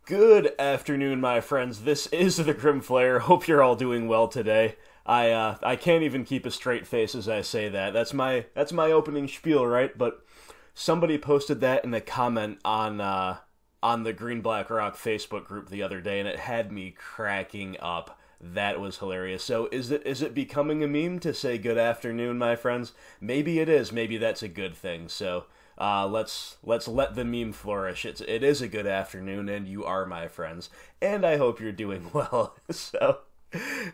Good afternoon, my friends. This is the Grim Flare. Hope you're all doing well today. I can't even keep a straight face as I say that. That's my opening spiel, right? But somebody posted that in a comment on the Green Black Rock Facebook group the other day, and it had me cracking up. That was hilarious. So is it becoming a meme to say good afternoon, my friends? Maybe it is. Maybe that's a good thing. So let's let the meme flourish. It is a good afternoon, and you are my friends, and I hope you're doing well. So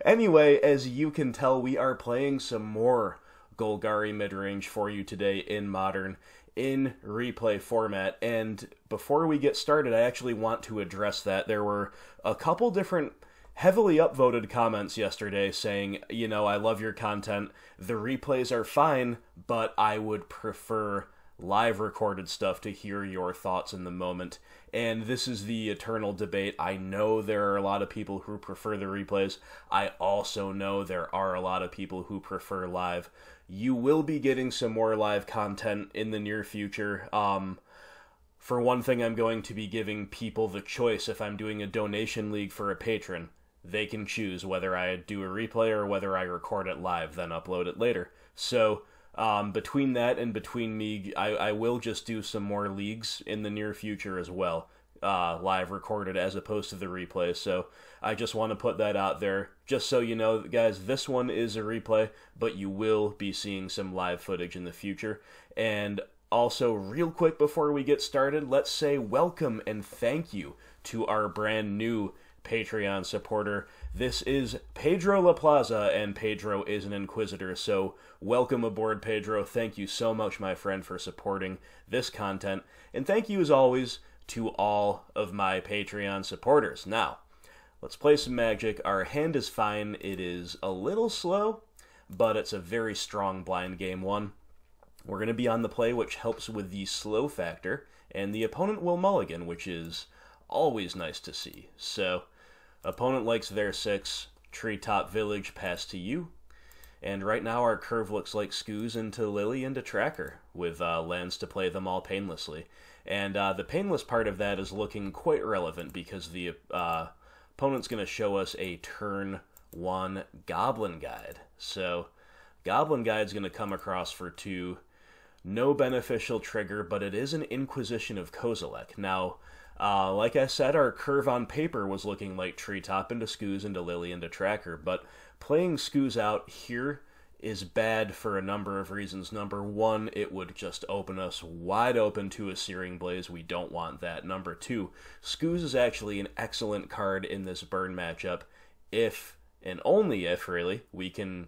anyway, as you can tell, we are playing some more Golgari Midrange for you today in Modern, in replay format. And before we get started, I actually want to address that there were a couple different heavily upvoted comments yesterday saying, I love your content, the replays are fine, but I would prefer live recorded stuff to hear your thoughts in the moment. And this is the eternal debate. I know there are a lot of people who prefer the replays. I also know there are a lot of people who prefer live. You will be getting some more live content in the near future. For one thing, I'm going to be giving people the choice. If I'm doing a donation league for a patron, they can choose whether I do a replay or whether I record it live, then upload it later. So between that and between me, I will just do some more leagues in the near future as well, live recorded as opposed to the replay. So I just want to put that out there, just so you know, guys, this one is a replay, but you will be seeing some live footage in the future. And also, real quick before we get started, let's say welcome and thank you to our brand new Patreon supporter. This is Pedro La Plaza, and Pedro is an Inquisitor, so welcome aboard, Pedro. Thank you so much, my friend, for supporting this content, and thank you, as always, to all of my Patreon supporters. Now, let's play some Magic. Our hand is fine. It is a little slow, but it's a very strong blind game one. We're going to be on the play, which helps with the slow factor, and the opponent will mulligan, which is always nice to see. So, opponent likes their 6, Treetop Village pass to you, and right now our curve looks like Skoos into Lily into Tracker, with lands to play them all painlessly. And the painless part of that is looking quite relevant, because the opponent's going to show us a turn 1 Goblin Guide. So, Goblin Guide's going to come across for 2, no beneficial trigger, but it is an Inquisition of Kozilek. Now, like I said, our curve on paper was looking like Treetop into Skoos into Lily into Tracker, but playing Skoos out here is bad for a number of reasons. Number one, it would just open us wide open to a Searing Blaze. We don't want that. Number two, Skoos is actually an excellent card in this burn matchup if, and only if, really, we can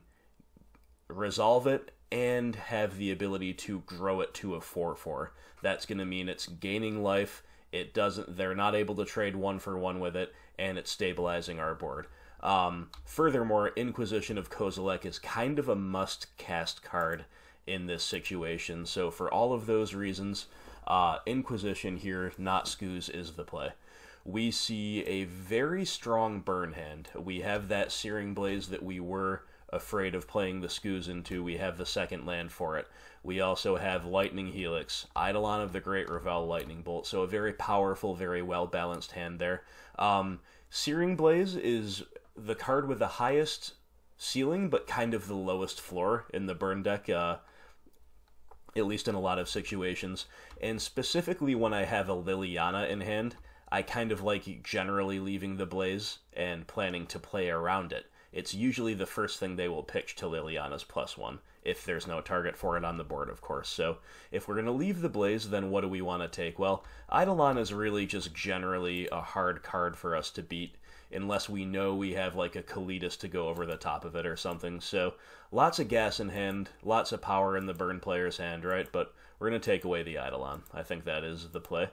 resolve it and have the ability to grow it to a 4/4. That's going to mean it's gaining life. They're not able to trade 1-for-1 with it, and it's stabilizing our board. Furthermore, Inquisition of Kozilek is kind of a must-cast card in this situation, so for all of those reasons, Inquisition here, not Skoos, is the play. We see a very strong burn hand. We have that Searing Blaze that we were afraid of playing the Skoos into. We have the second land for it. We also have Lightning Helix, Eidolon of the Great Revel, Lightning Bolt, so a very powerful, very well-balanced hand there. Searing Blaze is the card with the highest ceiling, but kind of the lowest floor in the burn deck, at least in a lot of situations. And specifically when I have a Liliana in hand, I kind of like generally leaving the Blaze and planning to play around it. It's usually the first thing they will pitch to Liliana's +1, if there's no target for it on the board, of course. So, if we're going to leave the Blaze, then what do we want to take? Well, Eidolon is really just generally a hard card for us to beat, unless we know we have like a Kalitas to go over the top of it or something. So, lots of gas in hand, lots of power in the burn player's hand, right? But we're going to take away the Eidolon. I think that is the play.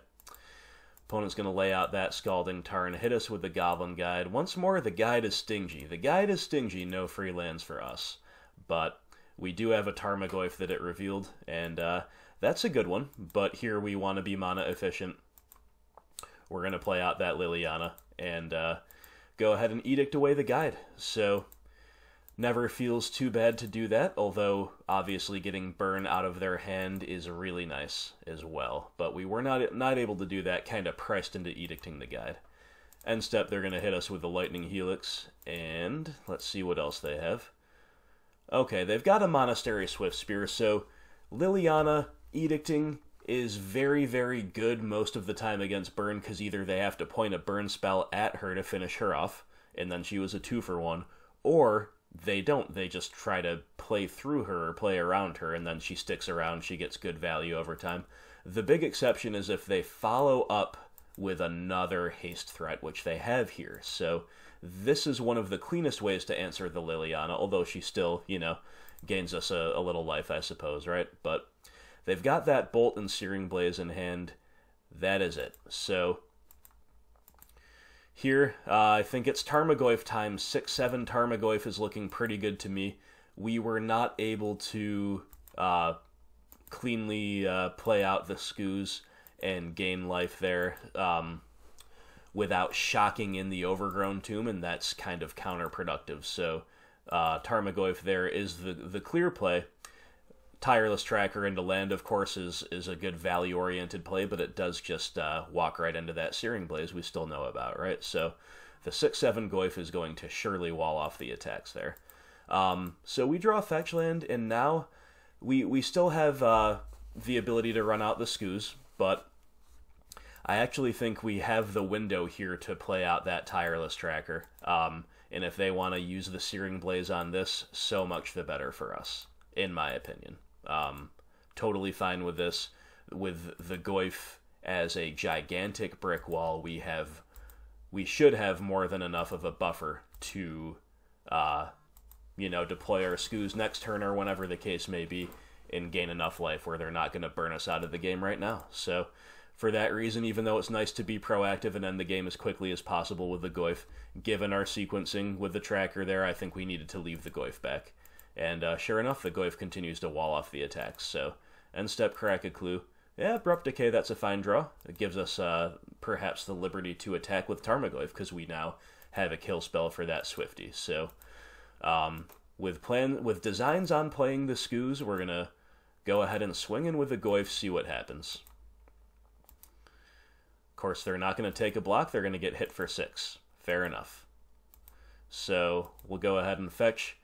Opponent's going to lay out that Scalding Tarn, hit us with the Goblin Guide. Once more, the Guide is stingy. The Guide is stingy, no free lands for us. But we do have a Tarmogoyf that it revealed, and that's a good one. But here we want to be mana efficient. We're going to play out that Liliana and go ahead and edict away the Guide. So Never feels too bad to do that, although obviously getting burn out of their hand is really nice as well. But we were not able to do that, kind of pressed into edicting the Guide. End step, they're going to hit us with the Lightning Helix, and let's see what else they have. Okay, they've got a Monastery Swift Spear, so Liliana Edicting is very, very good most of the time against Burn, because either they have to point a Burn spell at her to finish her off, and then she was a 2-for-1, or they don't. They just try to play through her or play around her, and then she sticks around, she gets good value over time. The big exception is if they follow up with another haste threat, which they have here, so this is one of the cleanest ways to answer the Liliana, although she still, you know, gains us a little life, I suppose, right? But they've got that Bolt and Searing Blaze in hand. That is it. So here, I think it's Tarmogoyf time. 6-7 Tarmogoyf is looking pretty good to me. We were not able to cleanly play out the Skoos and gain life there without shocking in the Overgrown Tomb, and that's kind of counterproductive. So Tarmogoyf there is the clear play. Tireless Tracker into land, of course, is a good value-oriented play, but it does just walk right into that Searing Blaze we still know about, right? So the 6-7 Goyf is going to surely wall off the attacks there. So we draw Fetch Land, and now we still have the ability to run out the Skoos, but I actually think we have the window here to play out that Tireless Tracker. And if they want to use the Searing Blaze on this, so much the better for us, in my opinion. Totally fine with this. With the Goyf as a gigantic brick wall, we should have more than enough of a buffer to, deploy our Skoos next turn or whenever the case may be, and gain enough life where they're not going to burn us out of the game right now. So for that reason, even though it's nice to be proactive and end the game as quickly as possible with the Goyf, given our sequencing with the tracker there, I think we needed to leave the Goyf back. And sure enough, the Goyf continues to wall off the attacks. So, end step, Crack a Clue. Yeah, Abrupt Decay, that's a fine draw. It gives us perhaps the liberty to attack with Tarmogoyf, because we now have a kill spell for that Swifty. So, with designs on playing the Skoos, we're going to go ahead and swing in with the Goyf, see what happens. Of course, they're not going to take a block, they're going to get hit for 6. Fair enough. So, we'll go ahead and fetch.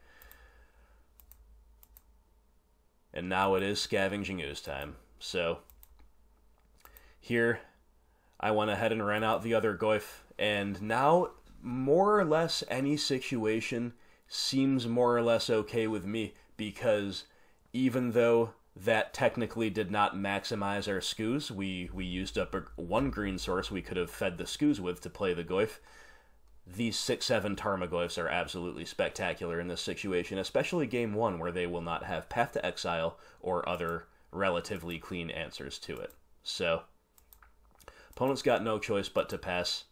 And now it is Scavenging Ooze time. So, here, I went ahead and ran out the other Goyf, and now, more or less, any situation seems more or less okay with me, because even though that technically did not maximize our Skoos, we used up one green source we could have fed the Skoos with to play the Goyf. These 6-7 Tarmogoyfs are absolutely spectacular in this situation, especially Game 1, where they will not have Path to Exile or other relatively clean answers to it. So, opponent's got no choice but to pass,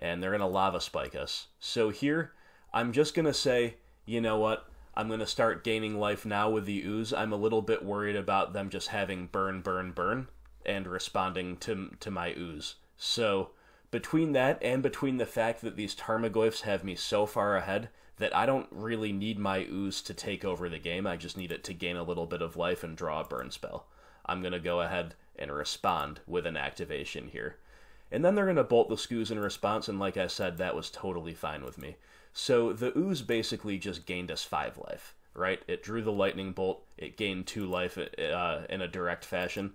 and they're going to Lava Spike us. So here, I'm just going to say, you know what, I'm going to start gaining life now with the Ooze. I'm a little bit worried about them just having burn, burn, burn, and responding to my Ooze. So, between that and between the fact that these Tarmogoyfs have me so far ahead that I don't really need my Ooze to take over the game, I just need it to gain a little bit of life and draw a burn spell. I'm going to go ahead and respond with an activation here. And then they're going to bolt the Skoos in response, and like I said, that was totally fine with me. So the Ooze basically just gained us 5 life, right? It drew the Lightning Bolt, it gained 2 life in a direct fashion.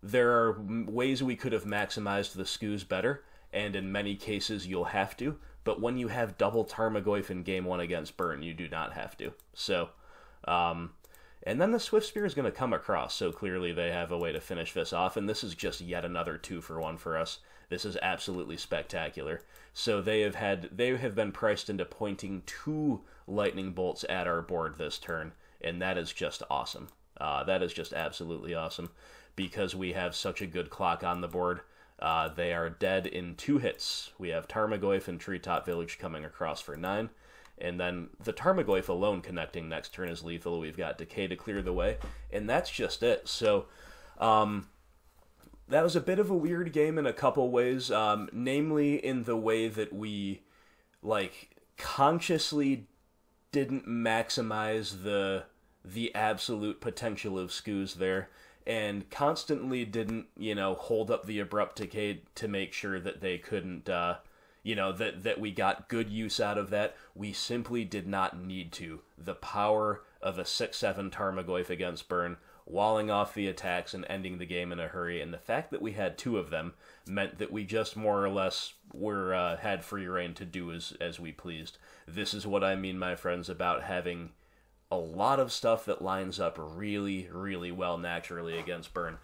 There are ways we could have maximized the Skoos better, and in many cases you'll have to, but when you have double Tarmogoyf in Game 1 against Burn, you do not have to. So, and then the Swift Spear is going to come across, so clearly they have a way to finish this off, and this is just yet another 2-for-1 for us. This is absolutely spectacular. So they have been priced into pointing 2 Lightning Bolts at our board this turn, and that is just awesome. That is just absolutely awesome, because we have such a good clock on the board. They are dead in 2 hits. We have Tarmogoyf and Treetop Village coming across for 9. And then the Tarmogoyf alone connecting next turn is lethal. We've got Decay to clear the way. And that's just it. So, that was a bit of a weird game in a couple ways. Namely in the way that we, consciously didn't maximize the absolute potential of Skoos there. and constantly didn't, hold up the Abrupt Decay to make sure that they couldn't, that we got good use out of that. We simply did not need to. The power of a 6/7 Tarmogoyf against Burn, walling off the attacks and ending the game in a hurry, and the fact that we had 2 of them meant that we just more or less had free reign to do as we pleased. This is what I mean, my friends, about having a lot of stuff that lines up really, really well naturally against Burn.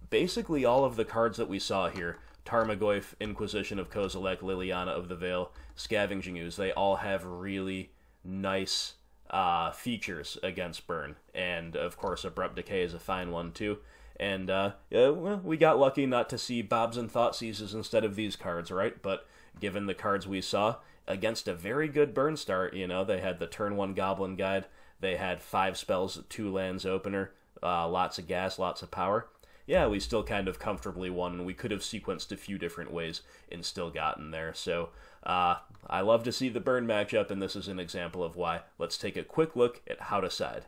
Basically, all of the cards that we saw here, Tarmogoyf, Inquisition of Kozilek, Liliana of the Veil, Scavenging Ooze, they all have really nice features against Burn. And, of course, Abrupt Decay is a fine one, too. And, we got lucky not to see Bobs and Thoughtseizes instead of these cards, right? But given the cards we saw, against a very good Burn start, they had the turn 1 Goblin Guide, they had 5 spells, 2 lands opener, lots of gas, lots of power. Yeah, we still kind of comfortably won. We could have sequenced a few different ways and still gotten there. So, I love to see the Burn matchup, and this is an example of why. Let's take a quick look at how to side.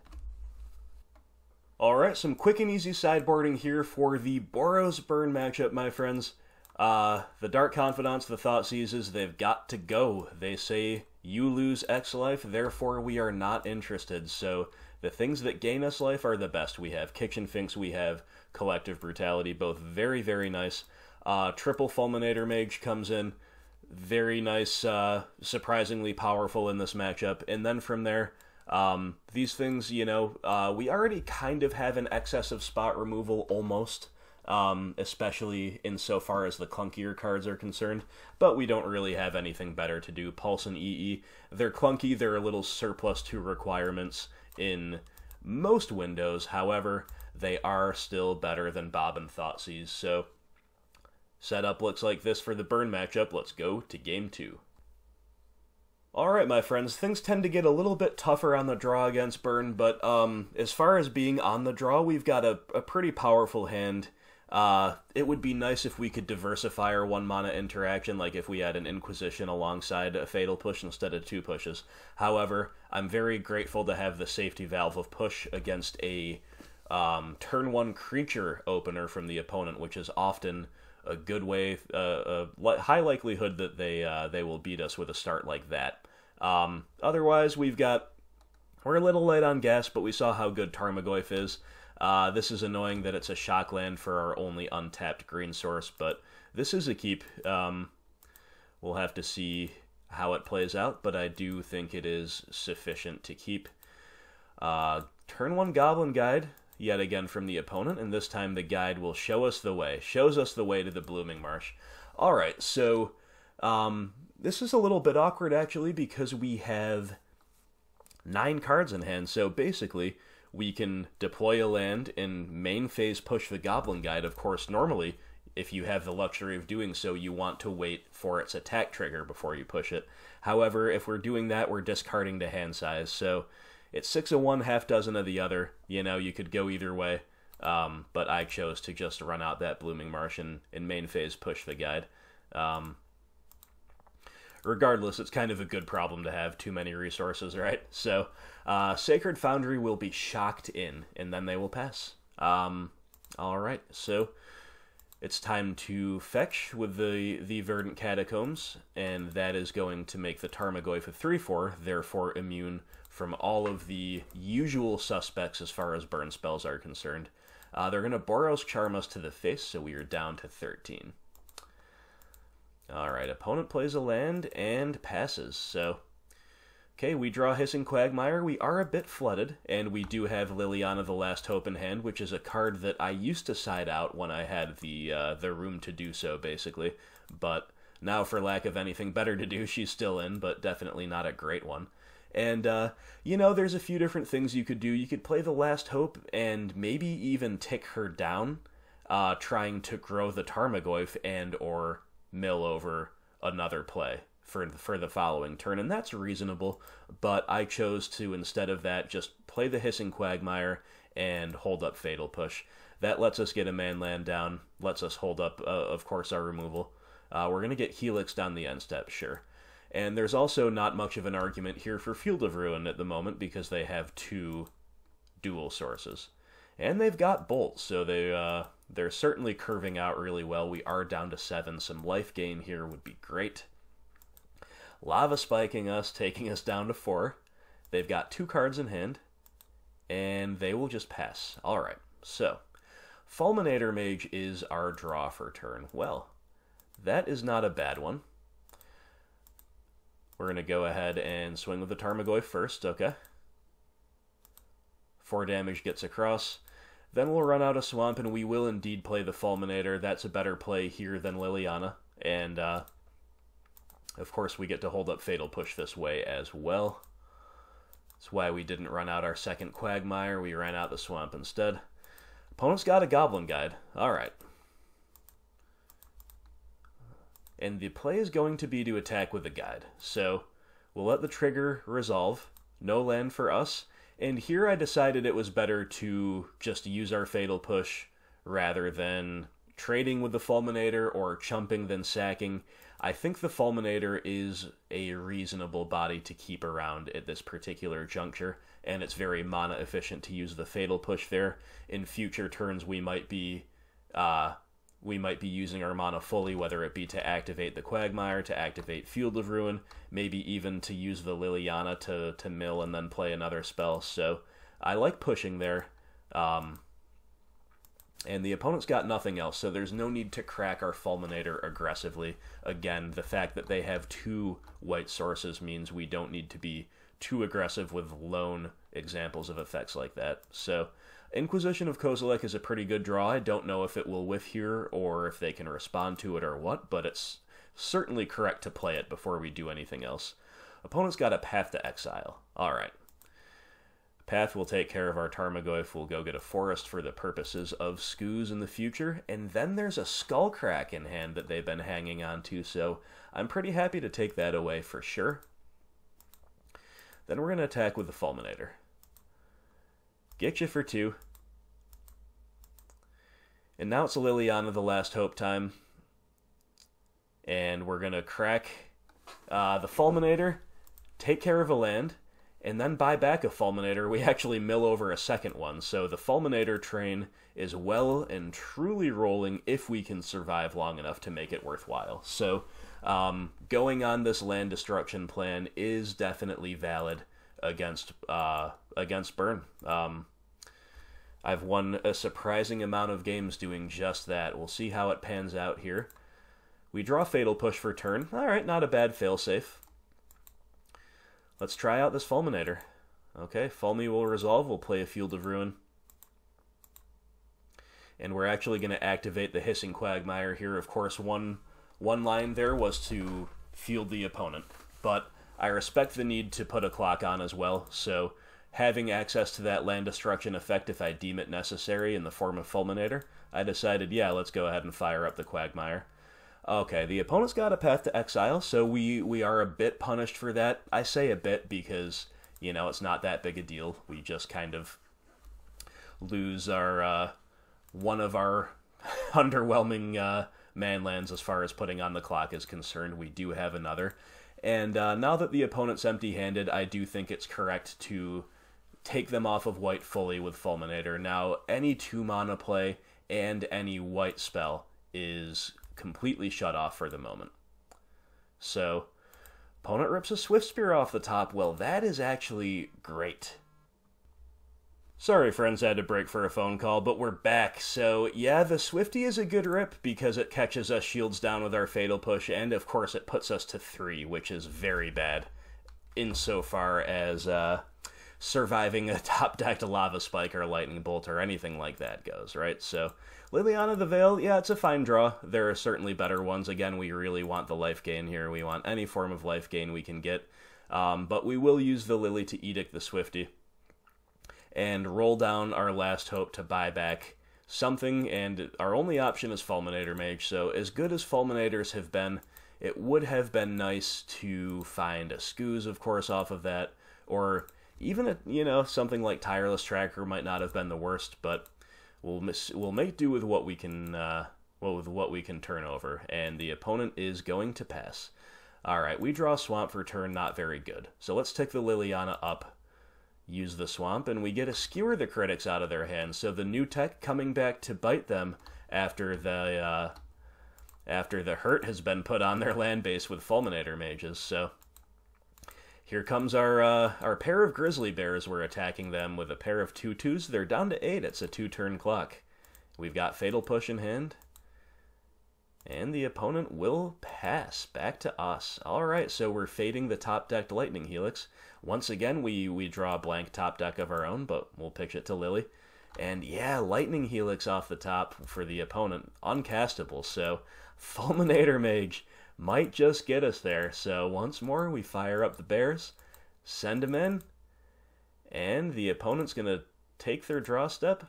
Alright, some quick and easy sideboarding here for the Boros Burn matchup, my friends. The Dark Confidants, the Thoughtseizes, they've got to go. They say, you lose X life, therefore we are not interested. So, the things that gain us life are the best. We have Kitchen Finks, we have Collective Brutality, both very, very nice. Triple Fulminator Mage comes in, very nice, surprisingly powerful in this matchup. And then from there, these things, we already kind of have an excess of spot removal, almost, especially insofar as the clunkier cards are concerned, but we don't really have anything better to do. Pulse and EE, they're clunky, they're a little surplus to requirements in most windows, however, they are still better than Bob and Thoughtseize, so setup looks like this for the Burn matchup. Let's go to Game 2. Alright, my friends, things tend to get a little bit tougher on the draw against Burn, but as far as being on the draw, we've got a pretty powerful hand. It would be nice if we could diversify our 1-mana interaction, like if we had an Inquisition alongside a Fatal Push instead of 2 pushes. However, I'm very grateful to have the safety valve of Push against a turn 1 creature opener from the opponent, which is often a good way, a high likelihood that they will beat us with a start like that. Otherwise, we're a little light on gas, but we saw how good Tarmogoyf is. This is annoying that it's a shock land for our only untapped green source, but this is a keep. We'll have to see how it plays out, but I do think it is sufficient to keep. Turn 1 Goblin Guide, yet again from the opponent, and this time the guide will shows us the way to the Blooming Marsh. Alright, so this is a little bit awkward actually because we have 9 cards in hand, so basically we can deploy a land and main phase push the Goblin Guide. Of course, normally, if you have the luxury of doing so, you want to wait for its attack trigger before you push it. However, if we're doing that, we're discarding the hand size, so it's 6 of one, half dozen of the other. You could go either way, but I chose to just run out that Blooming Marsh and in main phase push the guide. Regardless, it's kind of a good problem to have too many resources, right? So, Sacred Foundry will be shocked in, and then they will pass. Alright, so it's time to fetch with the Verdant Catacombs, and that is going to make the Tarmogoyf a 3/4, therefore immune from all of the usual suspects as far as burn spells are concerned. They're going to Boros Charm us to the face, so we are down to 13. Alright, opponent plays a land and passes, so okay, we draw Hissing Quagmire. We are a bit flooded, and we do have Liliana the Last Hope in hand, which is a card that I used to side out when I had the room to do so, basically. But now, for lack of anything better to do, she's still in, but definitely not a great one. And, there's a few different things you could do. You could play the Last Hope and maybe even tick her down, trying to grow the Tarmogoyf and or mill over another play for the following turn, and that's reasonable, but I chose to, instead of that, just play the Hissing Quagmire and hold up Fatal Push. That lets us get a man land down, lets us hold up, of course, our removal. We're going to get Helix down the end step, sure. And there's also not much of an argument here for Field of Ruin at the moment, because they have 2 dual sources. And they've got Bolt, so they're certainly curving out really well. We are down to 7. Some life gain here would be great. Lava spiking us, taking us down to 4. They've got 2 cards in hand, and they will just pass. Alright, so Fulminator Mage is our draw for turn. Well, that is not a bad one. We're going to go ahead and swing with the Tarmogoyf first, okay. 4 damage gets across. Then we'll run out of Swamp, and we will indeed play the Fulminator. That's a better play here than Liliana. And, of course, we get to hold up Fatal Push this way as well. That's why we didn't run out our second Quagmire. We ran out the Swamp instead. Opponent's got a Goblin Guide. Alright. And the play is going to be to attack with the Guide. So, we'll let the trigger resolve. No land for us. And here I decided it was better to just use our Fatal Push rather than trading with the Fulminator or chumping then sacking. I think the Fulminator is a reasonable body to keep around at this particular juncture, and it's very mana efficient to use the Fatal Push there. In future turns, we might be using our mana fully, whether it be to activate the Quagmire, to activate Field of Ruin, maybe even to use the Liliana to mill and then play another spell. So I like pushing there. And the opponent's got nothing else, so there's no need to crack our Fulminator aggressively. Again, the fact that they have 2 white sources means we don't need to be too aggressive with lone examples of effects like that. So Inquisition of Kozilek is a pretty good draw. I don't know if it will whiff here or if they can respond to it or what, but it's certainly correct to play it before we do anything else. Opponent's got a Path to Exile. Alright. Path will take care of our Tarmogoyf. We'll go get a Forest for the purposes of Skoos in the future. And then there's a Skullcrack in hand that they've been hanging on to, so I'm pretty happy to take that away for sure. Then we're going to attack with the Fulminator. Get you for 2. And now it's a Liliana, the Last Hope time. And we're going to crack the Fulminator, take care of a land, and then buy back a Fulminator. We actually mill over a second one, so the Fulminator train is well and truly rolling if we can survive long enough to make it worthwhile. So going on this land destruction plan is definitely valid against Burn. I've won a surprising amount of games doing just that. We'll see how it pans out here. We draw Fatal Push for turn. Alright, not a bad failsafe. Let's try out this Fulminator. Okay, Fulmi will resolve. We'll play a Field of Ruin. And we're actually going to activate the Hissing Quagmire here. Of course, one line there was to field the opponent. But I respect the need to put a clock on as well, so having access to that land destruction effect if I deem it necessary in the form of Fulminator, I decided, yeah, let's go ahead and fire up the Quagmire. Okay, the opponent's got a Path to Exile, so we are a bit punished for that. I say a bit because, you know, it's not that big a deal. We just kind of lose our one of our underwhelming manlands as far as putting on the clock is concerned. We do have another. And now that the opponent's empty-handed, I do think it's correct to take them off of white fully with Fulminator. Now, any 2-mana play and any white spell is completely shut off for the moment. So, opponent rips a Swift Spear off the top. Well, that is actually great. Sorry, friends, I had to break for a phone call, but we're back. So, yeah, the Swifty is a good rip because it catches us shields down with our Fatal Push, and of course it puts us to 3, which is very bad insofar as surviving a top-decked Lava Spike or Lightning Bolt or anything like that goes, right? So, Liliana the Veil, yeah, it's a fine draw. There are certainly better ones. Again, we really want the life gain here. We want any form of life gain we can get. But we will use the Lily to Edict the Swifty and roll down our Last Hope to buy back something, and our only option is Fulminator Mage. So as good as Fulminators have been, it would have been nice to find a Skoos, of course, off of that, or even something like Tireless Tracker might not have been the worst, but we'll make do with what we can turn over, and the opponent is going to pass. All right, we draw Swamp for turn, not very good. So let's take the Liliana up. use the swamp, and we get to skewer the critics out of their hands. So the new tech coming back to bite them after the hurt has been put on their land base with Fulminator mages. So here comes our pair of grizzly bears. We're attacking them with a pair of 2/2s. They're down to 8. It's a 2-turn clock. We've got Fatal Push in hand. And the opponent will pass back to us. All right, so we're fading the top-decked Lightning Helix. Once again, we draw a blank top deck of our own, but we'll pitch it to Lily. And yeah, Lightning Helix off the top for the opponent. Uncastable, so Fulminator Mage might just get us there. So once more, we fire up the bears, send them in, and the opponent's going to take their draw step.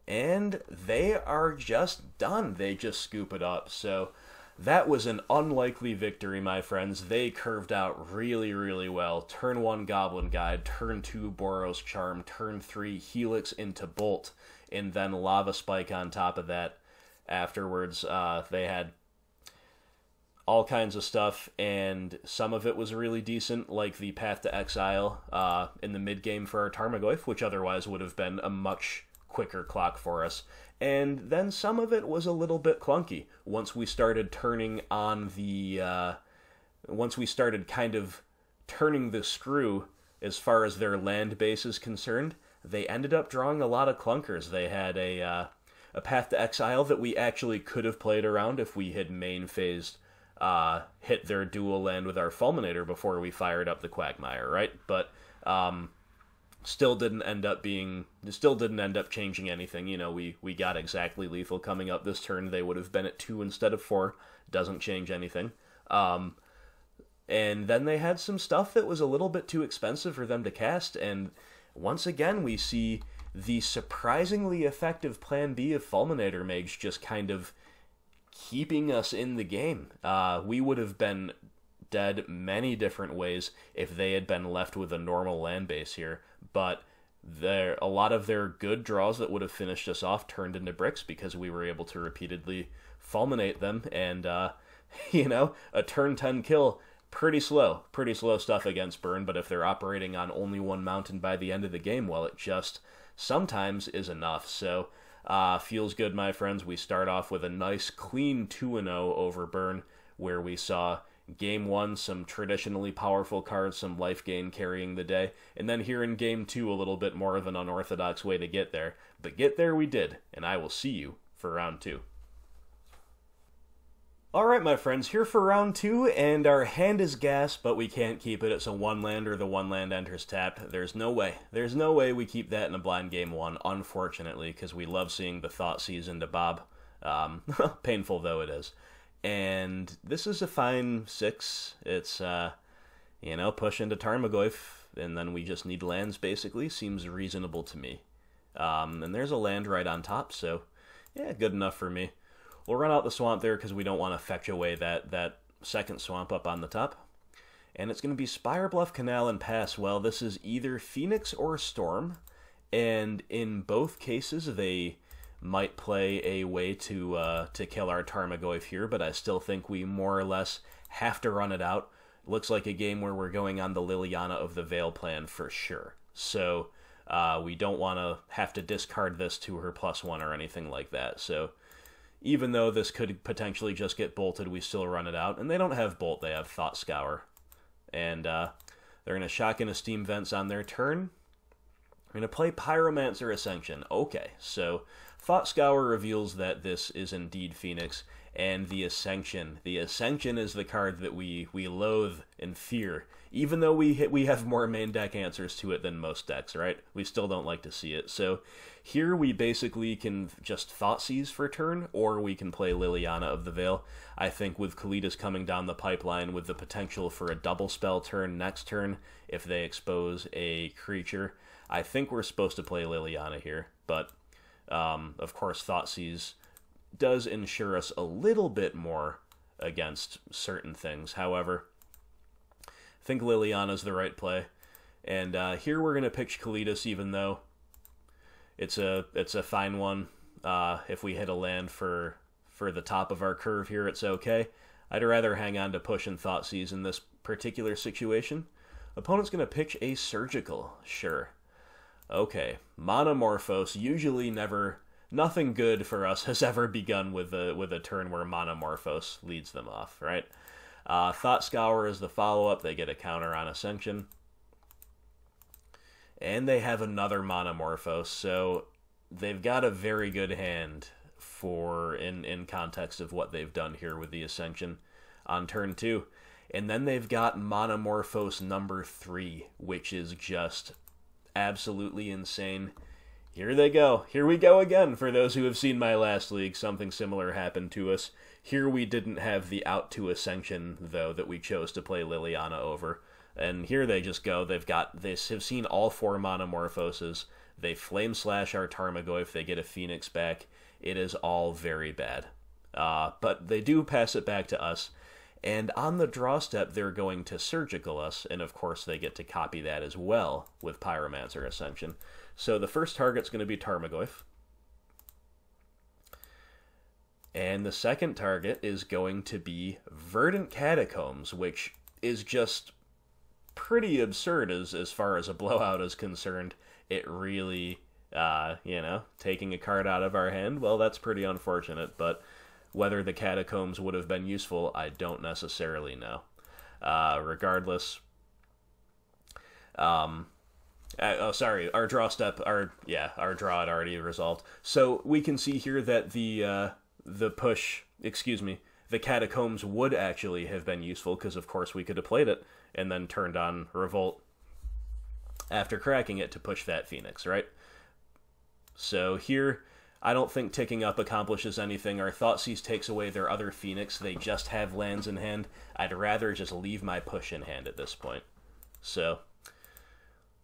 And they are just done. They just scoop it up. So that was an unlikely victory, my friends. They curved out really, really well. Turn 1 Goblin Guide, turn 2 Boros Charm, turn 3 Helix into Bolt, and then Lava Spike on top of that. Afterwards, they had all kinds of stuff, and some of it was really decent, like the Path to Exile in the mid-game for our Tarmogoyf, which otherwise would have been a much quicker clock for us. And then some of it was a little bit clunky once we started turning on the once we started kind of turning the screw as far as their land base is concerned. They ended up drawing a lot of clunkers. They had a Path to Exile that we actually could have played around if we had main phased hit their dual land with our Fulminator before we fired up the Quagmire, right? But still didn't end up changing anything. You know, we got exactly lethal coming up this turn. They would have been at 2 instead of 4. Doesn't change anything. And then they had some stuff that was a little bit too expensive for them to cast, and once again we see the surprisingly effective plan B of Fulminator Mage just kind of keeping us in the game. We would have been dead many different ways if they had been left with a normal land base here, but a lot of their good draws that would have finished us off turned into bricks because we were able to repeatedly fulminate them, and you know, a turn 10 kill, pretty slow stuff against Burn, but if they're operating on only one mountain by the end of the game, well, it just sometimes is enough. So feels good, my friends. We start off with a nice clean 2-0 over Burn, where we saw Game 1, some traditionally powerful cards, some life gain carrying the day. And then here in Game 2, a little bit more of an unorthodox way to get there. But get there we did, and I will see you for round 2. Alright, my friends, here for round 2, and our hand is gas, but we can't keep it. It's a 1-lander, the 1 land enters tapped. There's no way we keep that in a blind Game 1, unfortunately, because we love seeing the Thoughtseize into Bob. Painful though it is. And this is a fine 6. It's, you know, push into Tarmogoyf, and then we just need lands, basically. Seems reasonable to me. And there's a land right on top, so, yeah, good enough for me. We'll run out the swamp there because we don't want to fetch away that second swamp up on the top. And it's going to be Spire Bluff, Canal, and Pass. Well, this is either Phoenix or Storm, and in both cases they might play a way to kill our Tarmogoyf here, but I still think we more or less have to run it out. Looks like a game where we're going on the Liliana of the Veil plan for sure. So we don't want to have to discard this to her +1 or anything like that. So even though this could potentially just get bolted, we still run it out. And they don't have Bolt, they have Thought Scour. And they're going to shotgun a Steam Vents on their turn. We're going to play Pyromancer Ascension. Okay, so Thought Scour reveals that this is indeed Phoenix, and the Ascension. The Ascension is the card that we loathe and fear. Even though we have more main deck answers to it than most decks, right? We still don't like to see it. So here we basically can just Thoughtseize for turn, or we can play Liliana of the Veil. I think with Kalitas coming down the pipeline with the potential for a double spell turn next turn if they expose a creature, I think we're supposed to play Liliana here. But, of course, Thoughtseize does ensure us a little bit more against certain things. However, I think Liliana's the right play. And here we're going to pitch Kalitas, even though it's a fine one. If we hit a land for the top of our curve here, it's okay. I'd rather hang on to Push and Thoughtseize in this particular situation. Opponent's going to pitch a Surgical. Sure. Okay. Monomorphose, usually never... Nothing good for us has ever begun with a turn where Monomorphose leads them off, right? Thought Scour is the follow-up. They get a counter on Ascension. And they have another Monomorphose, so they've got a very good hand for in context of what they've done here with the Ascension on turn 2. And then they've got Monomorphose number 3, which is just absolutely insane. Here they go. Here we go again. For those who have seen my last league, something similar happened to us. Here we didn't have the out to Ascension, though, that we chose to play Liliana over. And here they just go. They've seen all 4 Monomorphoses. They Flame Slash our Tarmogoyf. They get a Phoenix back. It is all very bad. But they do pass it back to us. And on the draw step, they're going to Surgical us. And of course, they get to copy that as well with Pyromancer Ascension. So the first target's going to be Tarmogoyf. And the second target is going to be Verdant Catacombs, which is just pretty absurd as far as a blowout is concerned. It really, taking a card out of our hand, well, that's pretty unfortunate. But whether the Catacombs would have been useful, I don't necessarily know. Regardless... our draw step, our draw had already resolved. So we can see here that the Catacombs would actually have been useful, because of course we could have played it and then turned on Revolt after cracking it to push that Phoenix, right? So here, I don't think ticking up accomplishes anything. Our Thoughtseize takes away their other Phoenix. They just have lands in hand. I'd rather just leave my push in hand at this point. So...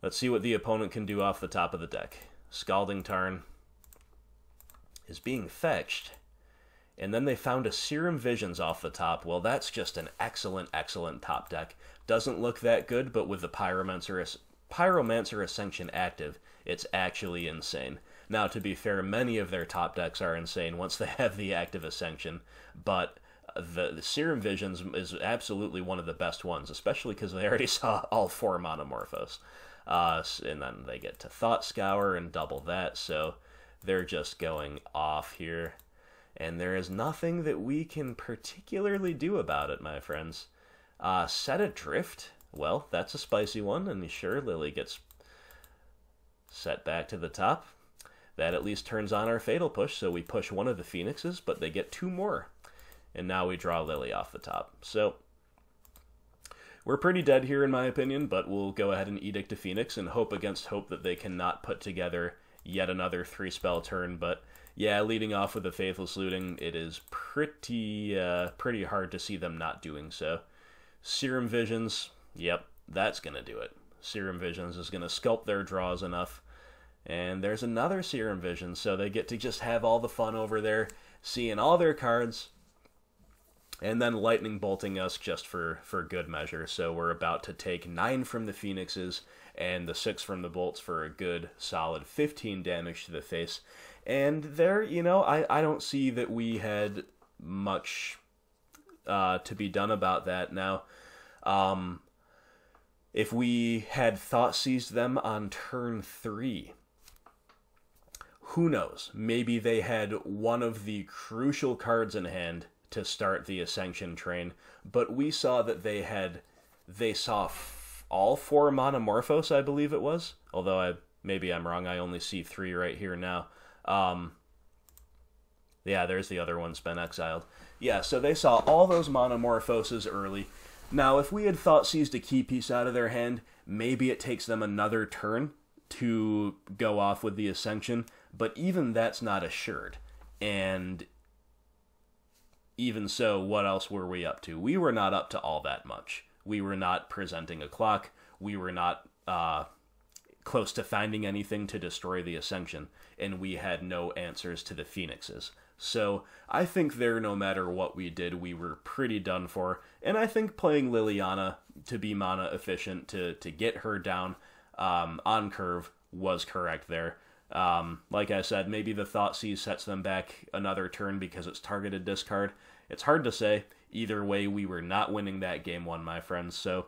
let's see what the opponent can do off the top of the deck. Scalding Tarn is being fetched. And then they found a Serum Visions off the top. Well, that's just an excellent, excellent top deck. Doesn't look that good, but with the Pyromancer Ascension active, it's actually insane. Now, to be fair, many of their top decks are insane once they have the active Ascension, but the Serum Visions is absolutely one of the best ones, especially because they already saw all 4 Monomorphos. And then they get to Thought Scour and double that, so they're just going off here. And there is nothing that we can particularly do about it, my friends. Set Adrift, well, that's a spicy one, and sure, Lily gets set back to the top. That at least turns on our Fatal Push, so we push one of the Phoenixes, but they get 2 more. And now we draw Lily off the top. So... we're pretty dead here, in my opinion, but we'll go ahead and Edict a Phoenix and hope against hope that they cannot put together yet another 3-spell turn. But yeah, leading off with the Faithless Looting, it is pretty hard to see them not doing so. Serum Visions, yep, that's going to do it. Serum Visions is going to sculpt their draws enough. And there's another Serum Vision, so they get to just have all the fun over there, seeing all their cards, and then lightning bolting us just for good measure. So we're about to take 9 from the Phoenixes and the 6 from the bolts for a good solid 15 damage to the face. And there, I don't see that we had much to be done about that. Now, if we had Thoughtseized them on turn 3, who knows? Maybe they had one of the crucial cards in hand to start the Ascension train, but we saw that they saw all 4 Monomorphos, I believe it was, although maybe I'm wrong, I only see 3 right here now. Yeah, there's the other one's been exiled. Yeah, so they saw all those Monomorphoses early. Now, if we had Thoughtseized a key piece out of their hand, maybe it takes them another turn to go off with the Ascension, but even that's not assured. And even so, what else were we up to? We were not up to all that much. We were not presenting a clock. We were not close to finding anything to destroy the Ascension, and we had no answers to the Phoenixes. So I think there, no matter what we did, we were pretty done for, and I think playing Liliana to be mana efficient, to get her down on curve, was correct there. Like I said, maybe the Thoughtseize sets them back another turn because it's targeted discard. It's hard to say. Either way, we were not winning that game 1, my friends. So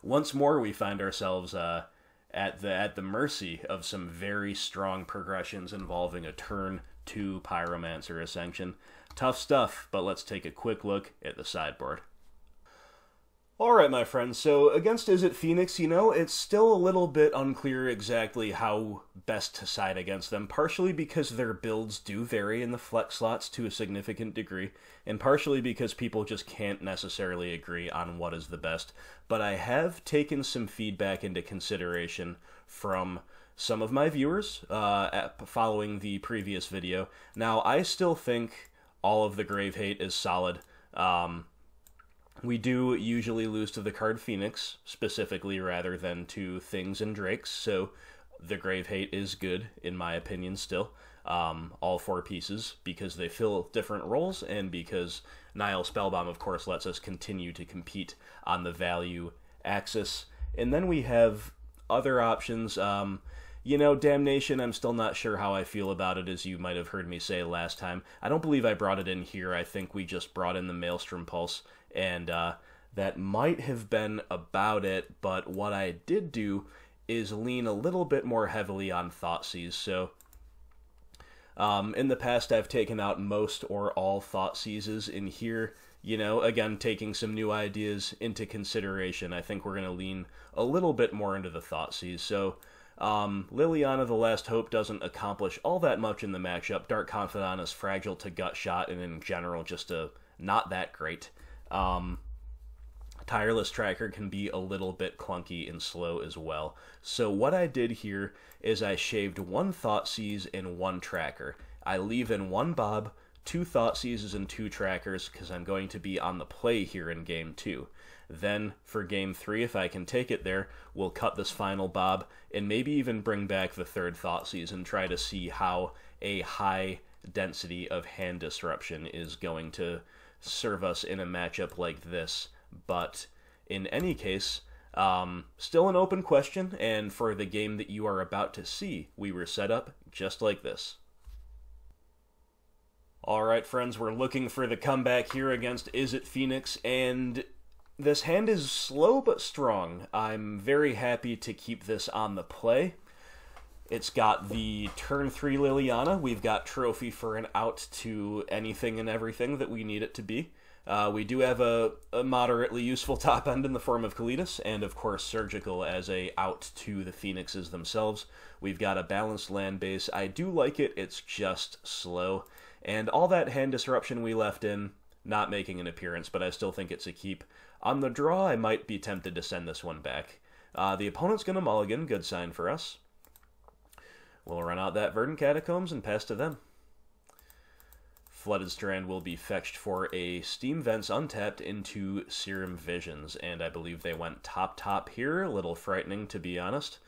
Once more, we find ourselves at the mercy of some very strong progressions involving a turn 2 Pyromancer Ascension. Tough stuff, but let's take a quick look at the sideboard. Alright, my friends, so against Izzet Phoenix, it's still a little bit unclear exactly how best to side against them, partially because their builds do vary in the flex slots to a significant degree, and partially because people just can't necessarily agree on what is the best. But I have taken some feedback into consideration from some of my viewers following the previous video. Now, I still think all of the Grave Hate is solid. We do usually lose to the card Phoenix, specifically, rather than to Things and Drakes, so the Grave Hate is good, in my opinion, still. All 4 pieces, because they fill different roles, and because Nihil Spellbomb, of course, lets us continue to compete on the value axis. And then we have other options. Damnation, I'm still not sure how I feel about it, as you might have heard me say last time. I don't believe I brought it in here. I think we just brought in the Maelstrom Pulse, and that might have been about it, but what I did do is lean a little bit more heavily on Thoughtseize. So in the past, I've taken out most or all Thoughtseizes. In here, again, taking some new ideas into consideration, I think we're going to lean a little bit more into the Thoughtseize. So Liliana the Last Hope doesn't accomplish all that much in the matchup. Dark Confidant is fragile to Gut Shot, and in general, just not that great. Tireless Tracker can be a little bit clunky and slow as well. So what I did here is I shaved 1 Thoughtseize and 1 Tracker. I leave in 1 Bob, 2 Thoughtseizes and 2 Trackers, because I'm going to be on the play here in Game 2. Then, for Game 3, if I can take it there, we'll cut this final Bob, and maybe even bring back the 3rd Thoughtseize and try to see how a high density of hand disruption is going to serve us in a matchup like this. But in any case, still an open question, and for the game that you are about to see, we were set up just like this. Alright, friends, we're looking for the comeback here against Izzet Phoenix, and this hand is slow but strong. I'm very happy to keep this on the play. It's got the turn 3 Liliana. We've got Trophy for an out to anything and everything that we need it to be. We do have a moderately useful top end in the form of Kalitas, and of course Surgical as a out to the Phoenixes themselves. We've got a balanced land base. I do like it, it's just slow. And all that hand disruption we left in, not making an appearance, but I still think it's a keep. On the draw, I might be tempted to send this one back. The opponent's going to mulligan, good sign for us. We'll run out that Verdant Catacombs and pass to them. Flooded Strand will be fetched for a Steam Vents untapped into Serum Visions, and I believe they went top here, a little frightening to be honest.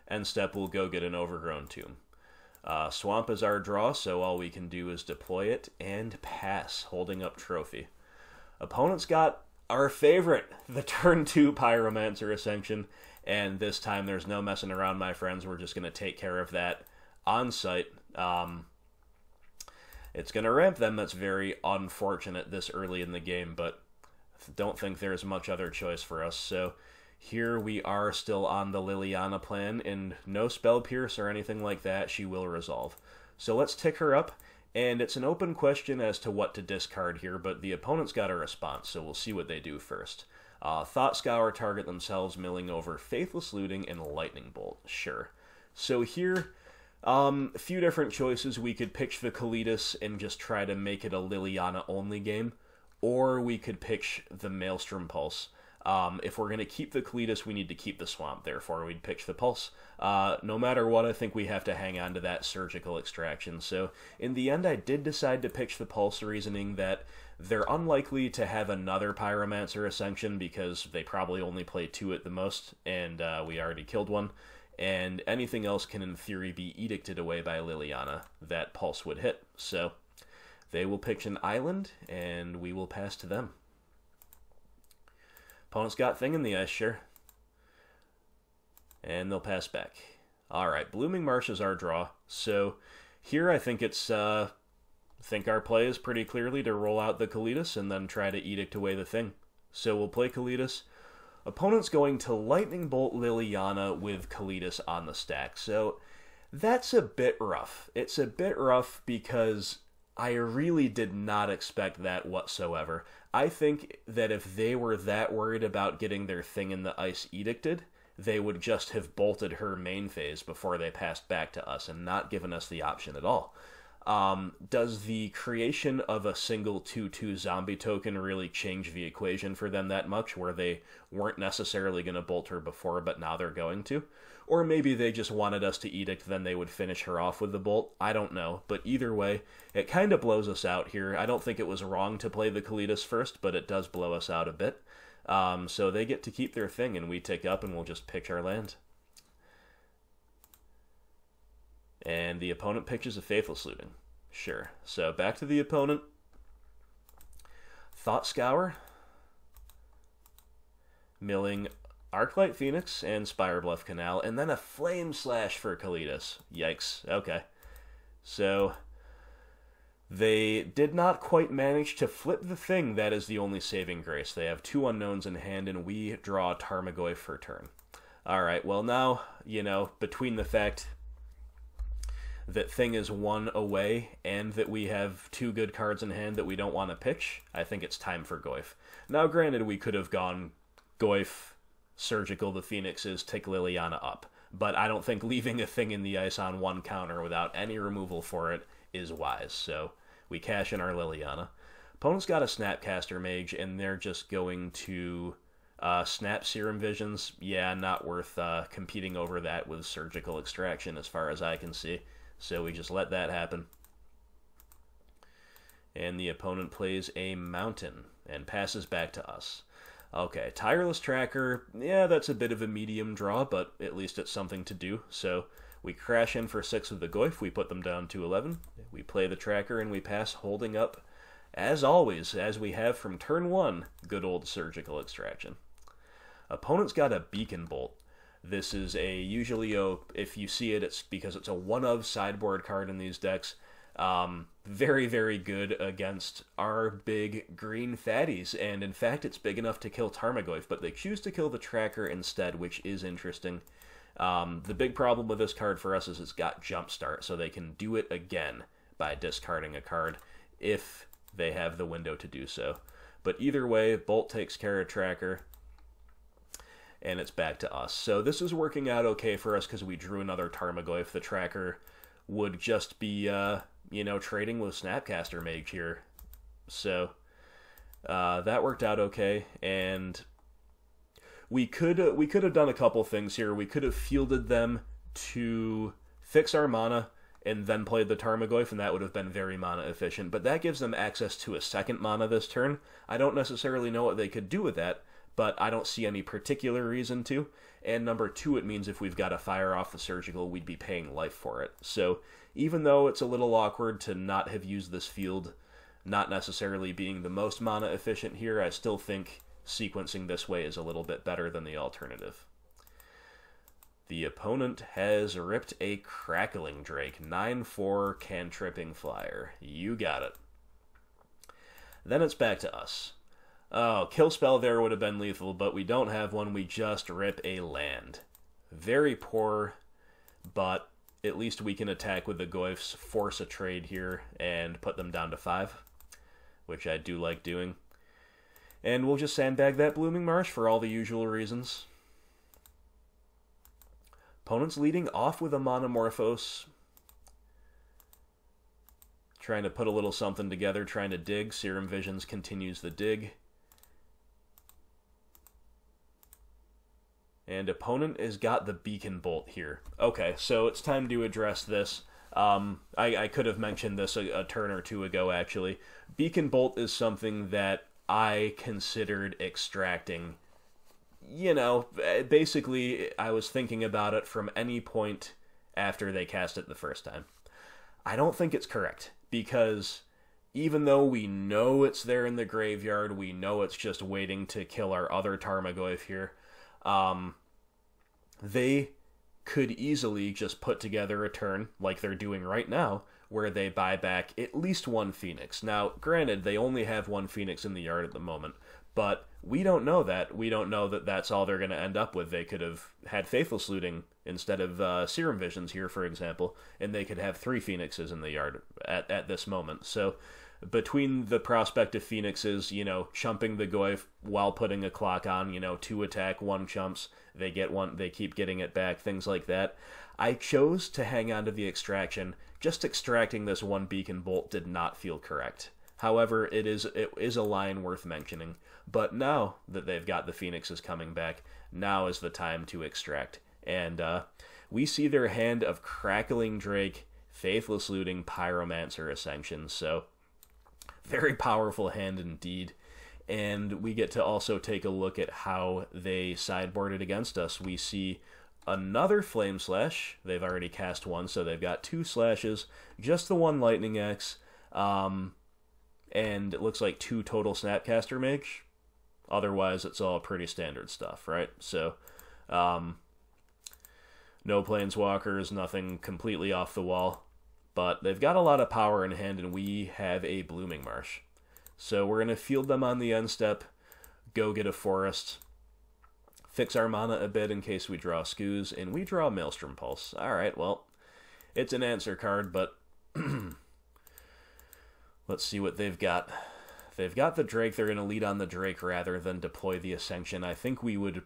End step will go get an Overgrown Tomb. Swamp is our draw, so all we can do is deploy it and pass, holding up Trophy. Opponent's got our favorite, the turn 2 Pyromancer Ascension, and this time there's no messing around, my friends. We're just going to take care of that on site. It's going to ramp them. That's very unfortunate this early in the game, but don't think there's much other choice for us. So here we are still on the Liliana plan, and no Spell Pierce or anything like that. She will resolve. So let's tick her up, and it's an open question as to what to discard here, but the opponent's got a response, so we'll see what they do first. Thought Scour target themselves, milling over Faithless Looting and Lightning Bolt. Sure. So here, a few different choices. We could pitch the Kalitas and just try to make it a Liliana-only game, or we could pitch the Maelstrom Pulse. If we're going to keep the Kalitas, we need to keep the Swamp, therefore we'd pitch the Pulse. No matter what, I think we have to hang on to that Surgical Extraction. So in the end, I did decide to pitch the Pulse, reasoning that they're unlikely to have another Pyromancer Ascension because they probably only play 2 at the most, and we already killed one. And anything else can, in theory, be edicted away by Liliana that Pulse would hit. So they will pitch an island, and we will pass to them. Opponent's got Thing in the Ice, sure. And they'll pass back. Alright, Blooming Marsh is our draw. So here I think it's... I think our play is pretty clearly to roll out the Kalitas and then try to edict away the Thing. So we'll play Kalitas. Opponent's going to Lightning Bolt Liliana with Kalitas on the stack. So that's a bit rough. It's a bit rough because I really did not expect that whatsoever. I think that if they were that worried about getting their thing in the ice edicted, they would just have bolted her main phase before they passed back to us and not given us the option at all. Does the creation of a single 2/2 zombie token really change the equation for them that much, where they weren't necessarily going to bolt her before, but now they're going to? Or maybe they just wanted us to edict, then they would finish her off with the bolt. I don't know, but either way, it kind of blows us out here. I don't think it was wrong to play the Kalitas first, but it does blow us out a bit. So they get to keep their thing, and we take up, and we'll just pitch our land. And the opponent pitches a Faithless Looting. Sure. So back to the opponent. Thought Scour. Milling Arclight Phoenix and Spirebluff Canal, and then a Flame Slash for Kalitas. Yikes. Okay. So they did not quite manage to flip the thing that is the only saving grace. They have 2 unknowns in hand, and we draw Tarmogoyf for turn. Alright, well now, between the fact that thing is 1 away and that we have 2 good cards in hand that we don't want to pitch, I think it's time for Goyf. Now granted, we could have gone Goyf, Surgical the Phoenixes, take Liliana up, but I don't think leaving a thing in the ice on 1 counter without any removal for it is wise, so we cash in our Liliana. Opponent's got a Snapcaster Mage, and they're just going to snap Serum Visions. Yeah, not worth competing over that with Surgical Extraction as far as I can see. So we just let that happen. And the opponent plays a Mountain and passes back to us. Okay, Tireless Tracker, yeah, that's a bit of a medium draw, but at least it's something to do. So we crash in for 6 with the Goyf, we put them down to 11. We play the Tracker and we pass, holding up, as always, as we have from turn 1, good old Surgical Extraction. Opponent's got a Beacon Bolt. This is usually if you see it, it's because it's a 1-of sideboard card in these decks. Very, very good against our big green fatties, and in fact it's big enough to kill Tarmogoyf, but they choose to kill the Tracker instead, which is interesting. The big problem with this card for us is it's got Jumpstart, so they can do it again by discarding a card if they have the window to do so. But either way, Bolt takes care of Tracker, and it's back to us. So this is working out okay for us because we drew another Tarmogoyf. The Tracker would just be, trading with Snapcaster Mage here. So that worked out okay, and we could have done a couple things here. We could have fielded them to fix our mana and then played the Tarmogoyf, and that would have been very mana efficient. But that gives them access to a second mana this turn. I don't necessarily know what they could do with that, but I don't see any particular reason to. And number 2, it means if we've got to fire off the Surgical, we'd be paying life for it. So even though it's a little awkward to not have used this field, not necessarily being the most mana efficient here, I still think sequencing this way is a little bit better than the alternative. The opponent has ripped a Crackling Drake, 9/4 cantripping flyer. You got it. Then it's back to us. Oh, Kill Spell there would have been lethal, but we don't have one. We just rip a land. Very poor, but at least we can attack with the Goyfs, force a trade here, and put them down to 5, which I do like doing. And we'll just sandbag that Blooming Marsh for all the usual reasons. Opponent's leading off with a Monomorphos. Trying to put a little something together, trying to dig. Serum Visions continues the dig. And opponent has got the Beacon Bolt here. Okay, so it's time to address this. I could have mentioned this a turn or 2 ago, actually. Beacon Bolt is something that I considered extracting. Basically, I was thinking about it from any point after they cast it the first time. I don't think it's correct, because even though we know it's there in the graveyard, we know it's just waiting to kill our other Tarmogoyf here, they could easily just put together a turn, like they're doing right now, where they buy back at least one Phoenix. Now, granted, they only have one Phoenix in the yard at the moment, but we don't know that. We don't know that that's all they're going to end up with. They could have had Faithless Looting instead of Serum Visions here, for example, and they could have 3 Phoenixes in the yard at this moment. So between the prospect of Phoenixes, chumping the Goyf while putting a clock on, 2 attack, 1 chumps, they get one, they keep getting it back, things like that. I chose to hang on to the extraction. Just extracting this 1 Beacon Bolt did not feel correct. However, it is a line worth mentioning. But now that they've got the Phoenixes coming back, now is the time to extract. And we see their hand of Crackling Drake, Faithless Looting, Pyromancer Ascension. So, very powerful hand indeed. And we get to also take a look at how they sideboarded against us. We see another Flame Slash. They've already cast 1, so they've got 2 slashes. Just the 1 Lightning Axe. And it looks like 2 total Snapcaster Mage. Otherwise, it's all pretty standard stuff, right? So, no Planeswalkers, nothing completely off the wall. But they've got a lot of power in hand, and we have a Blooming Marsh. So we're going to field them on the end step, go get a Forest, fix our mana a bit in case we draw Skoos, and we draw Maelstrom Pulse. Alright, well, it's an answer card, but let's see what they've got. They've got the Drake. They're going to lead on the Drake rather than deploy the Ascension. I think we would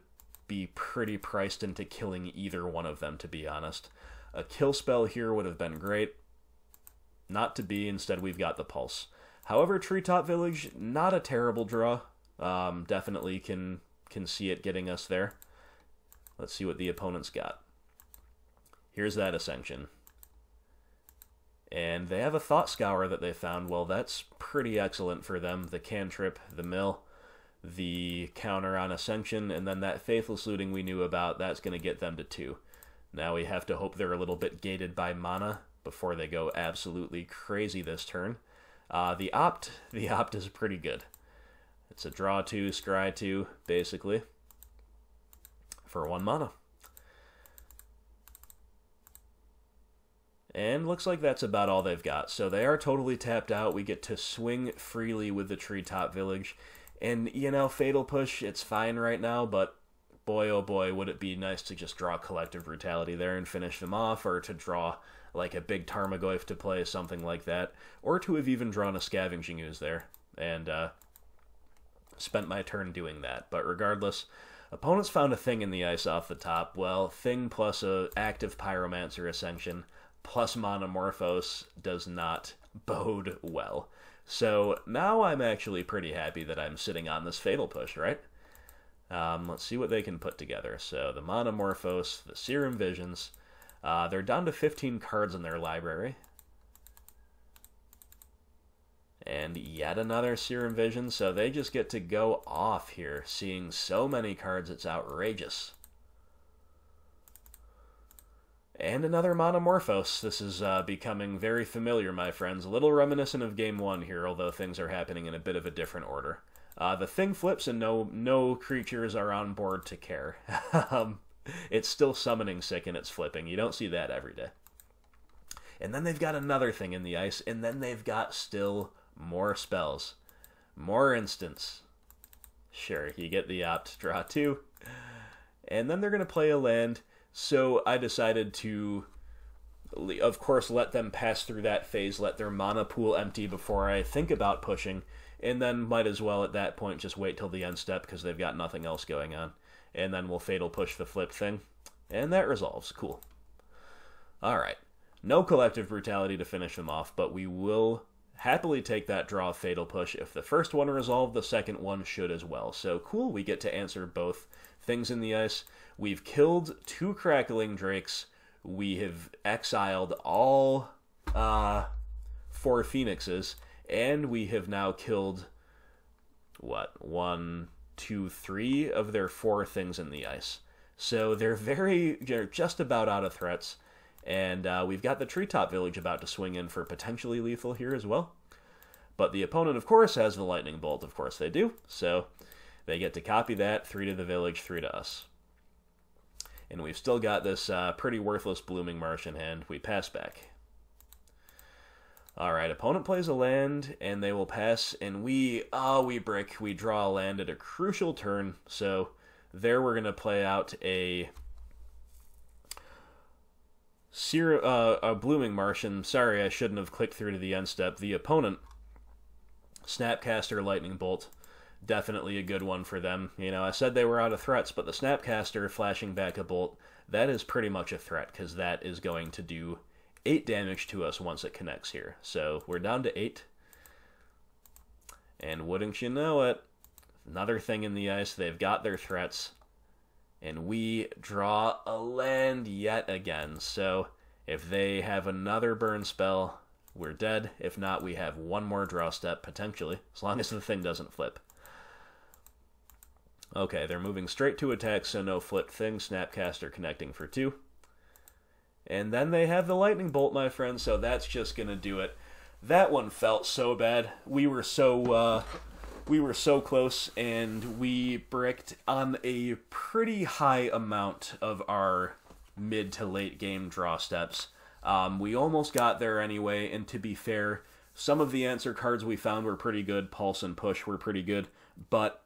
be pretty priced into killing either one of them, to be honest. A kill spell here would have been great. Not to be. Instead, we've got the Pulse. However, Treetop Village, not a terrible draw. Definitely can see it getting us there. Let's see what the opponent's got. Here's that Ascension. And they have a Thought Scour that they found. Well, that's pretty excellent for them. The cantrip, the mill, the counter on Ascension, and then that Faithless Looting we knew about, that's going to get them to 2. Now we have to hope they're a little bit gated by mana before they go absolutely crazy this turn. The Opt is pretty good. It's a draw 2, scry 2, basically, for 1 mana. And looks like that's about all they've got. So they are totally tapped out. We get to swing freely with the Treetop Village. And, Fatal Push, it's fine right now, but boy, oh boy, would it be nice to just draw Collective Brutality there and finish them off, or to draw like a big Tarmogoyf to play, something like that, or to have even drawn a Scavenging Ooze there, and spent my turn doing that. But regardless, opponents found a Thing in the ice off the top. Well, Thing plus a active Pyromancer Ascension plus Monomorphos does not bode well. So now I'm actually pretty happy that I'm sitting on this Fatal Push, right? Let's see what they can put together. So the Monomorphos, the Serum Visions, they're down to 15 cards in their library. And yet another Serum Vision, so they just get to go off here, seeing so many cards it's outrageous. And another Monomorphos. This is becoming very familiar, my friends. A little reminiscent of Game 1 here, although things are happening in a bit of a different order. The Thing flips and no creatures are on board to care. It's still summoning sick and it's flipping. You don't see that every day. And then they've got another Thing in the ice, and then they've got still more spells. More instants. Sure, you get the Opt, draw 2. And then they're going to play a land. So I decided to, of course, let them pass through that phase, let their mana pool empty before I think about pushing, and then might as well at that point just wait till the end step because they've got nothing else going on. And then we'll Fatal Push the flip thing. And that resolves. Cool. Alright. No Collective Brutality to finish them off, but we will happily take that draw Fatal Push. If the first one resolved, the second one should as well. So cool, we get to answer both Things in the ice. We've killed 2 Crackling Drakes. We have exiled all 4 Phoenixes. And we have now killed, what, 1, 2, 3 of their 4 Things in the ice. So they're just about out of threats. And we've got the Treetop Village about to swing in for potentially lethal here as well. But the opponent, of course, has the Lightning Bolt. Of course they do. So they get to copy that, 3 to the village, 3 to us. And we've still got this pretty worthless Blooming Marsh in hand. We pass back. Alright, opponent plays a land, and they will pass, and we brick. We draw a land at a crucial turn, so there we're going to play out a Blooming Martian. Sorry, I shouldn't have clicked through to the end step. The opponent, Snapcaster Lightning Bolt. Definitely a good one for them. You know, I said they were out of threats, but the Snapcaster flashing back a bolt, that is pretty much a threat, because that is going to do 8 damage to us once it connects here. So we're down to 8. And wouldn't you know it, another thing in the ice, they've got their threats. And we draw a land yet again. So if they have another burn spell, we're dead. If not, we have one more draw step, potentially, as long as the thing doesn't flip. Okay, they're moving straight to attack, so no flip thing. Snapcaster connecting for 2. And then they have the Lightning Bolt, my friend, so that's just going to do it. That one felt so bad. We were so close, and we bricked on a pretty high amount of our mid to late game draw steps. We almost got there anyway, and to be fair, some of the answer cards we found were pretty good. Pulse and Push were pretty good, but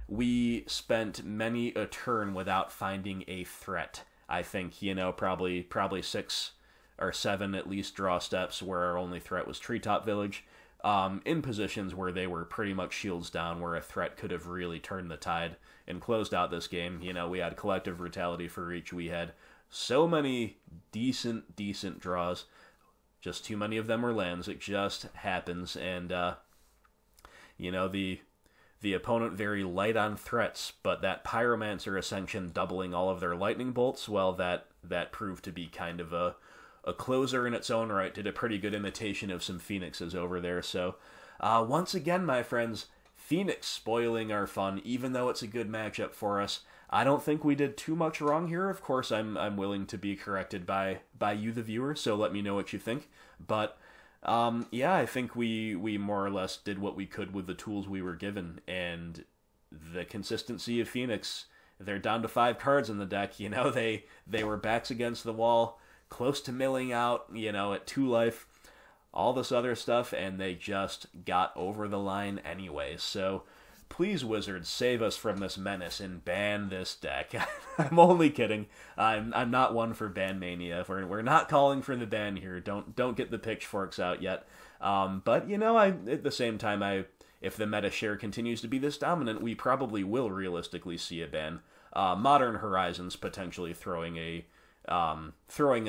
we spent many a turn without finding a threat. I think, you know, probably 6 or 7 at least draw steps where our only threat was Treetop Village, in positions where they were pretty much shields down, where a threat could have really turned the tide and closed out this game. You know, we had Collective Brutality for Reach. We had so many decent draws. Just too many of them were lands. It just happens. And, you know, the opponent very light on threats, but that Pyromancer Ascension doubling all of their lightning bolts, well, that proved to be kind of a closer in its own right. Did a pretty good imitation of some Phoenixes over there. So, once again, my friends, Phoenix spoiling our fun, even though it's a good matchup for us. I don't think we did too much wrong here. Of course, I'm willing to be corrected by you, the viewer, so let me know what you think. But yeah, I think we more or less did what we could with the tools we were given, and the consistency of Phoenix. They're down to 5 cards in the deck. You know, they were backs against the wall, close to milling out, you know, at 2 life, all this other stuff, and they just got over the line anyway. So please, Wizards, save us from this menace and ban this deck. I'm only kidding. I'm not one for ban mania. We're not calling for the ban here. Don't get the pitchforks out yet. But you know, at the same time, if the meta share continues to be this dominant, we probably will realistically see a ban. Modern Horizons potentially throwing a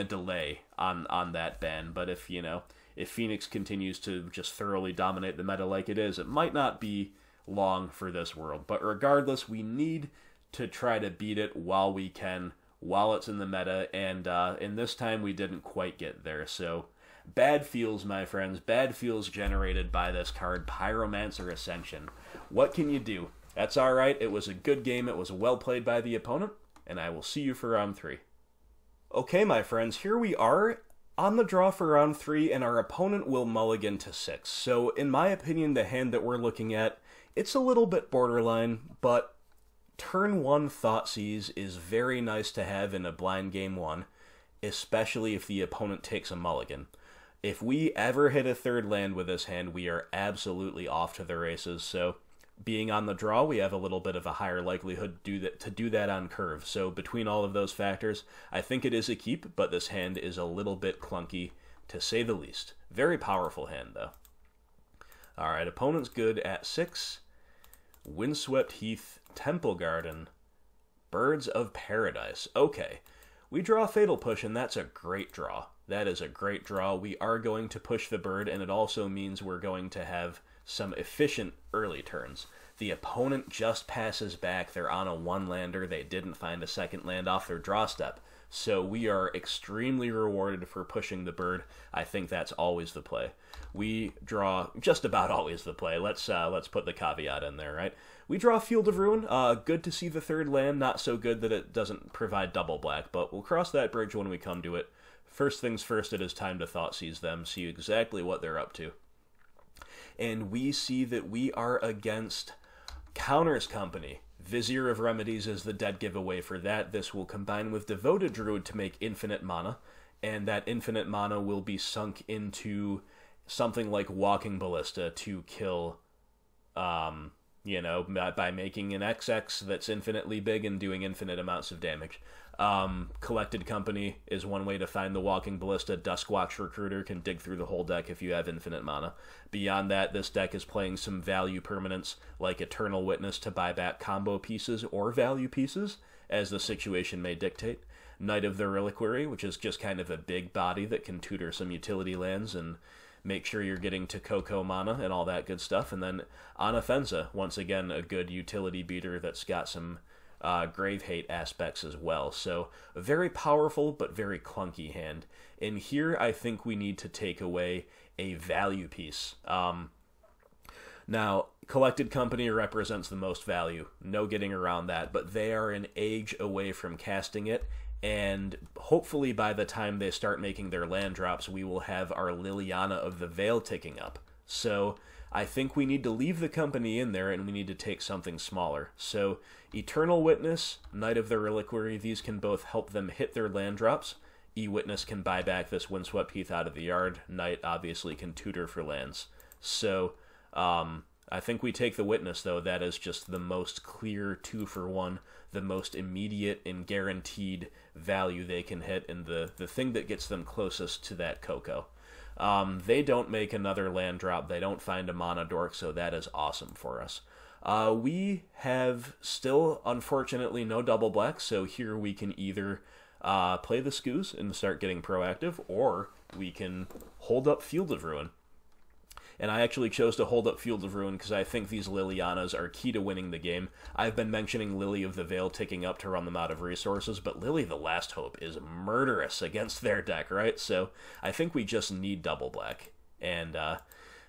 delay on that ban. But if Phoenix continues to just thoroughly dominate the meta like it is, it might not be long for this world. But regardless, we need to try to beat it while we can, while it's in the meta, and in this time we didn't quite get there. So bad feels, my friends, bad feels generated by this card, Pyromancer Ascension. What can you do? That's alright. It was a good game. It was well played by the opponent, and I will see you for round 3. Okay, my friends, here we are on the draw for round 3, and our opponent will mulligan to 6. So in my opinion, the hand that we're looking at, it's a little bit borderline, but turn 1 Thoughtseize is very nice to have in a blind game 1, especially if the opponent takes a mulligan. If we ever hit a 3rd land with this hand, we are absolutely off to the races. So being on the draw, we have a little bit of a higher likelihood to do that on curve. So between all of those factors, I think it is a keep, but this hand is a little bit clunky, to say the least. Very powerful hand, though. Alright, opponent's good at 6. Windswept Heath, Temple Garden, Birds of Paradise. Okay, we draw Fatal Push, and that's a great draw. That is a great draw. We are going to push the bird, and it also means we're going to have some efficient early turns. The opponent just passes back. They're on a 1-lander. They didn't find a 2nd land off their draw step. So we are extremely rewarded for pushing the bird. I think that's always the play. We draw just about always the play. Let's put the caveat in there, right? We draw Field of Ruin. Good to see the 3rd land. Not so good that it doesn't provide double black, but we'll cross that bridge when we come to it. First things first, it is time to Thoughtseize them, see exactly what they're up to. And we see that we are against Counters Company. Vizier of Remedies is the dead giveaway for that. This will combine with Devoted Druid to make infinite mana, and that infinite mana will be sunk into something like Walking Ballista to kill, by making an XX that's infinitely big and doing infinite amounts of damage. Collected Company is one way to find the Walking Ballista. Duskwatch Recruiter can dig through the whole deck if you have infinite mana. Beyond that, this deck is playing some value permanents like Eternal Witness to buy back combo pieces or value pieces, as the situation may dictate. Knight of the Reliquary, which is just kind of a big body that can tutor some utility lands and make sure you're getting to Coco mana and all that good stuff. And then Anafenza, once again, a good utility beater that's got some grave hate aspects as well. So a very powerful but very clunky hand. And here I think we need to take away a value piece. Now, Collected Company represents the most value. No getting around that. But they are an age away from casting it. And hopefully by the time they start making their land drops, we will have our Liliana of the Veil ticking up. So I think we need to leave the company in there, and we need to take something smaller. So Eternal Witness, Knight of the Reliquary, these can both help them hit their land drops. E-Witness can buy back this Windswept Heath out of the yard. Knight obviously can tutor for lands. So I think we take the Witness, though. That is just the most clear 2-for-1, the most immediate and guaranteed value they can hit, and the thing that gets them closest to that Coco. They don't make another land drop. They don't find a mana dork, so that is awesome for us. We have still, unfortunately, no double black, so here we can either play the Skoos and start getting proactive, or we can hold up Field of Ruin. And I actually chose to hold up Field of Ruin because I think these Lilianas are key to winning the game. I've been mentioning Lily of the Veil ticking up to run them out of resources, but Lily the Last Hope is murderous against their deck, right? So I think we just need double black. And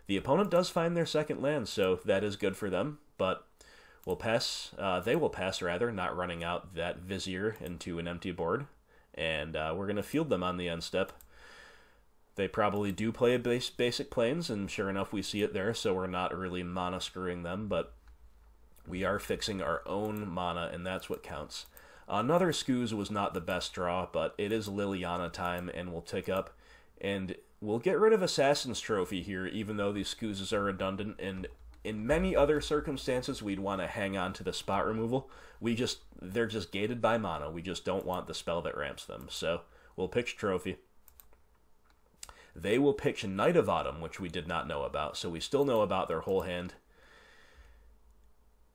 the opponent does find their second land, so that is good for them. But we'll pass. They will pass, rather, not running out that Vizier into an empty board. And we're going to field them on the end step. They probably do play a basic planes, and sure enough, we see it there, so we're not really mana-screwing them, but we are fixing our own mana, and that's what counts. Another Skoos was not the best draw, but it is Liliana time, and we'll tick up, and we'll get rid of Assassin's Trophy here, even though these Skoos are redundant, and in many other circumstances, we'd want to hang on to the spot removal. They're just gated by mana. We just don't want the spell that ramps them, so we'll pitch Trophy. They will pitch Knight of Autumn, which we did not know about, so we still know about their whole hand.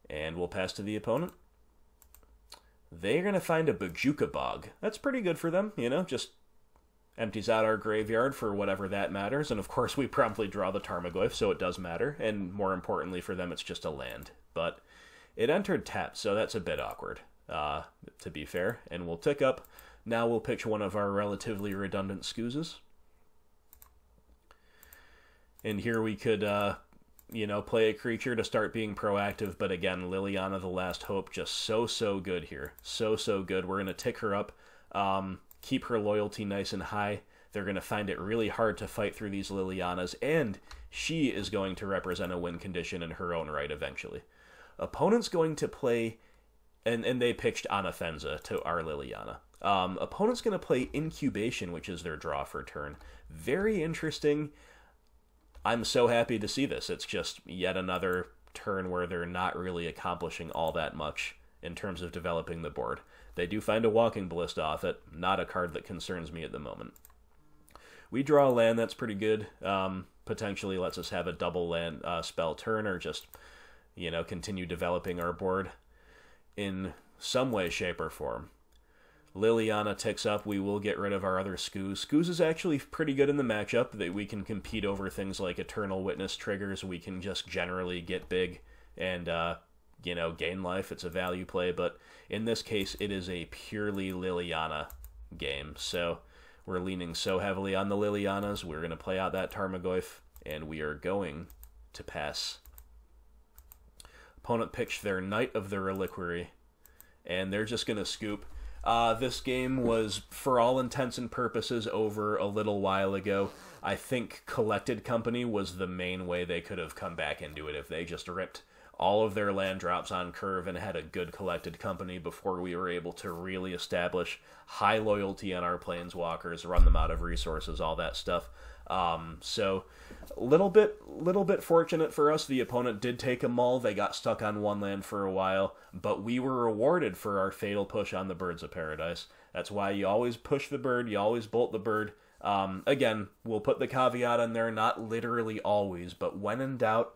And we'll pass to the opponent. They're going to find a Bojuka Bog. That's pretty good for them, just empties out our graveyard for whatever that matters. And of course, we promptly draw the Tarmogoyf, so it does matter. And more importantly for them, it's just a land. But it entered tapped, so that's a bit awkward, to be fair. And we'll tick up. Now we'll pitch one of our relatively redundant Skooses. And here we could, play a creature to start being proactive. But again, Liliana the Last Hope, just so good here. So good. We're going to tick her up, keep her loyalty nice and high. They're going to find it really hard to fight through these Lilianas. And she is going to represent a win condition in her own right eventually. Opponent's going to play, and they pitched Anafenza to our Liliana. Opponent's going to play Incubation, which is their draw for turn. Very interesting. I'm so happy to see this. It's just yet another turn where they're not really accomplishing all that much in terms of developing the board. They do find a Walking Ballista off it, not a card that concerns me at the moment. We draw a land that's pretty good. Potentially lets us have a double land spell turn, or just, continue developing our board in some way, shape, or form. Liliana ticks up. We will get rid of our other Skoos. Skoos is actually pretty good in the matchup. That we can compete over things like Eternal Witness triggers. We can just generally get big and, gain life. It's a value play. But in this case, it is a purely Liliana game. So we're leaning so heavily on the Lilianas. We're going to play out that Tarmogoyf, and we are going to pass. Opponent pitched their Knight of the Reliquary, and they're just going to scoop. This game was, for all intents and purposes, over a little while ago. I think Collected Company was the main way they could have come back into it if they just ripped all of their land drops on curve and had a good Collected Company before we were able to really establish high loyalty on our Planeswalkers, run them out of resources, all that stuff. So little bit fortunate for us. The opponent did take a mull. They got stuck on one land for a while, but we were rewarded for our fatal push on the Birds of Paradise. That's why you always push the bird, you always bolt the bird. Again, we'll put the caveat in there, not literally always, but when in doubt,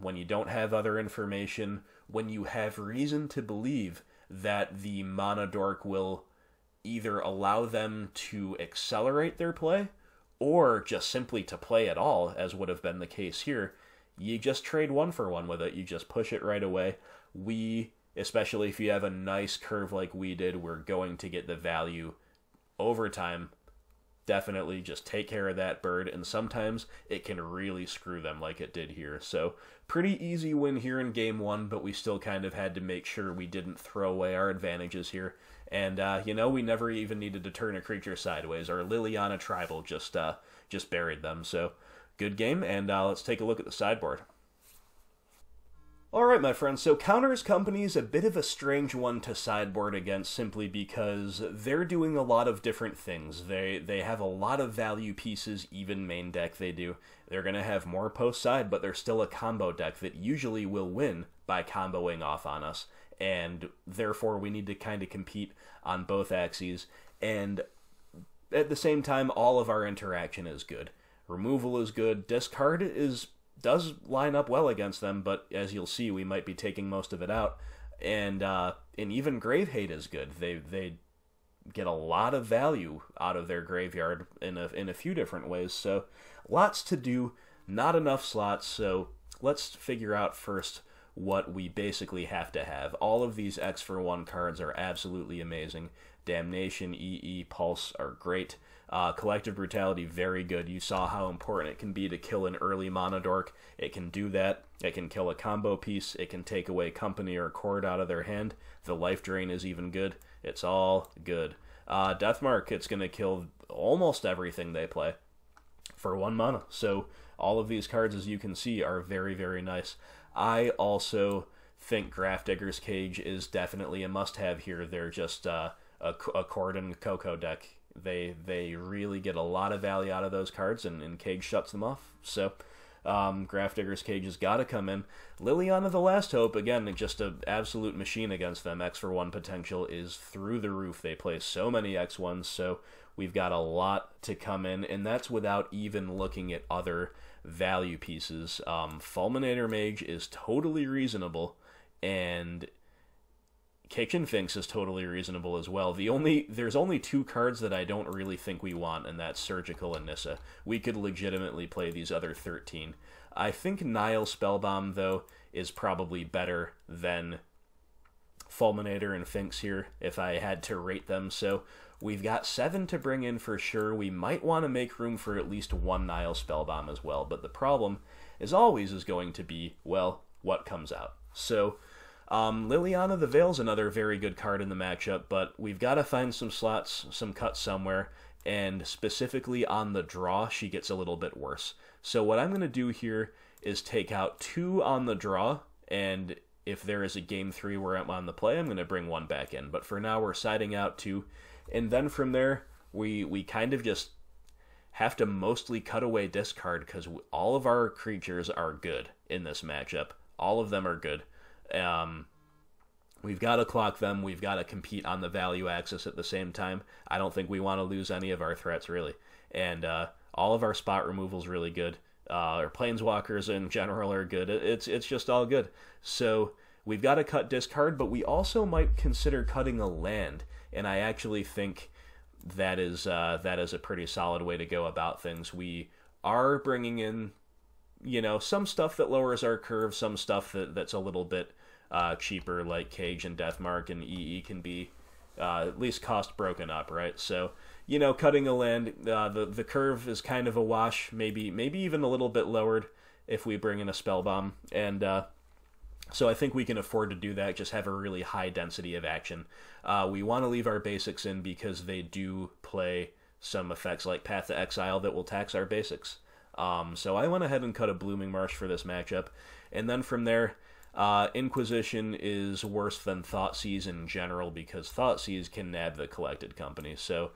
when you don't have other information, when you have reason to believe that the mana dork will either allow them to accelerate their play, or just simply to play at all, as would have been the case here, you just trade 1-for-1 with it. You just push it right away. Especially if you have a nice curve like we did, we're going to get the value over time. Definitely just take care of that bird, and sometimes it can really screw them like it did here. So pretty easy win here in game 1, but we still kind of had to make sure we didn't throw away our advantages here. And, we never even needed to turn a creature sideways. Our Liliana Tribal just buried them. So good game, and let's take a look at the sideboard. Alright, my friends, so Counters Company is a bit of a strange one to sideboard against simply because they're doing a lot of different things. They have a lot of value pieces, even main deck they do. They're going to have more post-side, but they're still a combo deck that usually will win by comboing off on us. And therefore, we need to kind of compete on both axes. And at the same time, all of our interaction is good. Removal is good. Discard does line up well against them, but as you'll see, we might be taking most of it out. And even Grave Hate is good. They get a lot of value out of their graveyard in a few different ways. So lots to do, not enough slots. So let's figure out first what we basically have to have. All of these X-for-1 cards are absolutely amazing. Damnation, EE, Pulse are great. Collective Brutality, very good. You saw how important it can be to kill an early mana dork. It can do that. It can kill a combo piece. It can take away company or cord out of their hand. The life drain is even good. It's all good. Deathmark, it's going to kill almost everything they play for 1 mana. So all of these cards, as you can see, are very, very nice. I also think Grafdigger's Cage is definitely a must-have here. They're just a Cord and Coco deck. They really get a lot of value out of those cards, and Cage shuts them off. So Grafdigger's Cage has got to come in. Liliana the Last Hope, again, just an absolute machine against them. X-for-1 potential is through the roof. They play so many X1s, so we've got a lot to come in, and that's without even looking at other value pieces. Fulminator Mage is totally reasonable, and Kitchen Finks is totally reasonable as well. There's only 2 cards that I don't really think we want, and that's Surgical and Nissa. We could legitimately play these other 13. I think Nile Spellbomb, though, is probably better than Fulminator and Finks here, if I had to rate them. So we've got 7 to bring in for sure. We might want to make room for at least 1 Nile Spellbomb as well, but the problem, as always, is going to be, well, what comes out. So Liliana the Veil's another very good card in the matchup, but we've got to find some slots, some cuts somewhere, and specifically on the draw, she gets a little bit worse. So what I'm going to do here is take out 2 on the draw, and if there is a game 3 where I'm on the play, I'm going to bring 1 back in. But for now, we're siding out 2, and then from there, we kind of just have to mostly cut away discard, because all of our creatures are good in this matchup. All of them are good. We've got to clock them. We've got to compete on the value axis at the same time. I don't think we want to lose any of our threats, really. And all of our spot removal's really good. Our planeswalkers in general are good. It's just all good. So we've got to cut discard, but we also might consider cutting a land. And I actually think that is a pretty solid way to go about things. We are bringing in, some stuff that lowers our curve, some stuff that's a little bit cheaper, like Cage and Deathmark and EE can be at least cost broken up, right? So, cutting a land, the curve is kind of a wash, maybe even a little bit lowered if we bring in a Spellbomb, and so I think we can afford to do that, just have a really high density of action. We want to leave our basics in because they do play some effects like Path to Exile that will tax our basics. So I went ahead and cut a Blooming Marsh for this matchup, and then from there, Inquisition is worse than Thoughtseize in general because Thoughtseize can nab the Collected Company. So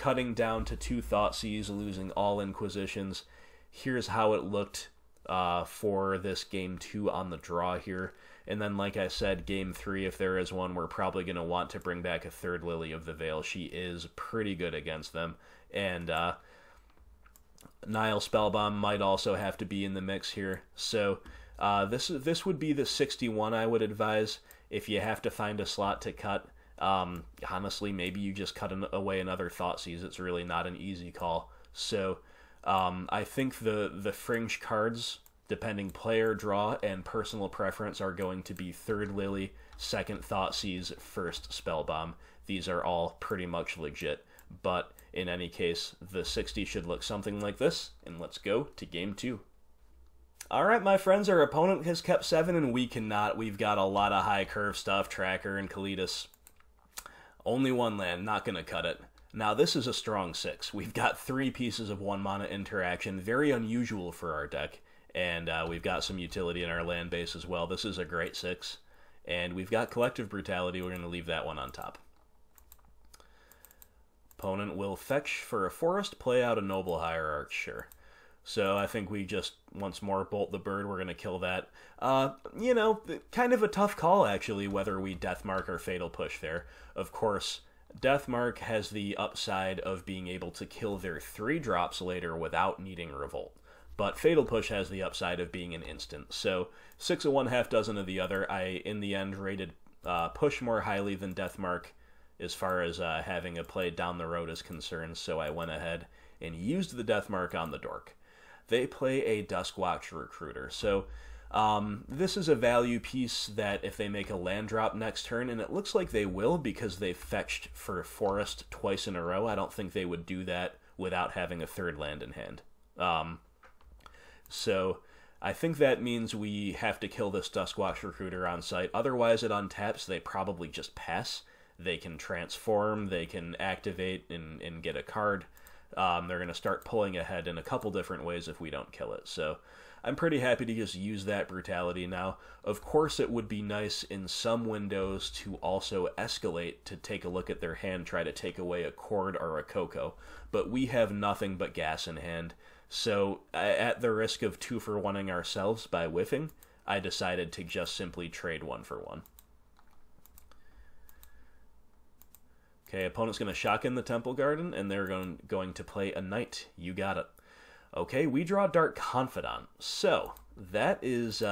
cutting down to 2 Thoughtseize, losing all Inquisitions. Here's how it looked for this game 2 on the draw here. And then, like I said, game 3, if there is one, we're probably going to want to bring back a 3rd Lily of the Veil. She is pretty good against them. And Nile Spellbomb might also have to be in the mix here. So this would be the 61 I would advise if you have to find a slot to cut. Honestly, maybe you just cut away another Thoughtseize. It's really not an easy call. So I think the fringe cards, depending player draw and personal preference, are going to be 3rd Lily, 2nd Thoughtseize, 1st Spellbomb. These are all pretty much legit, but in any case, the 60 should look something like this, and let's go to game 2. Alright, my friends, our opponent has kept 7 and we cannot. We've got a lot of high curve stuff, Tracker and Kalitas. Only 1 land, not going to cut it. Now, this is a strong 6. We've got 3 pieces of 1 mana interaction, very unusual for our deck. And we've got some utility in our land base as well. This is a great 6. And we've got Collective Brutality. We're going to leave that one on top. Opponent will fetch for a forest, play out a Noble Hierarch, sure. So I think we just, once more, bolt the bird. We're going to kill that. You know, kind of a tough call, actually, whether we Deathmark or Fatal Push there. Of course, Deathmark has the upside of being able to kill their 3-drops later without needing Revolt. But Fatal Push has the upside of being an instant. So 6 of one, half dozen of the other. I, in the end, rated Push more highly than Deathmark as far as having a play down the road is concerned. So I went ahead and used the Deathmark on the Dork. They play a Duskwatch Recruiter. So this is a value piece that if they make a land drop next turn, and it looks like they will because they've fetched for Forest twice in a row. I don't think they would do that without having a 3rd land in hand. So I think that means we have to kill this Duskwatch Recruiter on site. Otherwise, it untaps. They probably just pass. They can transform. They can activate and get a card. They're going to start pulling ahead in a couple different ways if we don't kill it. So I'm pretty happy to just use that Brutality now. Of course, it would be nice in some windows to also escalate to take a look at their hand, try to take away a Cord or a Coco. But we have nothing but gas in hand. So, at the risk of 2-for-1ing ourselves by whiffing, I decided to just simply trade 1-for-1. Okay, opponent's going to shotgun the Temple Garden, and they're going to play a Knight. You got it. Okay, we draw Dark Confidant. So, that is,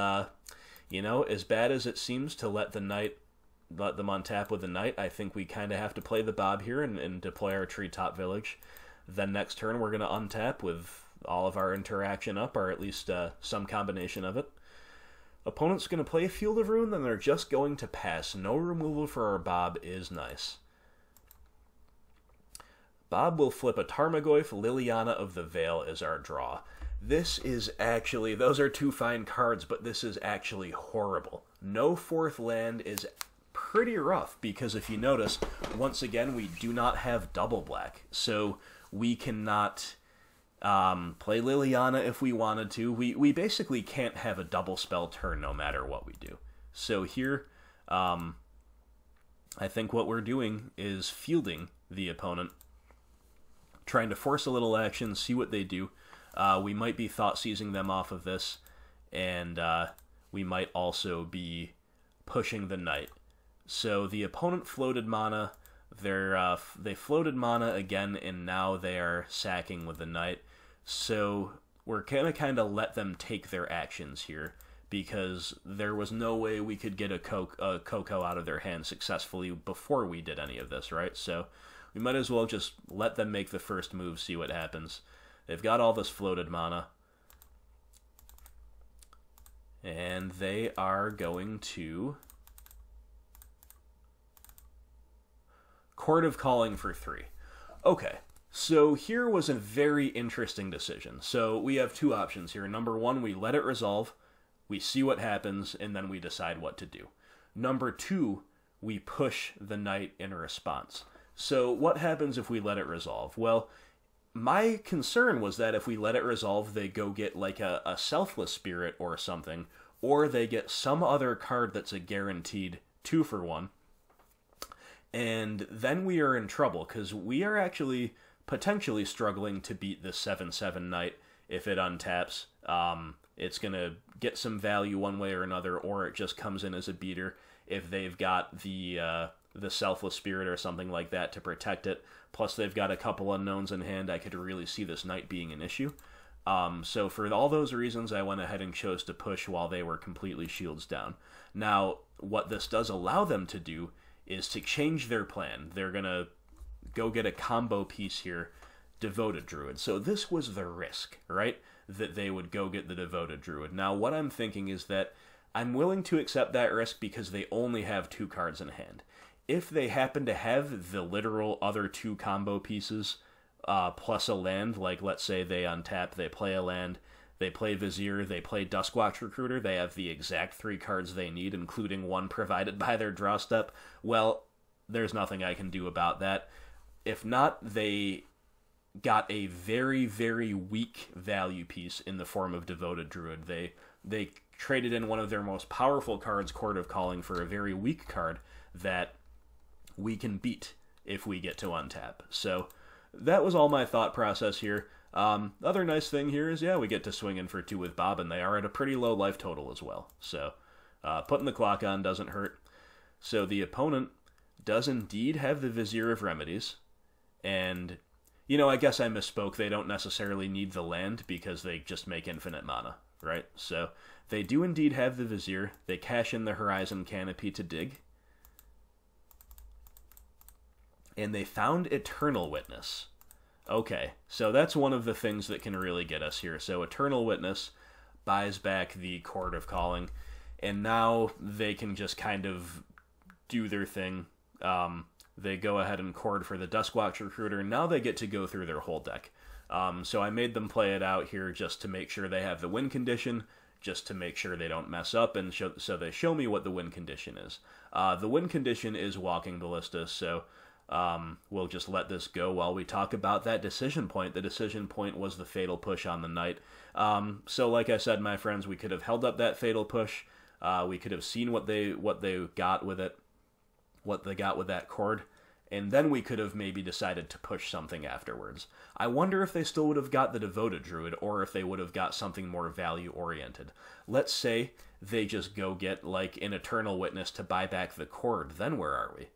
you know, as bad as it seems to let them untap with the Knight, I think we kind of have to play the Bob here and deploy our Treetop Village. Then next turn, we're going to untap with all of our interaction up, or at least some combination of it. Opponent's going to play a Field of Ruin, then they're just going to pass. No removal for our Bob is nice. Bob will flip a Tarmogoyf. Liliana of the Veil is our draw. This is actually, those are 2 fine cards, but this is actually horrible. No 4th land is pretty rough, because if you notice, once again, we do not have double black. So we cannot play Liliana if we wanted to. We basically can't have a double spell turn no matter what we do. So here, I think what we're doing is fielding the opponent, trying to force a little action, see what they do. We might be Thoughtseizing them off of this, and we might also be pushing the Knight. So the opponent floated mana. They floated mana again, and now they are sacking with the Knight. So we're gonna kind of let them take their actions here, because there was no way we could get a Coco out of their hand successfully before we did any of this, right? So we might as well just let them make the first move, see what happens. They've got all this floated mana, and they are going to Court of Calling for 3. Okay, so here was a very interesting decision. So we have 2 options here. Number 1, we let it resolve, we see what happens, and then we decide what to do. Number 2, we push the Knight in response. So what happens if we let it resolve? Well, my concern was that if we let it resolve, they go get like a Selfless Spirit or something, or they get some other card that's a guaranteed 2-for-1, and then we are in trouble, because we are actually potentially struggling to beat the 7/7 Knight if it untaps. It's going to get some value one way or another, or it just comes in as a beater if they've got the Selfless Spirit or something like that to protect it. Plus, they've got a couple unknowns in hand. I could really see this Knight being an issue. So for all those reasons, I went ahead and chose to push while they were completely shields down. Now, what this does allow them to do is to change their plan. They're going to go get a combo piece here, Devoted Druid. So this was the risk, right? That they would go get the Devoted Druid. Now, what I'm thinking is that I'm willing to accept that risk because they only have 2 cards in hand. If they happen to have the literal other 2 combo pieces, plus a land, like let's say they untap, they play a land, they play Vizier, they play Duskwatch Recruiter, they have the exact 3 cards they need, including one provided by their draw step, well, there's nothing I can do about that. If not, they got a very, very weak value piece in the form of Devoted Druid. They traded in one of their most powerful cards, Court of Calling, for a very weak card that we can beat if we get to untap. So that was all my thought process here. Other nice thing here is, yeah, we get to swing in for 2 with Bob, and they are at a pretty low life total as well. So putting the clock on doesn't hurt. So the opponent does indeed have the Vizier of Remedies, and I guess I misspoke. They don't necessarily need the land because they just make infinite mana, right? So they do indeed have the Vizier. They cash in the Horizon Canopy to dig. And they found Eternal Witness. Okay, so that's one of the things that can really get us here. So Eternal Witness buys back the Court of Calling, and now they can just kind of do their thing. They go ahead and chord for the Duskwatch Recruiter. Now they get to go through their whole deck. So I made them play it out here just to make sure they have the win condition, just to make sure they don't mess up, and so they show me what the win condition is. The win condition is Walking Ballista, so we'll just let this go while we talk about that decision point. The decision point was the Fatal Push on the Knight. So like I said, my friends, we could have held up that Fatal Push. We could have seen what they got with it, what they got with that chord, and then we could have maybe decided to push something afterwards. I wonder if they still would have got the Devoted Druid, or if they would have got something more value-oriented. Let's say they just go get, like, an Eternal Witness to buy back the chord. Then where are we?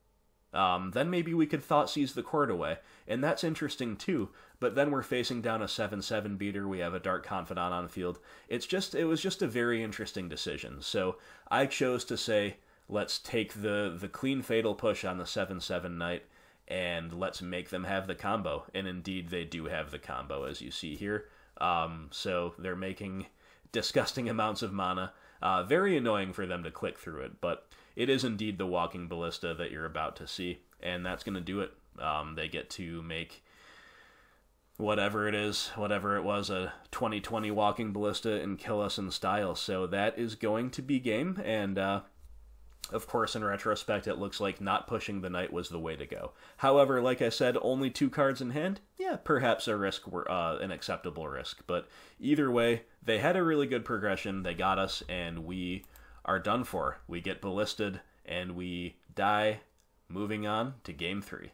Then maybe we could Thought Seize the chord away, and that's interesting too, but then we're facing down a 7/7 beater, we have a Dark Confidant on field. It was just a very interesting decision, so I chose to say, let's take the clean Fatal Push on the 7/7 Knight, and let's make them have the combo. And indeed, they do have the combo, as you see here. So they're making disgusting amounts of mana. Very annoying for them to click through it, but it is indeed the Walking Ballista that you're about to see, and that's going to do it. They get to make whatever it was, a 2020 Walking Ballista, and kill us in style. So that is going to be game, and of course, in retrospect, it looks like not pushing the Knight was the way to go. However, like I said, only 2 cards in hand? Yeah, perhaps an acceptable risk. But either way, they had a really good progression, they got us, and we are done for. We get ballisted, and we die. Moving on to Game 3.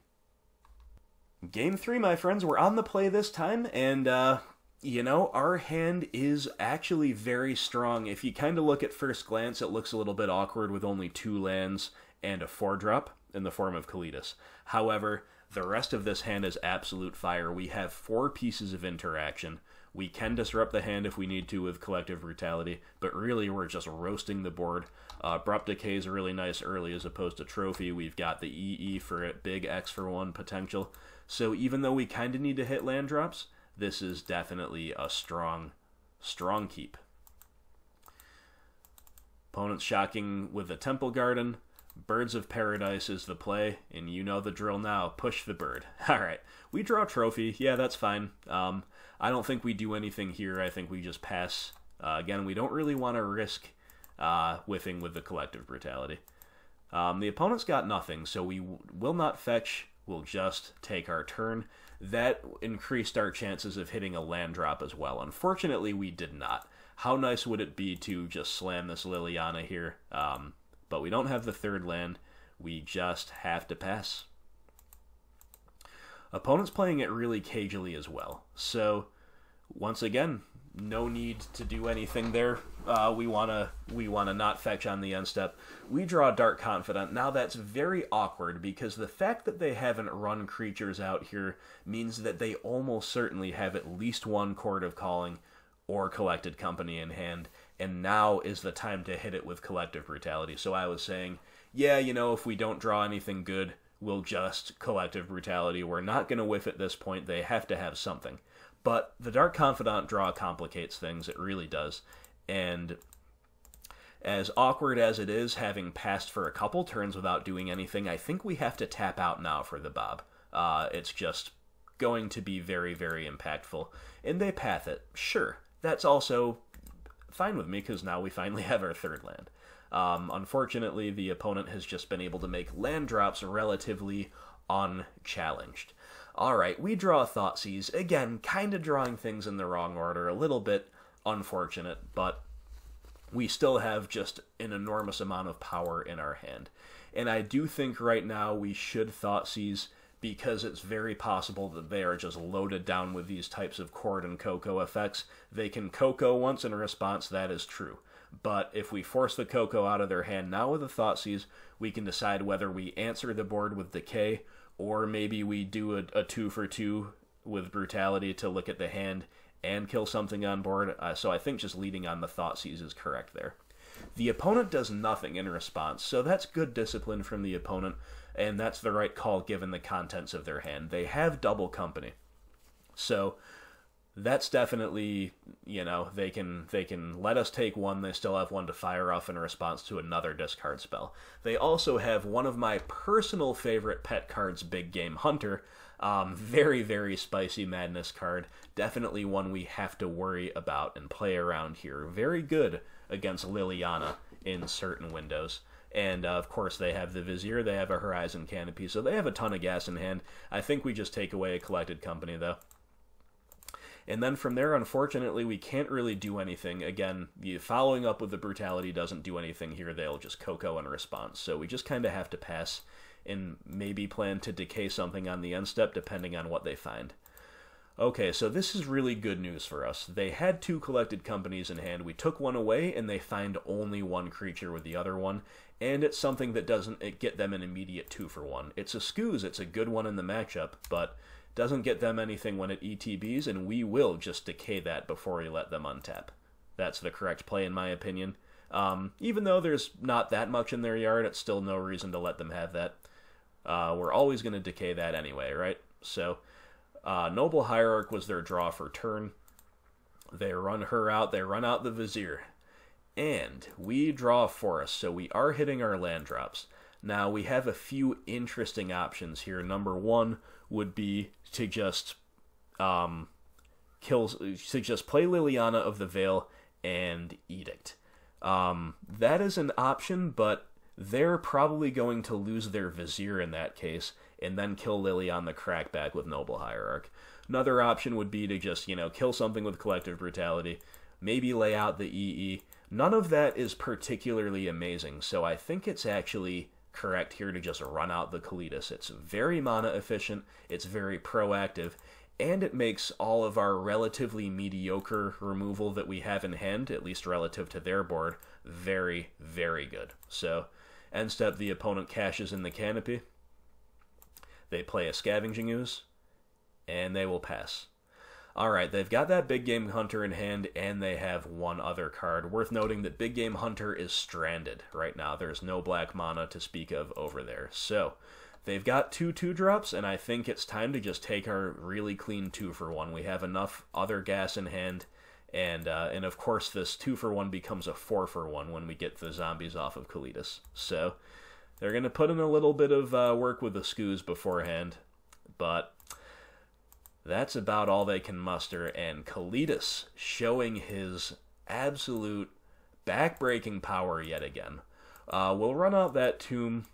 Game 3, my friends, we're on the play this time, and our hand is actually very strong. If you kind of look at first glance, it looks a little bit awkward with only 2 lands and a 4-drop in the form of Kalidas. However, the rest of this hand is absolute fire. We have 4 pieces of interaction. We can disrupt the hand if we need to with Collective Brutality, but really we're just roasting the board. Abrupt Decay is really nice early as opposed to Trophy. We've got the EE for it, big X for 1 potential. So even though we kind of need to hit land drops, this is definitely a strong keep. Opponent's shocking with the Temple Garden. Birds of Paradise is the play, and you know the drill now. Push the bird. Alright, we draw Trophy. Yeah, that's fine. I don't think we do anything here. I think we just pass. Again, we don't really want to risk whiffing with the Collective Brutality. The opponent's got nothing, so we will not fetch. We'll just take our turn. That increased our chances of hitting a land drop as well. Unfortunately, we did not. How nice would it be to just slam this Liliana here? But we don't have the 3rd land. We just have to pass. Opponent's playing it really cagily as well. So, once again, no need to do anything there. We wanna not fetch on the end step. We draw Dark Confidant. Now that's very awkward because the fact that they haven't run creatures out here means that they almost certainly have at least one Chord of Calling or Collected Company in hand, and now is the time to hit it with Collective Brutality. So I was saying, yeah, if we don't draw anything good, we'll just Collective Brutality. We're not going to whiff at this point. They have to have something. But the Dark Confidant draw complicates things. It really does. And as awkward as it is, having passed for a couple turns without doing anything, I think we have to tap out now for the Bob. It's just going to be very, very impactful. And they path it. Sure. That's also fine with me, because now we finally have our third land. Unfortunately, the opponent has just been able to make land drops relatively unchallenged. Alright, we draw Thoughtseize. Again, kind of drawing things in the wrong order. A little bit unfortunate, but we still have just an enormous amount of power in our hand. And I do think right now we should Thoughtseize, because it's very possible that they are just loaded down with these types of Chord and Coco effects. They can Coco once in a response, that is true. But if we force the Coco out of their hand now with a Thoughtseize, we can decide whether we answer the board with Decay, or maybe we do a 2-for-2 with Brutality to look at the hand and kill something on board. So I think just leading on the Thoughtseize is correct there. The opponent does nothing in response, so that's good discipline from the opponent, and that's the right call given the contents of their hand. They have double company. So that's definitely, they can let us take one. They still have one to fire off in response to another discard spell. They also have one of my personal favorite pet cards, Big Game Hunter. Very, very spicy madness card. Definitely one we have to worry about and play around here. Very good against Liliana in certain windows. And, of course, they have the Vizier, they have a Horizon Canopy, so they have a ton of gas in hand. I think we just take away a Collected Company, though. And then from there, unfortunately, we can't really do anything. Again, following up with the Brutality doesn't do anything here. They'll just Coco in response. So we just kind of have to pass and maybe plan to decay something on the end step, depending on what they find. Okay, so this is really good news for us. They had two Collected Companies in hand. We took one away, and they find only one creature with the other one. And it's something that doesn't get them an immediate 2-for-1. It's a Scooze, it's a good one in the matchup, but doesn't get them anything when it ETBs, and we will just decay that before we let them untap. That's the correct play in my opinion. Even though there's not that much in their yard, it's still no reason to let them have that. We're always going to decay that anyway, right? So, Noble Hierarch was their draw for turn. They run her out, they run out the Vizier. And we draw a Forest, so we are hitting our land drops. Now, we have a few interesting options here. Number one would be to just play Liliana of the Veil and Edict. That is an option, but they're probably going to lose their Vizier in that case, and then kill Liliana the Crackback with Noble Hierarch. Another option would be to just, kill something with Collective Brutality, maybe lay out the EE. None of that is particularly amazing, so I think it's actually correct here to just run out the Kalitas. It's very mana efficient, it's very proactive, and it makes all of our relatively mediocre removal that we have in hand, at least relative to their board, very, very good. So, end step, the opponent cashes in the Canopy, they play a Scavenging Ooze, and they will pass. Alright, they've got that Big Game Hunter in hand, and they have one other card. Worth noting that Big Game Hunter is stranded right now. There's no black mana to speak of over there. So, they've got 2/2-drops, and I think it's time to just take our really clean 2-for-1. We have enough other gas in hand, and of course this 2-for-1 becomes a 4-for-1 when we get the zombies off of Kalitas. So, they're going to put in a little bit of work with the Scooze beforehand, but that's about all they can muster, and Kalitas showing his absolute back-breaking power yet again. We'll run out that Tomb.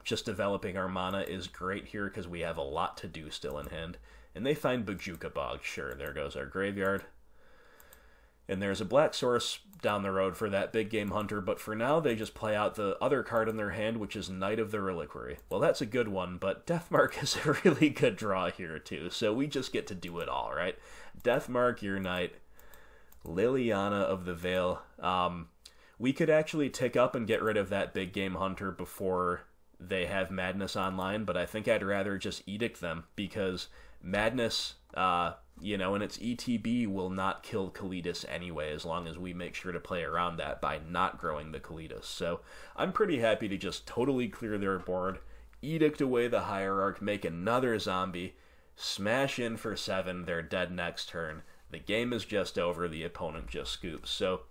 Just developing our mana is great here because we have a lot to do still in hand. And they find Bojuka Bog. Sure, there goes our graveyard. And there's a black source down the road for that big game hunter, but for now they just play out the other card in their hand, which is Knight of the Reliquary. Well, that's a good one, but Deathmark is a really good draw here too, so we just get to do it all, right? Deathmark your Knight, Liliana of the Veil. We could actually tick up and get rid of that big game hunter before they have Madness online, but I think I'd rather just Edict them, because Madness, and its ETB will not kill Kalitas anyway, as long as we make sure to play around that by not growing the Kalitas. So I'm pretty happy to just totally clear their board, Edict away the Hierarch, make another zombie, smash in for 7, they're dead next turn. The game is just over, the opponent just scoops. So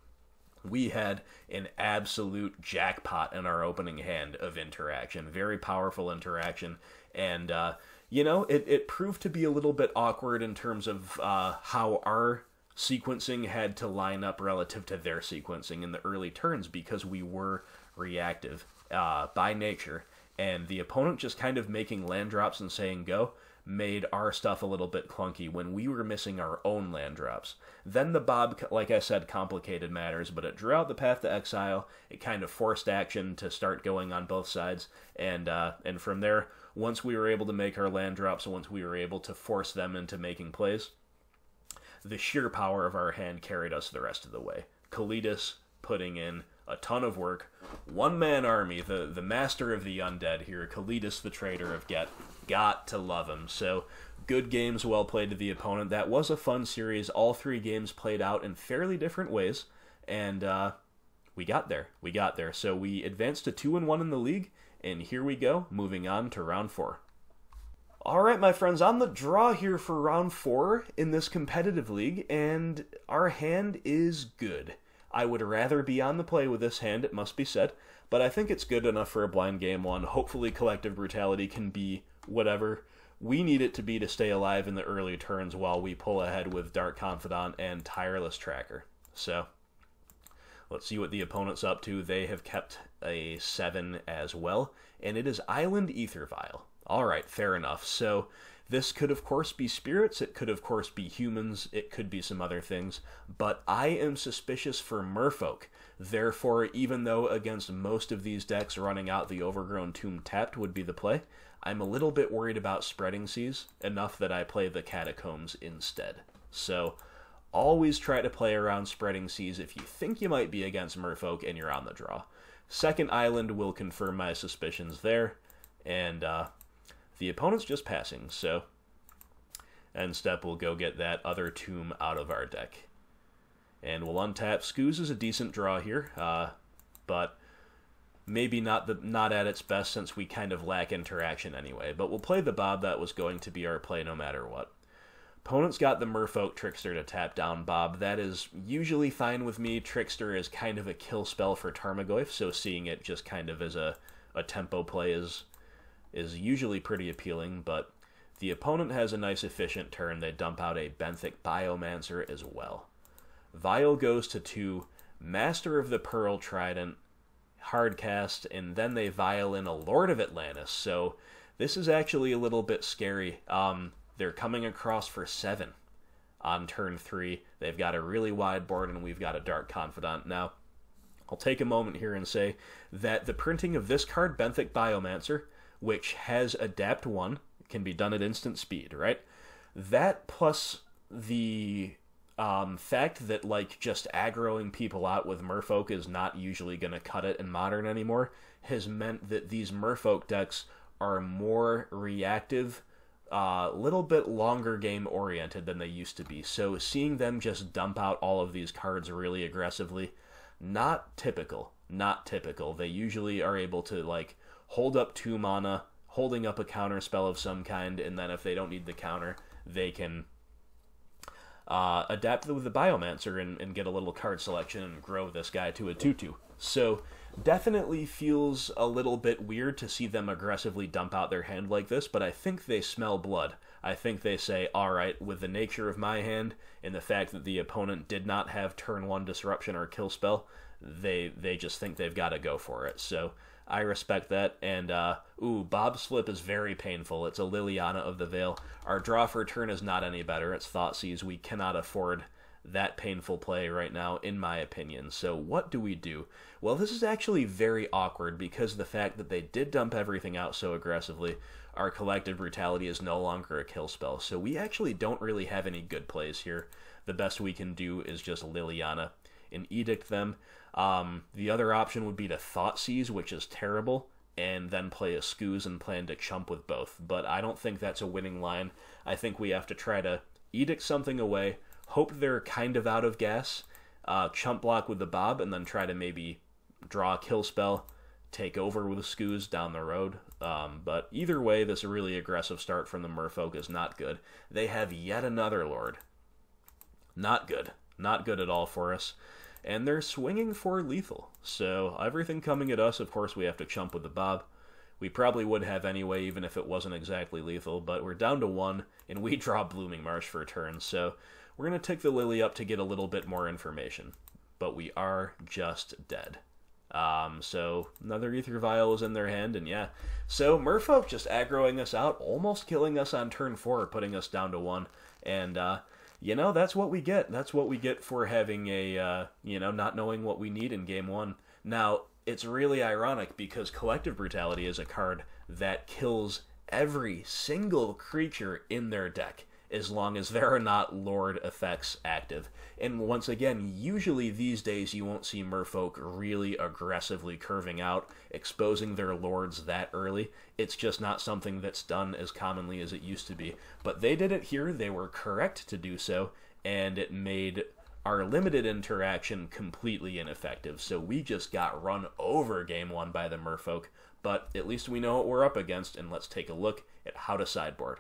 we had an absolute jackpot in our opening hand of interaction. Very powerful interaction, and it proved to be a little bit awkward in terms of how our sequencing had to line up relative to their sequencing in the early turns, because we were reactive by nature, and the opponent just kind of making land drops and saying go made our stuff a little bit clunky when we were missing our own land drops. Then the Bob, like I said, complicated matters, but it drew out the Path to Exile. It kind of forced action to start going on both sides, and from there, once we were able to make our land drops, and once we were able to force them into making plays, the sheer power of our hand carried us the rest of the way. Kalitas putting in a ton of work. One-man army, the master of the undead here, Kalitas the Trader of Get. Got to love him. So, good games, well played to the opponent. That was a fun series. All 3 games played out in fairly different ways, and we got there. So we advanced to 2-1 in the league, and here we go, moving on to round 4. Alright, my friends, on the draw here for round 4 in this competitive league, and our hand is good. I would rather be on the play with this hand, it must be said, but I think it's good enough for a blind game 1. Hopefully Collective Brutality can be whatever we need it to be to stay alive in the early turns while we pull ahead with Dark Confidant and Tireless Tracker. So, let's see what the opponent's up to. They have kept a 7 as well, and it is Island Ether Vial. Alright, fair enough. So, this could of course be spirits, it could of course be humans, it could be some other things, but I am suspicious for Merfolk. Therefore, even though against most of these decks running out the Overgrown Tomb tapped would be the play, I'm a little bit worried about Spreading Seas, enough that I play the Catacombs instead. So, always try to play around Spreading Seas if you think you might be against Merfolk and you're on the draw. Second Island will confirm my suspicions there, and the opponent's just passing, so end step will go get that other tomb out of our deck. And we'll untap. Scooz is a decent draw here, but maybe not at its best since we kind of lack interaction anyway. But we'll play the Bob. That was going to be our play no matter what. Opponent's got the Merfolk Trickster to tap down Bob. That is usually fine with me. Trickster is kind of a kill spell for Tarmogoyf, so seeing it just kind of as a tempo play is usually pretty appealing, but the opponent has a nice efficient turn. They dump out a Benthic Biomancer as well. Vial goes to 2, Master of the Pearl Trident, hardcast, and then they Vial in a Lord of Atlantis, so this is actually a little bit scary. They're coming across for 7 on turn 3. They've got a really wide board, and we've got a Dark Confidant. Now, I'll take a moment here and say that the printing of this card, Benthic Biomancer, which has Adapt 1, can be done at instant speed, right? That plus the fact that, like, just aggroing people out with Merfolk is not usually going to cut it in Modern anymore has meant that these Merfolk decks are more reactive, little bit longer game oriented than they used to be. So seeing them just dump out all of these cards really aggressively, not typical. They usually are able to, like, hold up 2 mana, holding up a counter spell of some kind, and then if they don't need the counter, they can adapt with the Biomancer and get a little card selection and grow this guy to a 2/2. So definitely feels a little bit weird to see them aggressively dump out their hand like this, but I think they smell blood. I think they say, alright, with the nature of my hand and the fact that the opponent did not have turn 1 disruption or kill spell, they just think they've got to go for it. So I respect that, and Bob's flip is very painful. It's a Liliana of the Veil. Our draw for turn is not any better. It's Thoughtseize. We cannot afford that painful play right now, in my opinion. So what do we do? Well, this is actually very awkward because of the fact that they did dump everything out so aggressively. Our Collective Brutality is no longer a kill spell, so we actually don't really have any good plays here. The best we can do is just Liliana and Edict them. The other option would be to Thought Seize, which is terrible, and then play a Scooze and plan to chump with both. But I don't think that's a winning line. I think we have to try to Edict something away, hope they're kind of out of gas, chump block with the Bob, and then try to maybe draw a kill spell, take over with a Scooze down the road. But either way, this really aggressive start from the Merfolk is not good. They have yet another Lord. Not good. Not good at all for us. And they're swinging for lethal. So everything coming at us, of course, we have to chump with the Bob. We probably would have anyway, even if it wasn't exactly lethal. But we're down to 1, and we draw Blooming Marsh for a turn. So we're going to take the Lily up to get a little bit more information. But we are just dead. So another Ether Vial is in their hand, and yeah. So Merfolk just aggroing us out, almost killing us on turn 4, putting us down to 1. And, you know, that's what we get. That's what we get for having a, you know, not knowing what we need in game 1. Now, it's really ironic because Collective Brutality is a card that kills every single creature in their deck as long as there are not Lord effects active. And once again, usually these days you won't see Merfolk really aggressively curving out, exposing their Lords that early. It's just not something that's done as commonly as it used to be. But they did it here, they were correct to do so, and it made our limited interaction completely ineffective. So we just got run over game 1 by the Merfolk, but at least we know what we're up against, and let's take a look at how to sideboard.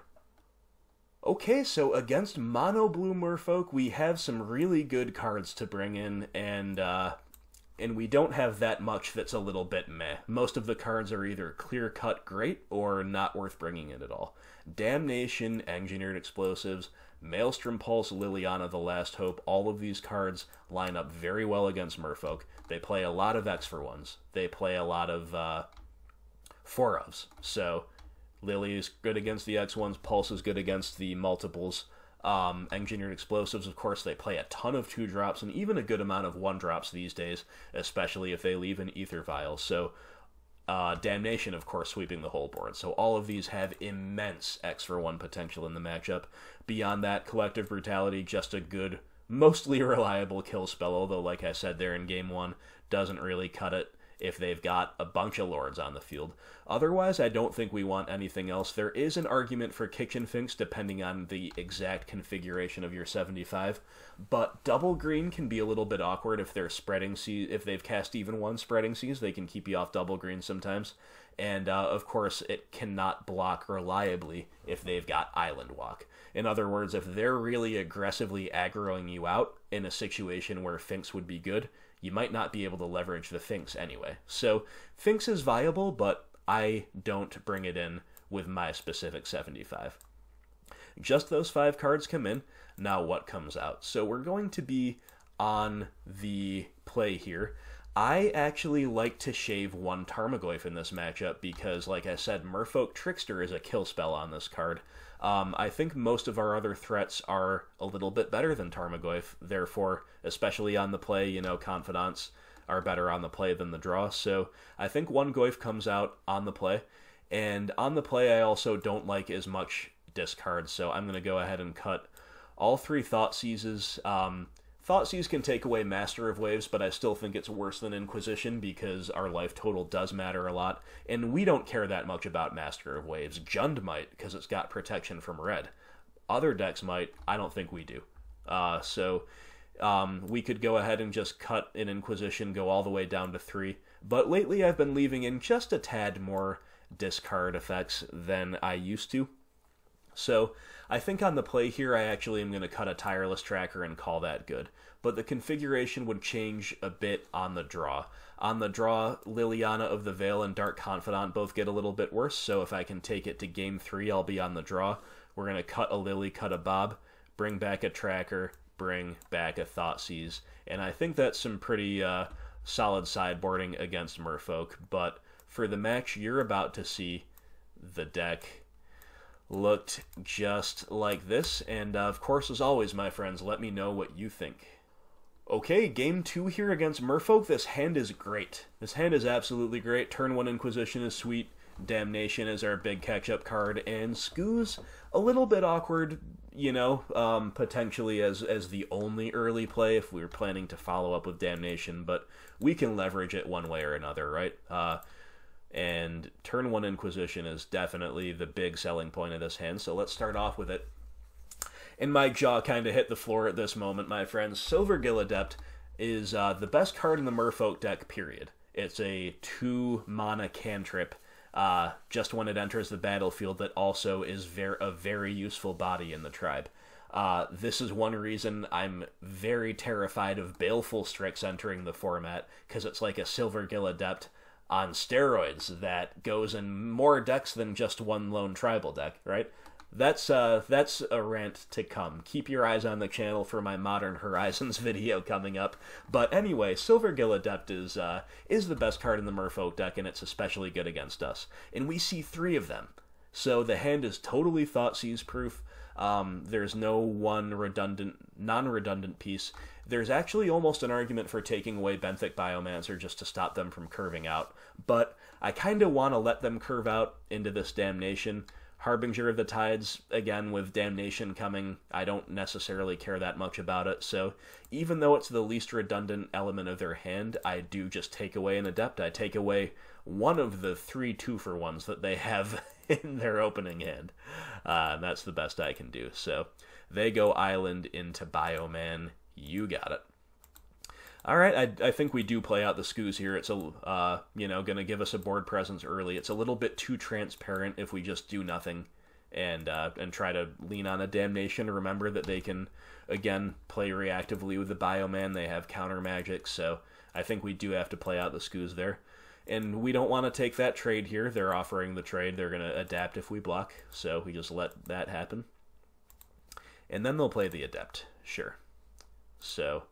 Okay, so against Mono Blue Merfolk, we have some really good cards to bring in, and we don't have that much that's a little bit meh. Most of the cards are either clear-cut great or not worth bringing in at all. Damnation, Engineered Explosives, Maelstrom Pulse, Liliana the Last Hope, all of these cards line up very well against Merfolk. They play a lot of X for 1s. They play a lot of 4-ofs, so Lily is good against the X1s, Pulse is good against the multiples. Engineered Explosives, of course, they play a ton of 2-drops and even a good amount of 1-drops these days, especially if they leave an Ether Vial. So, Damnation, of course, sweeping the whole board. So all of these have immense X for 1 potential in the matchup. Beyond that, Collective Brutality, just a good, mostly reliable kill spell, although, like I said there in game 1, doesn't really cut it if they've got a bunch of Lords on the field. Otherwise, I don't think we want anything else. There is an argument for Kitchen Finks depending on the exact configuration of your 75, but double green can be a little bit awkward if they're spreading seas. If they've cast even 1 spreading seas, they can keep you off double green sometimes. And, of course, it cannot block reliably if they've got Island Walk. In other words, if they're really aggressively aggroing you out in a situation where Finks would be good, you might not be able to leverage the Finks anyway. So, Finks is viable, but I don't bring it in with my specific 75. Just those 5 cards come in. Now what comes out? So we're going to be on the play here. I actually like to shave 1 Tarmogoyf in this matchup because, like I said, Merfolk Trickster is a kill spell on this card. I think most of our other threats are a little bit better than Tarmogoyf, therefore, especially on the play, you know, Confidants are better on the play than the draw, so I think 1 Goyf comes out on the play, and on the play I also don't like as much discard, so I'm going to go ahead and cut all 3 Thought Seizes. Thought Seize can take away Master of Waves, but I still think it's worse than Inquisition because our life total does matter a lot, and we don't care that much about Master of Waves. Jund might, because it's got protection from red. Other decks might. I don't think we do. So we could go ahead and just cut an Inquisition, go all the way down to 3, but lately I've been leaving in just a tad more discard effects than I used to. So I think on the play here, I actually am going to cut a Tireless Tracker and call that good. But the configuration would change a bit on the draw. On the draw, Liliana of the Veil and Dark Confidant both get a little bit worse, so if I can take it to game 3, I'll be on the draw. We're going to cut a Lily, cut a Bob, bring back a Tracker, bring back a Thought Seize. And I think that's some pretty solid sideboarding against Merfolk. But for the match you're about to see, the deck looked just like this. And of course, as always, my friends, let me know what you think. Okay, game 2 here against Merfolk. This hand is great. This hand is absolutely great. Turn 1 Inquisition is sweet. Damnation is our big catch-up card. And Skoo's a little bit awkward, you know, potentially as the only early play if we were planning to follow up with Damnation. But we can leverage it one way or another, right? And turn 1 Inquisition is definitely the big selling point of this hand. So let's start off with it. And my jaw kind of hit the floor at this moment, my friends. Silvergill Adept is the best card in the Merfolk deck, period. It's a 2-mana cantrip just when it enters the battlefield that also is a very useful body in the tribe. This is one reason I'm very terrified of Baleful Strix entering the format, because it's like a Silvergill Adept on steroids that goes in more decks than just one lone tribal deck, right? That's a rant to come. Keep your eyes on the channel for my Modern Horizons video coming up. But anyway, Silvergill Adept is the best card in the Merfolk deck, and it's especially good against us. And we see 3 of them. So the hand is totally Thoughtseize proof. There's no one non-redundant piece. There's actually almost an argument for taking away Benthic Biomancer just to stop them from curving out. But I kind of want to let them curve out into this Damnation. Harbinger of the Tides, again, with Damnation coming, I don't necessarily care that much about it, so even though it's the least redundant element of their hand, I do just take away an Adept. I take away one of the 3 2-for-1s that they have in their opening hand. That's the best I can do. So they go Island into Bioman. You got it. All right, I think we do play out the Skoos here. It's going to give us a board presence early. It's a little bit too transparent if we just do nothing and try to lean on a Damnation. Remember that they can, again, play reactively with the Bioman. They have counter magic, so I think we do have to play out the Skoos there. And we don't want to take that trade here. They're offering the trade. They're going to adapt if we block, so we just let that happen. And then they'll play the Adept, sure. So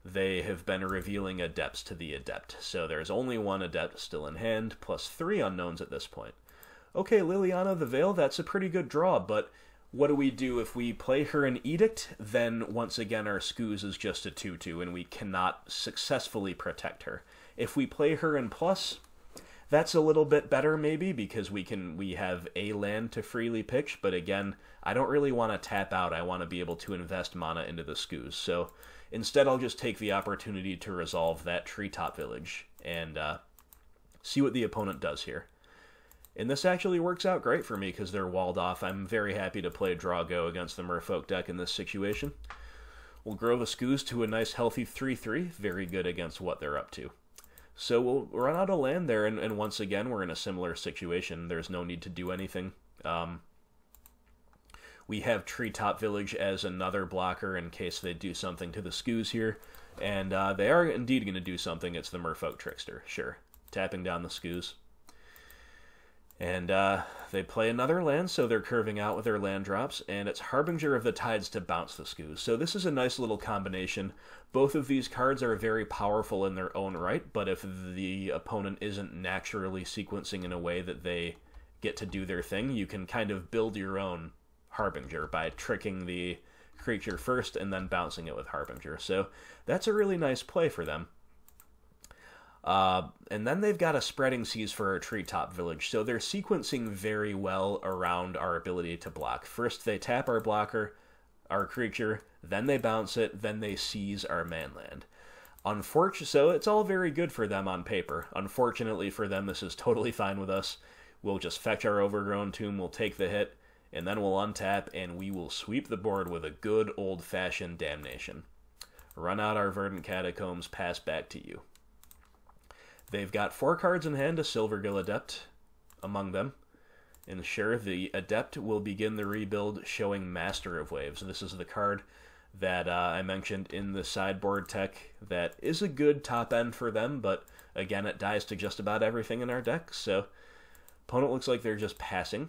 they have been revealing Adepts to the Adept. So there's only 1 Adept still in hand, plus 3 unknowns at this point. Okay, Liliana the Veil, that's a pretty good draw, but what do we do if we play her in Edict? Then, once again, our Skoos is just a 2-2, and we cannot successfully protect her. If we play her in Plus, that's a little bit better, maybe, because we have a land to freely pitch, but again, I don't really want to tap out. I want to be able to invest mana into the Skoos, so instead, I'll just take the opportunity to resolve that Treetop Village and see what the opponent does here. And this actually works out great for me because they're walled off. I'm very happy to play Draw-Go against the Merfolk deck in this situation. We'll grow the Skoos to a nice healthy 3-3, very good against what they're up to. So we'll run out of land there, and once again, we're in a similar situation. There's no need to do anything. We have Treetop Village as another blocker in case they do something to the Skoos here. And they are indeed going to do something. It's the Merfolk Trickster, sure. Tapping down the Skoos. And they play another land, so they're curving out with their land drops. And it's Harbinger of the Tides to bounce the Skoos. So this is a nice little combination. Both of these cards are very powerful in their own right. But if the opponent isn't naturally sequencing in a way that they get to do their thing, you can kind of build your own Harbinger by tricking the creature first and then bouncing it with Harbinger. So that's a really nice play for them. And then they've got a Spreading Seas for our Treetop Village. So they're sequencing very well around our ability to block. First they tap our blocker, our creature, then they bounce it, then they seize our manland. So it's all very good for them on paper. Unfortunately for them, this is totally fine with us. We'll just fetch our Overgrown Tomb, we'll take the hit, and then we'll untap, and we will sweep the board with a good old-fashioned Damnation. Run out our Verdant Catacombs, pass back to you. They've got 4 cards in hand, a Silvergill Adept among them. And sure, the Adept will begin the rebuild showing Master of Waves. This is the card that I mentioned in the sideboard tech that is a good top end for them, but again, it dies to just about everything in our deck. So, opponent looks like they're just passing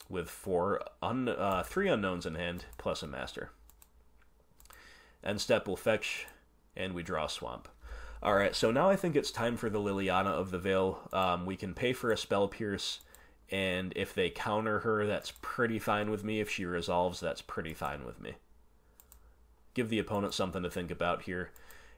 with 3 unknowns in hand, plus a Master. End step will fetch, and we draw Swamp. Alright, so now I think it's time for the Liliana of the Veil. We can pay for a Spell Pierce and if they counter her, that's pretty fine with me. If she resolves, that's pretty fine with me. Give the opponent something to think about here.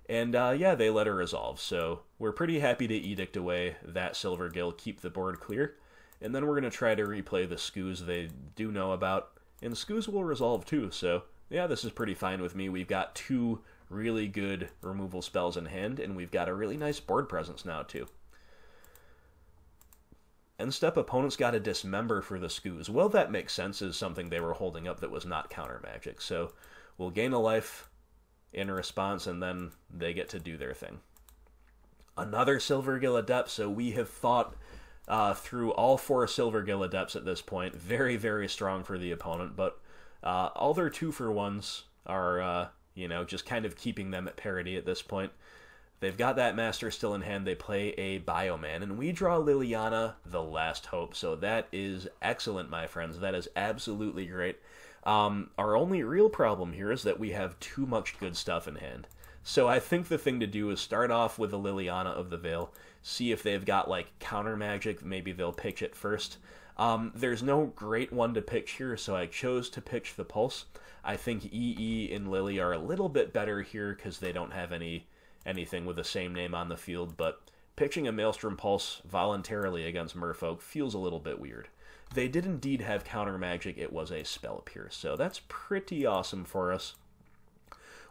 And yeah, they let her resolve, so we're pretty happy to edict away that Silvergill, keep the board clear, and then we're going to try to replay the Skoos they do know about, and Skoos will resolve too, so yeah, this is pretty fine with me. We've got 2 really good removal spells in hand, and we've got a really nice board presence now too. End step, opponents got a Dismember for the Skoos. Well, that makes sense as something they were holding up that was not counter magic, so we'll gain a life in response, and then they get to do their thing. Another Silvergill Adept, so we have fought through all 4 Silvergill Adepts at this point. Very, very strong for the opponent, but all their 2-for-1s are, you know, just kind of keeping them at parity at this point. They've got that Master still in hand. They play a Bioman, and we draw Liliana, the Last Hope, so that is excellent, my friends. That is absolutely great. Our only real problem here is that we have too much good stuff in hand. So I think the thing to do is start off with the Liliana of the Veil, see if they've got, like, counter magic, maybe they'll pitch it first. There's no great one to pitch here, so I chose to pitch the Pulse. I think EE and Lily are a little bit better here because they don't have anything with the same name on the field, but pitching a Maelstrom Pulse voluntarily against Merfolk feels a little bit weird. They did indeed have counter magic. It was a Spell Pierce, so that's pretty awesome for us.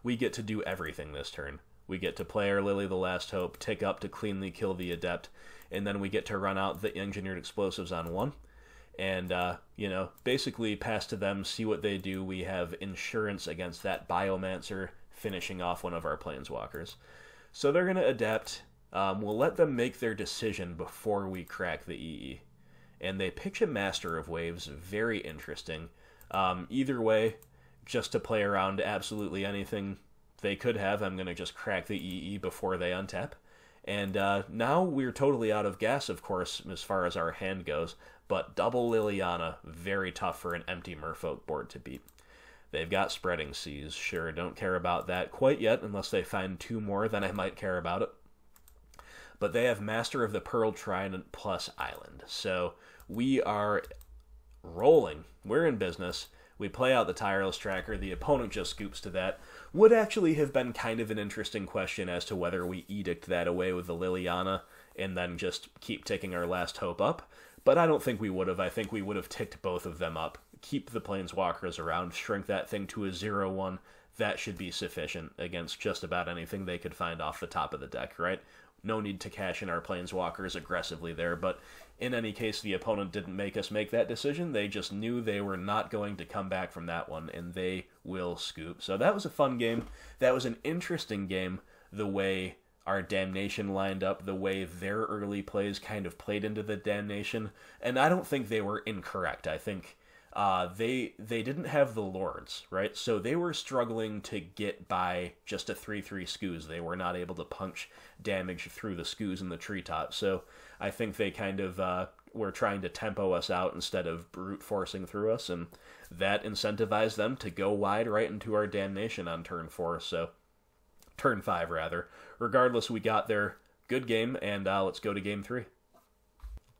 We get to do everything this turn. We get to play our Lily the Last Hope, tick up to cleanly kill the Adept, and then we get to run out the Engineered Explosives on 1. And, you know, basically pass to them, see what they do. We have insurance against that Biomancer, finishing off one of our Planeswalkers. So they're going to adapt. We'll let them make their decision before we crack the EE. And they pitch a Master of Waves, very interesting. Either way, just to play around absolutely anything they could have, I'm going to just crack the EE before they untap. And now we're totally out of gas, of course, as far as our hand goes, but double Liliana, very tough for an empty Merfolk board to beat. They've got Spreading Seas, sure, don't care about that quite yet, unless they find 2 more, then I might care about it. But they have Master of the Pearl Trident plus Island, so we are rolling. We're in business. We play out the Tireless Tracker. The opponent just scoops to that. Would actually have been kind of an interesting question as to whether we edict that away with the Liliana and then just keep ticking our Last Hope up. But I don't think we would have. I think we would have ticked both of them up. Keep the Planeswalkers around. Shrink that thing to a 0/1. That should be sufficient against just about anything they could find off the top of the deck, right? No need to cash in our Planeswalkers aggressively there, but in any case, the opponent didn't make us make that decision. They just knew they were not going to come back from that one, and they will scoop. So that was a fun game. That was an interesting game, the way our Damnation lined up, the way their early plays kind of played into the Damnation, and I don't think they were incorrect. I think they didn't have the Lords, right? So they were struggling to get by just a 3/3 Skoos. They were not able to punch damage through the Skoos in the treetop. So I think they kind of were trying to tempo us out instead of brute forcing through us, and that incentivized them to go wide right into our Damnation on turn 4. So turn 5 rather. Regardless, we got there. Good game, and let's go to game 3.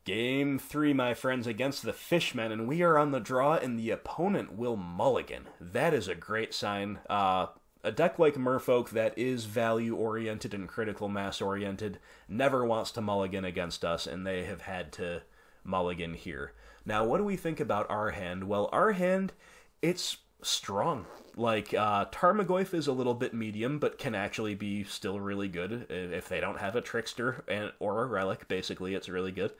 Game 3, my friends, against the Fishmen, and we are on the draw, and the opponent will mulligan. That is a great sign. A deck like Merfolk that is value-oriented and critical mass-oriented never wants to mulligan against us, and they have had to mulligan here. Now, what do we think about our hand? Well, our hand, it's strong. Like, Tarmogoyf is a little bit medium, but can actually be still really good. If they don't have a Trickster or a Relic, basically, it's really good.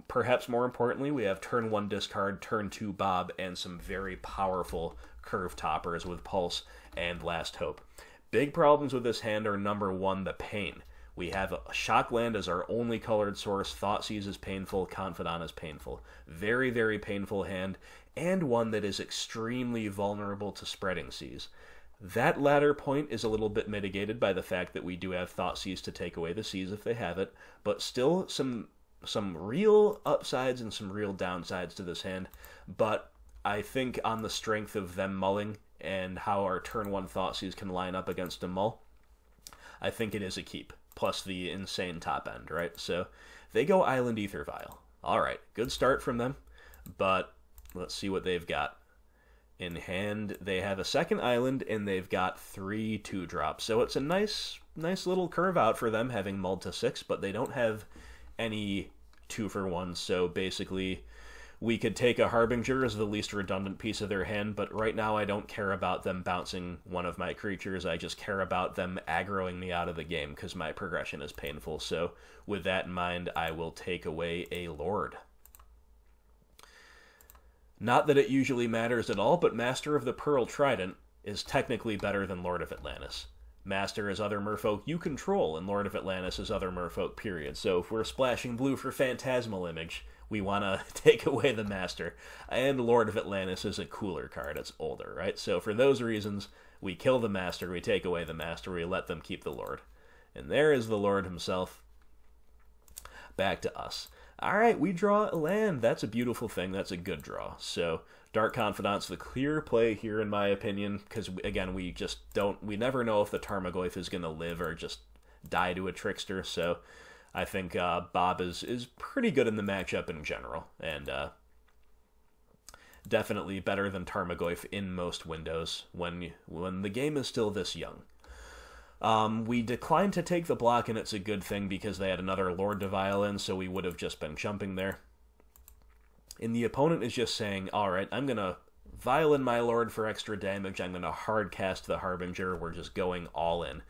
Perhaps more importantly, we have turn 1 discard, turn 2 Bob, and some very powerful curve toppers with Pulse and Last Hope. Big problems with this hand are, number 1, the pain. We have a Shockland as our only colored source, Thoughtseize is painful, Confidant is painful. Very, very painful hand, and one that is extremely vulnerable to Spreading Seas. That latter point is a little bit mitigated by the fact that we do have Thoughtseize to take away the seas if they have it, but still some real upsides and some real downsides to this hand. But I think on the strength of them mulling and how our turn 1 Thoughtseize can line up against a mull, I think it is a keep, plus the insane top end, right? So they go Island Aether Vial. All right, good start from them, but let's see what they've got. In hand, they have a second island, and they've got 3 2-drops. So it's a nice little curve out for them, having mulled to 6, but they don't have any 2-for-1s. So basically, we could take a Harbinger as the least redundant piece of their hand, but right now I don't care about them bouncing one of my creatures. I just care about them aggroing me out of the game, because my progression is painful. So with that in mind, I will take away a Lord. Not that it usually matters at all, but Master of the Pearl Trident is technically better than Lord of Atlantis. Master is other merfolk you control, and Lord of Atlantis is other merfolk, period. So if we're splashing blue for Phantasmal Image, we want to take away the Master. And Lord of Atlantis is a cooler card. It's older, right? So for those reasons, we kill the Master, we take away the Master, we let them keep the Lord. And there is the Lord himself. Back to us. All right, we draw a land. That's a beautiful thing. That's a good draw. So Dark Confidant's the clear play here, in my opinion, because, again, we never know if the Tarmogoyf is going to live or just die to a Trickster. So I think Bob is pretty good in the matchup in general, and definitely better than Tarmogoyf in most windows when the game is still this young. We declined to take the block, and it's a good thing because they had another Lord to vial in, so we would have just been jumping there. And the opponent is just saying, alright, I'm going to vial in my Lord for extra damage, I'm going to hard cast the Harbinger, we're just going all in.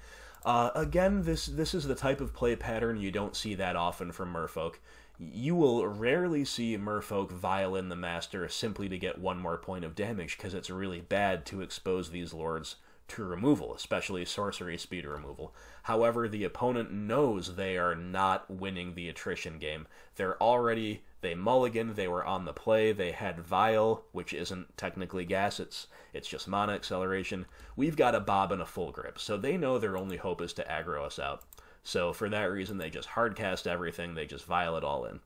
Again, this is the type of play pattern you don't see that often from Merfolk. You will rarely see Merfolk vial in the Master simply to get 1 more point of damage, because it's really bad to expose these Lords to removal, especially sorcery speed removal. However, the opponent knows they are not winning the attrition game. They mulligan, they were on the play, they had Vial, which isn't technically gas, it's just mana acceleration. We've got a Bob and a full grip, so they know their only hope is to aggro us out. So for that reason, they just hardcast everything, they just Vial it all in.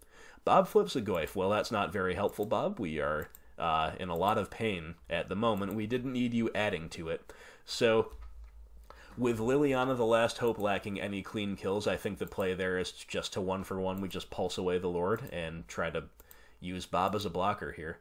Bob flips a Goyf. Well, that's not very helpful, Bob. We are in a lot of pain at the moment. We didn't need you adding to it. So, with Liliana the Last Hope lacking any clean kills, I think the play there is just to 1-for-1. We just pulse away the Lord and try to use Bob as a blocker here.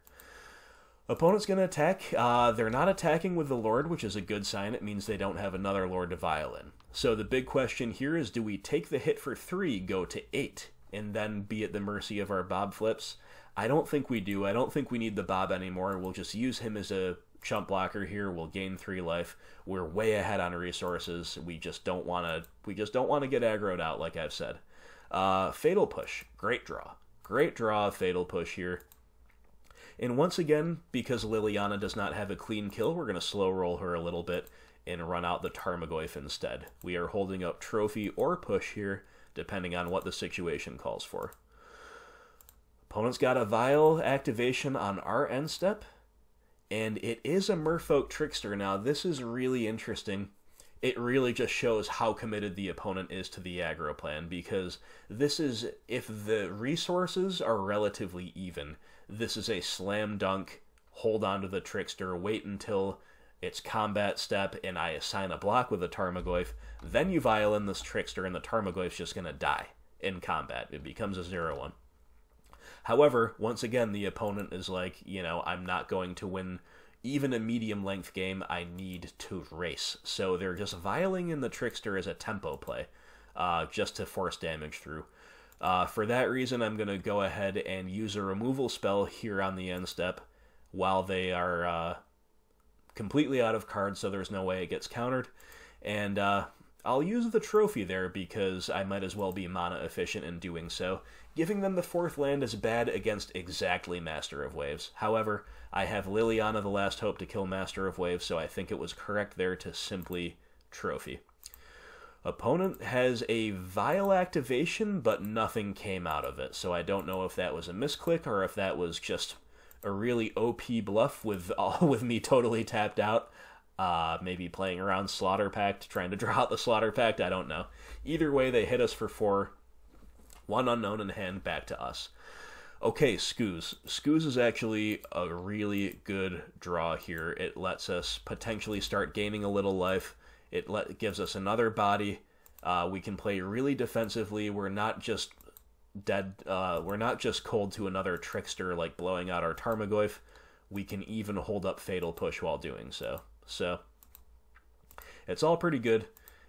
Opponent's going to attack. They're not attacking with the Lord, which is a good sign. It means they don't have another Lord to vial in. So the big question here is, do we take the hit for 3, go to 8, and then be at the mercy of our Bob flips? I don't think we do. I don't think we need the Bob anymore. We'll just use him as a chump blocker here. We'll gain 3 life. We're way ahead on resources. We just don't want to get aggroed out, like I've said. Fatal Push. Great draw. Great draw of Fatal Push here. And once again, because Liliana does not have a clean kill, we're going to slow roll her a little bit and run out the Tarmogoyf instead. We are holding up Trophy or Push here, depending on what the situation calls for. Opponent's got a Vial activation on our end step, and it is a Merfolk Trickster. Now, this is really interesting. It really just shows how committed the opponent is to the aggro plan, because this is, if the resources are relatively even, this is a slam dunk, hold on to the Trickster, wait until it's combat step, and I assign a block with a Tarmogoyf, then you vial in this Trickster, and the Tarmogoyf's just going to die in combat. It becomes a 0-1. However, once again, the opponent is like, I'm not going to win even a medium-length game. I need to race. So they're just vialing in the Trickster as a tempo play, just to force damage through. For that reason, I'm going to go ahead and use a removal spell here on the end step while they are completely out of cards, so there's no way it gets countered. And I'll use the Trophy there because I might as well be mana efficient in doing so. Giving them the 4th land is bad against exactly Master of Waves. However, I have Liliana the Last Hope to kill Master of Waves, so I think it was correct there to simply Trophy. Opponent has a Vial activation, but nothing came out of it, so I don't know if that was a misclick or if that was just a really OP bluff with me totally tapped out. Maybe playing around Slaughter Pact, trying to draw out the Slaughter Pact, I don't know. Either way, they hit us for 4. 1 unknown in hand, back to us. Okay, Scooz. Scooz is actually a really good draw here. It lets us potentially start gaining a little life. It gives us another body. We can play really defensively. We're not just we're not just cold to another trickster like blowing out our Tarmogoyf. We can even hold up Fatal Push while doing so. So it's all pretty good.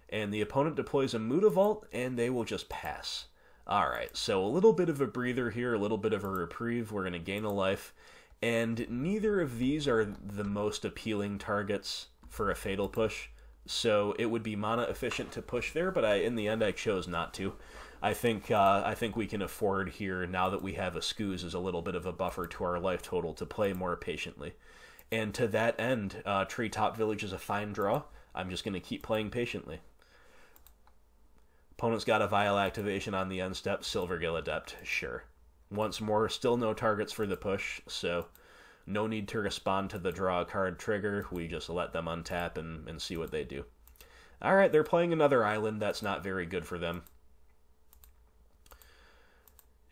And the opponent deploys a Mutavault, and they will just pass. Alright, so a little bit of a breather here, a little bit of a reprieve. We're going to gain a life. And neither of these are the most appealing targets for a Fatal Push. So it would be mana efficient to push there, but in the end I chose not to. I think we can afford here, now that we have a Scooz as a little bit of a buffer to our life total, to play more patiently. And to that end, Treetop Village is a fine draw. I'm just going to keep playing patiently. Opponent's got a Vial activation on the end step, Silvergill Adept, sure. Once more, still no targets for the push, so no need to respond to the draw a card trigger. We just let them untap and see what they do. Alright, they're playing another island. That's not very good for them.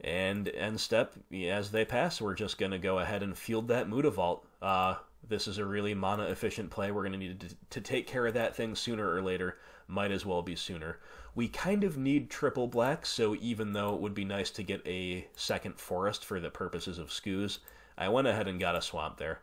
And end step, as they pass, we're just going to go ahead and field that Mutavault. This is a really mana-efficient play. We're going to need to take care of that thing sooner or later. Might as well be sooner. We kind of need triple black, so even though it would be nice to get a second forest for the purposes of Scooz, I went ahead and got a swamp there.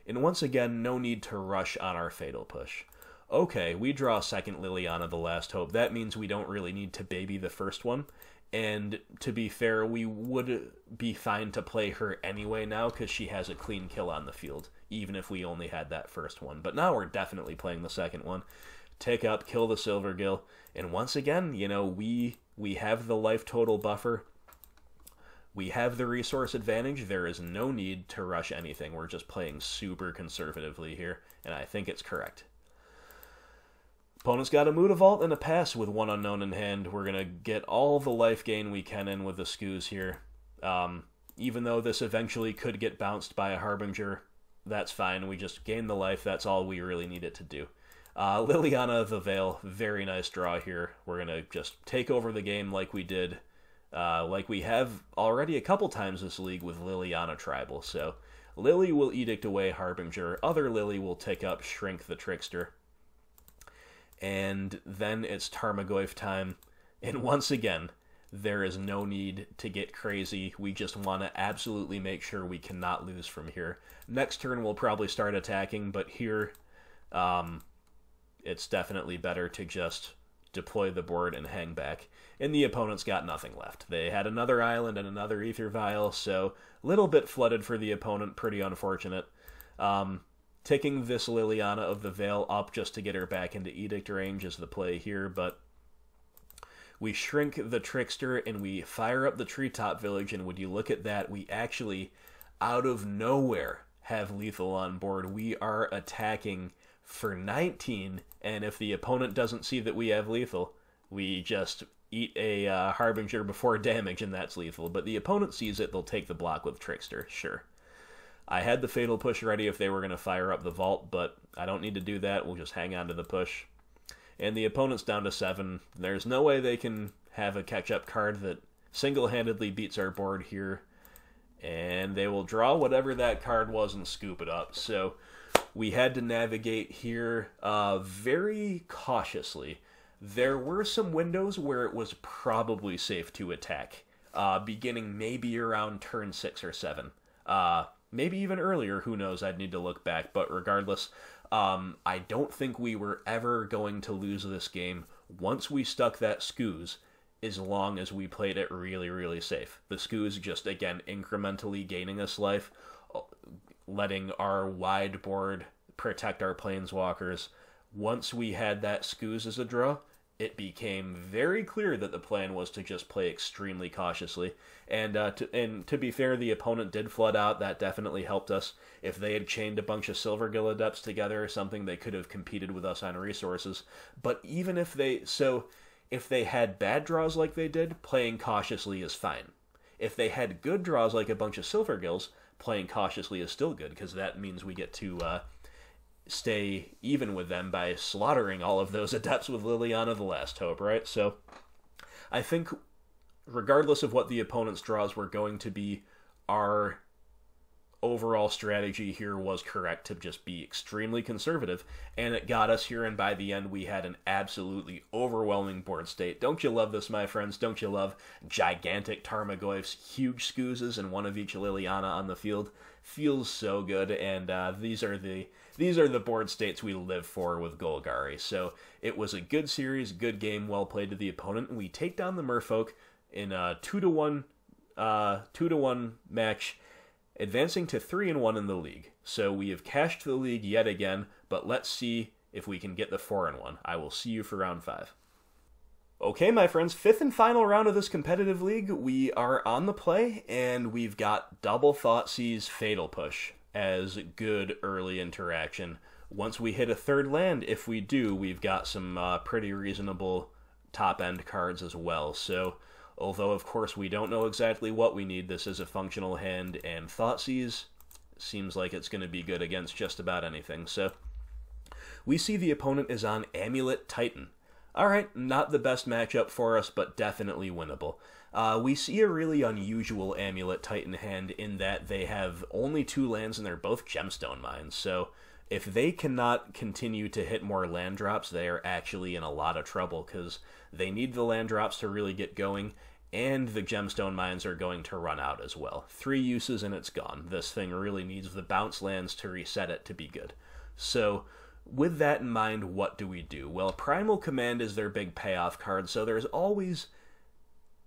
And once again, no need to rush on our Fatal Push. Okay, we draw a second Liliana the Last Hope. That means we don't really need to baby the first one. And to be fair, we would be fine to play her anyway now, because she has a clean kill on the field, even if we only had that first one. But now we're definitely playing the second one. Take up, kill the Silvergill, and once again, you know, we have the life total buffer. We have the resource advantage. There is no need to rush anything. We're just playing super conservatively here, and I think it's correct. Opponent's got a Mutavault and a pass with one unknown in hand. We're going to get all the life gain we can in with the Scooz here. Even though this eventually could get bounced by a Harbinger, that's fine. We just gain the life. That's all we really need it to do. Liliana the Veil, very nice draw here. We're going to just take over the game like we did, like we have already a couple times this league with Liliana Tribal. So Lily will edict away Harbinger. Other Lily will take up Shrink the Trickster. And then it's Tarmogoyf time. And once again, there is no need to get crazy. We just want to absolutely make sure we cannot lose from here. Next turn we'll probably start attacking, but here it's definitely better to just deploy the board and hang back. And the opponent's got nothing left. They had another island and another Ether Vial, so a little bit flooded for the opponent, pretty unfortunate. Ticking this Liliana of the Veil up just to get her back into Edict range is the play here, but we shrink the Trickster and we fire up the Treetop Village, and would you look at that, we actually, out of nowhere, have lethal on board. We are attacking for 19, and if the opponent doesn't see that we have lethal, we just eat a Harbinger before damage, and that's lethal. But the opponent sees it, they'll take the block with Trickster, sure. I had the Fatal Push ready if they were going to fire up the Vault, but I don't need to do that. We'll just hang on to the push. And the opponent's down to 7. There's no way they can have a catch-up card that single-handedly beats our board here. And they will draw whatever that card was and scoop it up. So we had to navigate here very cautiously. There were some windows where it was probably safe to attack, beginning maybe around turn 6 or 7. Maybe even earlier, who knows, I'd need to look back, but regardless, I don't think we were ever going to lose this game once we stuck that Scooz, as long as we played it really, really safe. The Scooz just, again, incrementally gaining us life, letting our wide board protect our Planeswalkers. Once we had that Scooz as a draw, it became very clear that the plan was to just play extremely cautiously. And to be fair, the opponent did flood out. That definitely helped us. If they had chained a bunch of Silvergill Adepts together or something, they could have competed with us on resources. But even if they had bad draws like they did, playing cautiously is fine. If they had good draws like a bunch of Silvergills, playing cautiously is still good, because that means we get to stay even with them by slaughtering all of those Adepts with Liliana the Last Hope, right? So I think regardless of what the opponent's draws were going to be, our overall strategy here was correct to just be extremely conservative, and it got us here, and by the end we had an absolutely overwhelming board state. Don't you love this, my friends? Don't you love gigantic Tarmogoyfs, huge Scoozes, and one of each Liliana on the field? Feels so good, and these are the board states we live for with Golgari. So it was a good series, good game, well played to the opponent, and we take down the Merfolk in a 2-1 match, advancing to 3-1 in the league. So we have cashed the league yet again, but let's see if we can get the 4-1. I will see you for round 5. Okay, my friends, 5th and final round of this competitive league. We are on the play, and we've got double Thoughtseize Fatal Push as good early interaction. Once we hit a 3rd land, if we do, we've got some pretty reasonable top-end cards as well. So, although, of course, we don't know exactly what we need, this is a functional hand, and Thoughtseize seems like it's going to be good against just about anything. So, we see the opponent is on Amulet Titan. Alright, not the best matchup for us, but definitely winnable. We see a really unusual Amulet Titan hand in that they have only 2 lands and they're both gemstone mines, so if they cannot continue to hit more land drops, they are actually in a lot of trouble, because they need the land drops to really get going, and the gemstone mines are going to run out as well. 3 uses and it's gone. This thing really needs the bounce lands to reset it to be good. So, with that in mind, what do we do? Well, Primal Command is their big payoff card, so there's always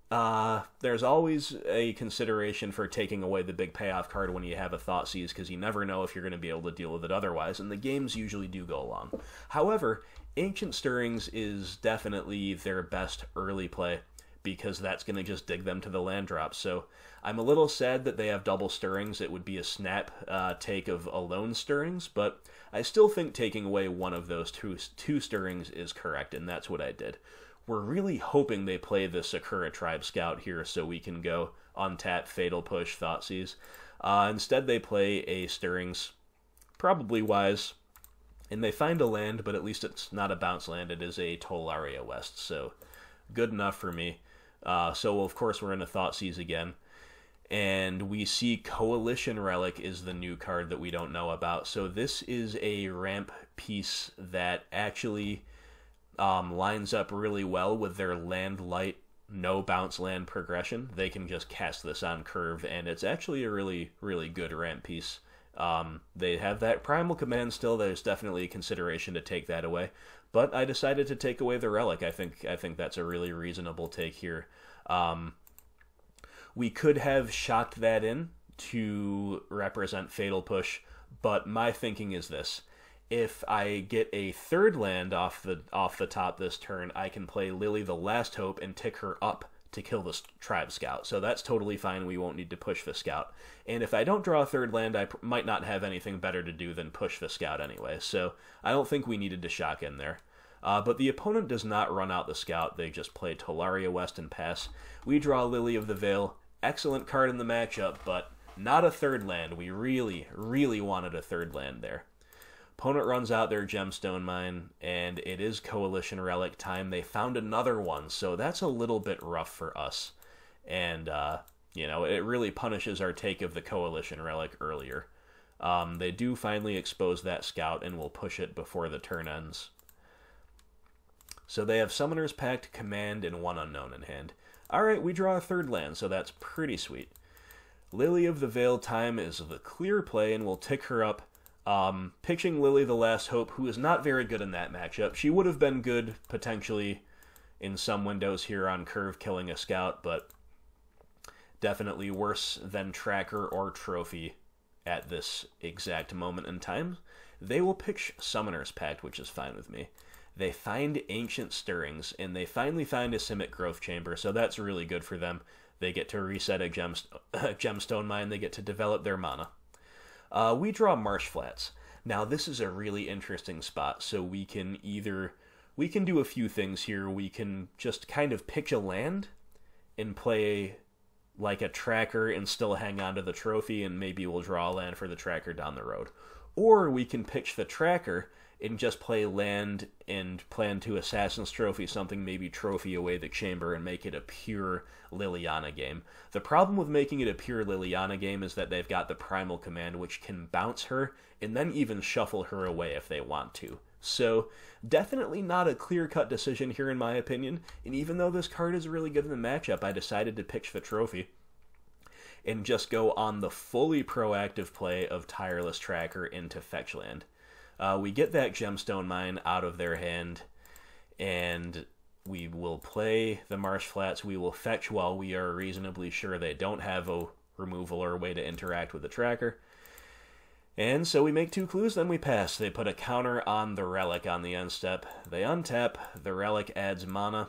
a consideration for taking away the big payoff card when you have a Thoughtseize, because you never know if you're going to be able to deal with it otherwise, and the games usually do go long. However, Ancient Stirrings is definitely their best early play, because that's going to just dig them to the land drop. So I'm a little sad that they have double Stirrings. It would be a snap take of alone Stirrings, but I still think taking away one of those two Stirrings is correct, and that's what I did. We're really hoping they play the Sakura Tribe Scout here so we can go untap, Fatal Push, Thoughtseize. Instead they play a Stirrings, probably wise, and they find a land, but at least it's not a bounce land, it is a Tolaria West, so good enough for me. So of course we're in a Thoughtseize again, and we see Coalition Relic is the new card that we don't know about. So this is a ramp piece that actually lines up really well with their land light, no bounce land progression. They can just cast this on curve, and it's actually a really, really good ramp piece. They have that Primal Command still. There's definitely a consideration to take that away, but I decided to take away the Relic. I think that's a really reasonable take here. We could have shocked that in to represent Fatal Push, but my thinking is this. If I get a 3rd land off the top this turn, I can play Lily the Last Hope and tick her up to kill the Tribe Scout. So that's totally fine. We won't need to push the Scout. And if I don't draw a 3rd land, I might not have anything better to do than push the Scout anyway. So I don't think we needed to shock in there. But the opponent does not run out the Scout. They just play Tolaria West and pass. We draw Lily of the Veil. Excellent card in the matchup, but not a 3rd land. We really, really wanted a 3rd land there. Opponent runs out their Gemstone Mine, and it is Coalition Relic time. They found another one, so that's a little bit rough for us. And, it really punishes our take of the Coalition Relic earlier. They do finally expose that Scout, and will push it before the turn ends. So they have Summoner's Pact, Command, and 1 Unknown in hand. Alright, we draw a 3rd land, so that's pretty sweet. Lily of the Veil time is the clear play, and we'll tick her up. Pitching Lily the Last Hope, who is not very good in that matchup. She would have been good, potentially, in some windows here on curve, killing a Scout, but definitely worse than Tracker or Trophy at this exact moment in time. They will pitch Summoner's Pact, which is fine with me. They find Ancient Stirrings, and they finally find a Simic Growth Chamber, so that's really good for them. They get to reset a Gemstone Mine, they get to develop their mana. We draw Marsh Flats. Now, this is a really interesting spot, so we can do a few things here. We can just kind of pitch a land and play like a Tracker and still hang on to the trophy, and maybe we'll draw a land for the Tracker down the road. Or we can pitch the Tracker and just play land and plan to Assassin's Trophy something, maybe trophy away the chamber and make it a pure Liliana game. The problem with making it a pure Liliana game is that they've got the Primal Command, which can bounce her and then even shuffle her away if they want to. So, definitely not a clear-cut decision here in my opinion, and even though this card is really good in the matchup, I decided to pitch the trophy and just go on the fully proactive play of Tireless Tracker into Fetchland. We get that Gemstone Mine out of their hand, and we will play the Marsh Flats. We will fetch while we are reasonably sure they don't have a removal or a way to interact with the tracker. And so we make 2 clues, then we pass. They put a counter on the Relic on the end step. They untap, the Relic adds mana,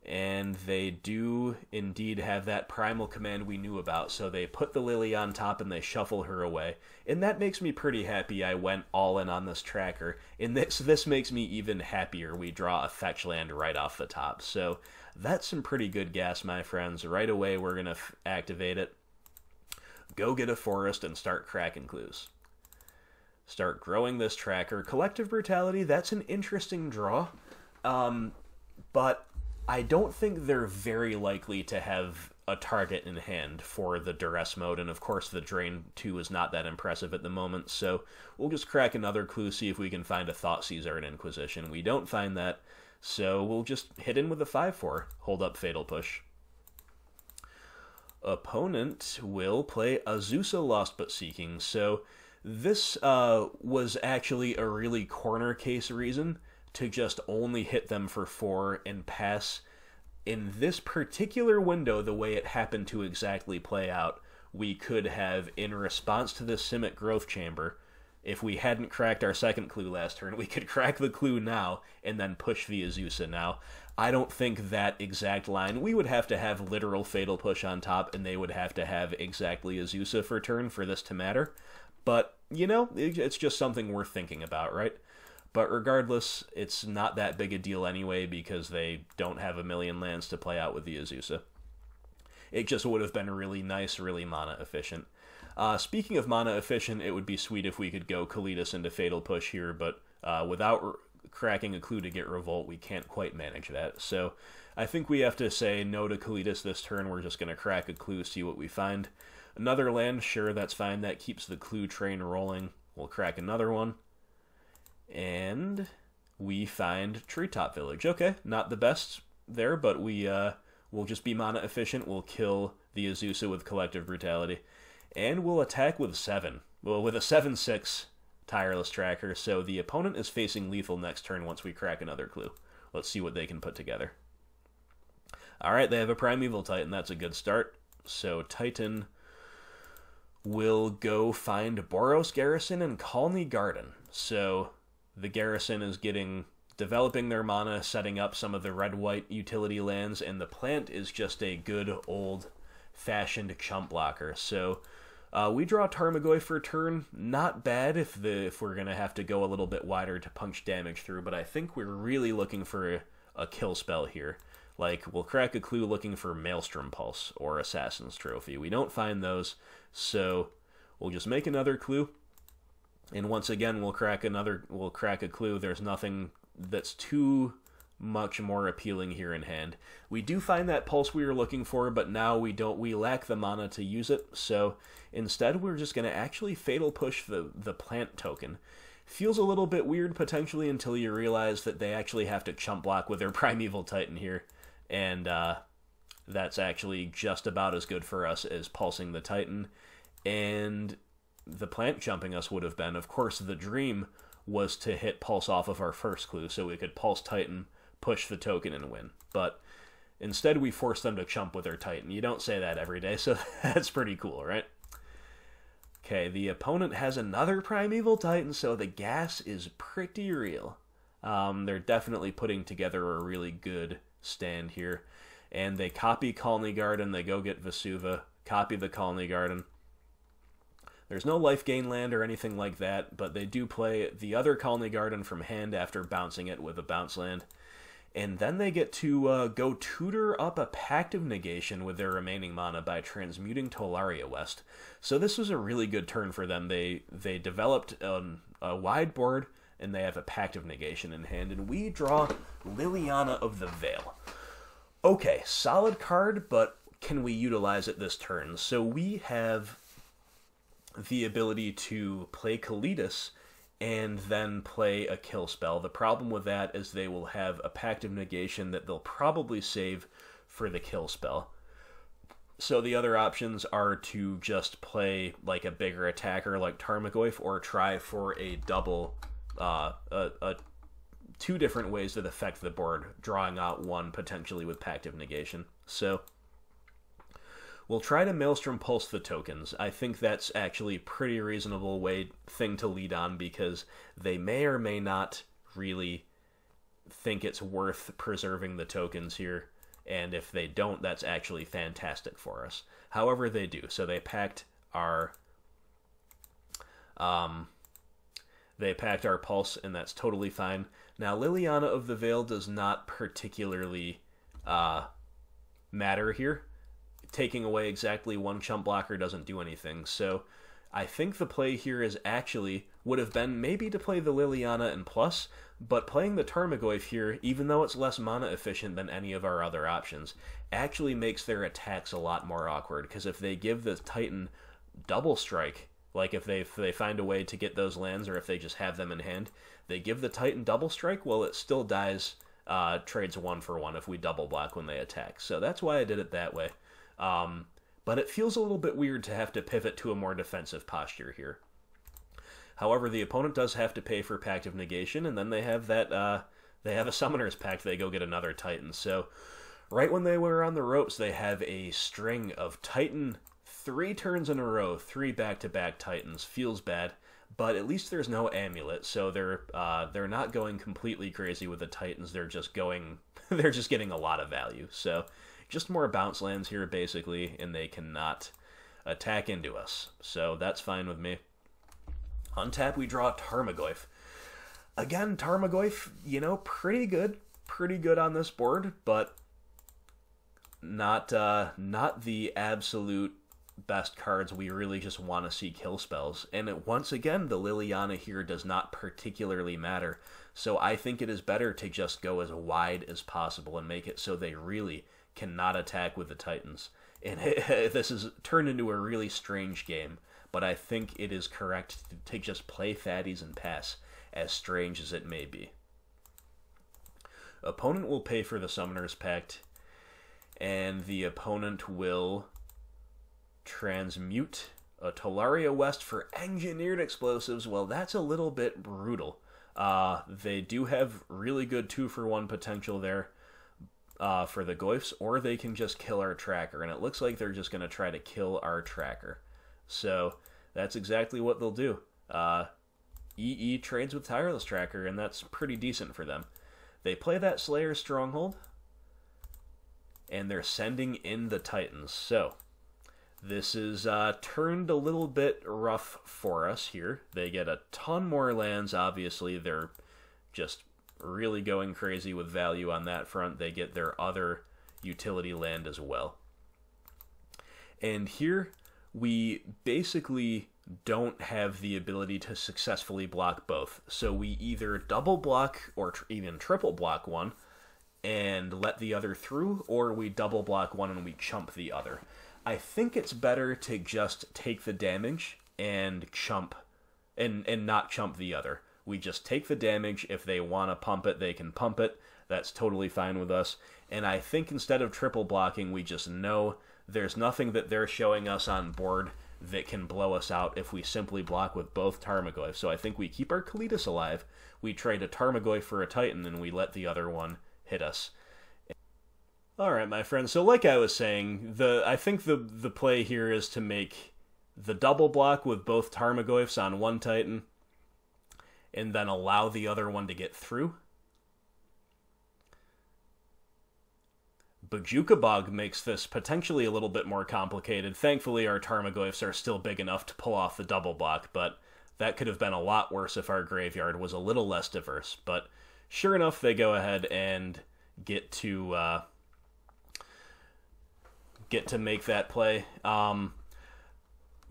and they do indeed have that Primal Command we knew about, so they put the Lily on top and they shuffle her away. And that makes me pretty happy I went all in on this tracker, and this makes me even happier we draw a fetch land right off the top. So that's some pretty good gas, my friends. Right away we're going to activate it, go get a forest, and start cracking clues. Start growing this tracker. Collective Brutality, that's an interesting draw, but I don't think they're very likely to have a target in hand for the Duress mode, and of course the Drain 2 is not that impressive at the moment, so we'll just crack another clue, see if we can find a Thoughtseize or an Inquisition. We don't find that, so we'll just hit in with a 5/4, hold up Fatal Push. Opponent will play Azusa Lost But Seeking, so this was actually a really corner case reason to just only hit them for 4 and pass. In this particular window, the way it happened to exactly play out, we could have, in response to the Simic Growth Chamber, if we hadn't cracked our second clue last turn, we could crack the clue now and then push the Azusa now. I don't think that exact line, we would have to have literal Fatal Push on top, and they would have to have exactly Azusa for turn for this to matter. But, you know, it's just something worth thinking about, right? But regardless, it's not that big a deal anyway because they don't have a million lands to play out with the Azusa. It just would have been really nice, really mana efficient. Speaking of mana efficient, it would be sweet if we could go Kalitas into Fatal Push here, but without cracking a clue to get Revolt, we can't quite manage that. So I think we have to say no to Kalitas this turn. We're just going to crack a clue, see what we find. Another land, sure, that's fine. That keeps the clue train rolling. We'll crack another one. And we find Treetop Village. Okay, not the best there, but we'll just be mana efficient. We'll kill the Azusa with Collective Brutality. And we'll attack with 7. Well, with a 7/6 Tireless Tracker, so the opponent is facing lethal next turn once we crack another clue. Let's see what they can put together. Alright, they have a Primeval Titan. That's a good start. So Titan will go find Boros Garrison and Colony Garden. So the Garrison is developing their mana, setting up some of the red-white utility lands, and the plant is just a good old-fashioned chump blocker. So we draw Tarmogoyf for turn. Not bad if we're going to have to go a little bit wider to punch damage through, but I think we're really looking for a kill spell here. Like, we'll crack a clue looking for Maelstrom Pulse or Assassin's Trophy. We don't find those, so we'll just make another clue. And once again, we'll crack a clue. There's nothing that's too much more appealing here in hand. We do find that pulse we were looking for, but now we lack the mana to use it. So instead, we're just going to actually Fatal Push the plant token. Feels a little bit weird potentially until you realize that they actually have to chump block with their Primeval Titan here. And that's actually just about as good for us as pulsing the Titan. And the plant jumping us would have been, of course, the dream was to hit pulse off of our first clue, so we could pulse Titan, push the token, and win. But instead, we forced them to chump with their Titan. You don't say that every day, so that's pretty cool, right? Okay, the opponent has another Primeval Titan, so the gas is pretty real. They're definitely putting together a really good stand here. And they copy Colony Garden, they go get Vesuva, copy the Colony Garden. There's no life gain land or anything like that, but they do play the other Colony Garden from hand after bouncing it with a bounce land. And then they get to go tutor up a Pact of Negation with their remaining mana by transmuting Tolaria West. So this was a really good turn for them. They developed a wide board, and they have a Pact of Negation in hand, and we draw Liliana of the Veil. Okay, solid card, but can we utilize it this turn? So we have the ability to play Kalidas and then play a kill spell. The problem with that is they will have a Pact of Negation that they'll probably save for the kill spell. So the other options are to just play like a bigger attacker like Tarmogoyf, or try for a double, two different ways that affect the board, drawing out one potentially with Pact of Negation. So we'll try to Maelstrom Pulse the tokens. I think that's actually a pretty reasonable thing to lead on, because they may or may not really think it's worth preserving the tokens here. And if they don't, that's actually fantastic for us. However, they do. So they packed our pulse, and that's totally fine. Now, Liliana of the Veil does not particularly matter here. Taking away exactly one chump blocker doesn't do anything. So I think the play here would have been maybe to play the Liliana in plus, but playing the Tarmogoyf here, even though it's less mana efficient than any of our other options, actually makes their attacks a lot more awkward, because if they give the Titan double strike, like if they find a way to get those lands, or if they just have them in hand, they give the Titan double strike, well, it still dies, trades 1-for-1 if we double block when they attack. So that's why I did it that way. But it feels a little bit weird to have to pivot to a more defensive posture here. However, the opponent does have to pay for Pact of Negation, and then they have that, they have a Summoner's Pact, they go get another Titan. So, right when they were on the ropes, they have a string of Titan, 3 turns in a row, 3 back-to-back Titans. Feels bad, but at least there's no Amulet, so they're not going completely crazy with the Titans, they're just getting a lot of value. So, just more bounce lands here, basically, and they cannot attack into us. So, that's fine with me. Untap, we draw Tarmogoyf. Again, Tarmogoyf, pretty good on this board, but not the absolute best cards. We really just want to see kill spells. And once again, the Liliana here does not particularly matter. So I think it is better to just go as wide as possible and make it so they really cannot attack with the Titans. And this has turned into a really strange game. But I think it is correct to just play fatties and pass, as strange as it may be. Opponent will pay for the Summoner's Pact, and the opponent will transmute a Talaria West for Engineered Explosives. Well, that's a little bit brutal. They do have really good 2-for-1 potential there for the Goyfs, or they can just kill our tracker, and it looks like they're just going to try to kill our tracker. So that's exactly what they'll do. EE trades with Tireless Tracker, and that's pretty decent for them. They play that Slayer Stronghold, and they're sending in the Titans. So this is turned a little bit rough for us here. They get a ton more lands, obviously. They're just really going crazy with value on that front. They get their other utility land as well. And here we basically don't have the ability to successfully block both. So we either double block or even triple block one and let the other through, or we double block one and we chump the other. I think it's better to just take the damage and chump and not chump the other. We just take the damage. If they want to pump it, they can pump it. That's totally fine with us. And I think instead of triple blocking, we just know there's nothing that they're showing us on board that can blow us out if we simply block with both Tarmogoyf. So I think we keep our Kalidas alive, we trade a Tarmogoyf for a Titan, and we let the other one hit us. Alright, my friends, so like I was saying, I think the play here is to make the double block with both Tarmogoyfs on one Titan, and then allow the other one to get through. Bojuka Bog makes this potentially a little bit more complicated. Thankfully, our Tarmogoyfs are still big enough to pull off the double block, but that could have been a lot worse if our graveyard was a little less diverse. But sure enough, they go ahead and get to make that play.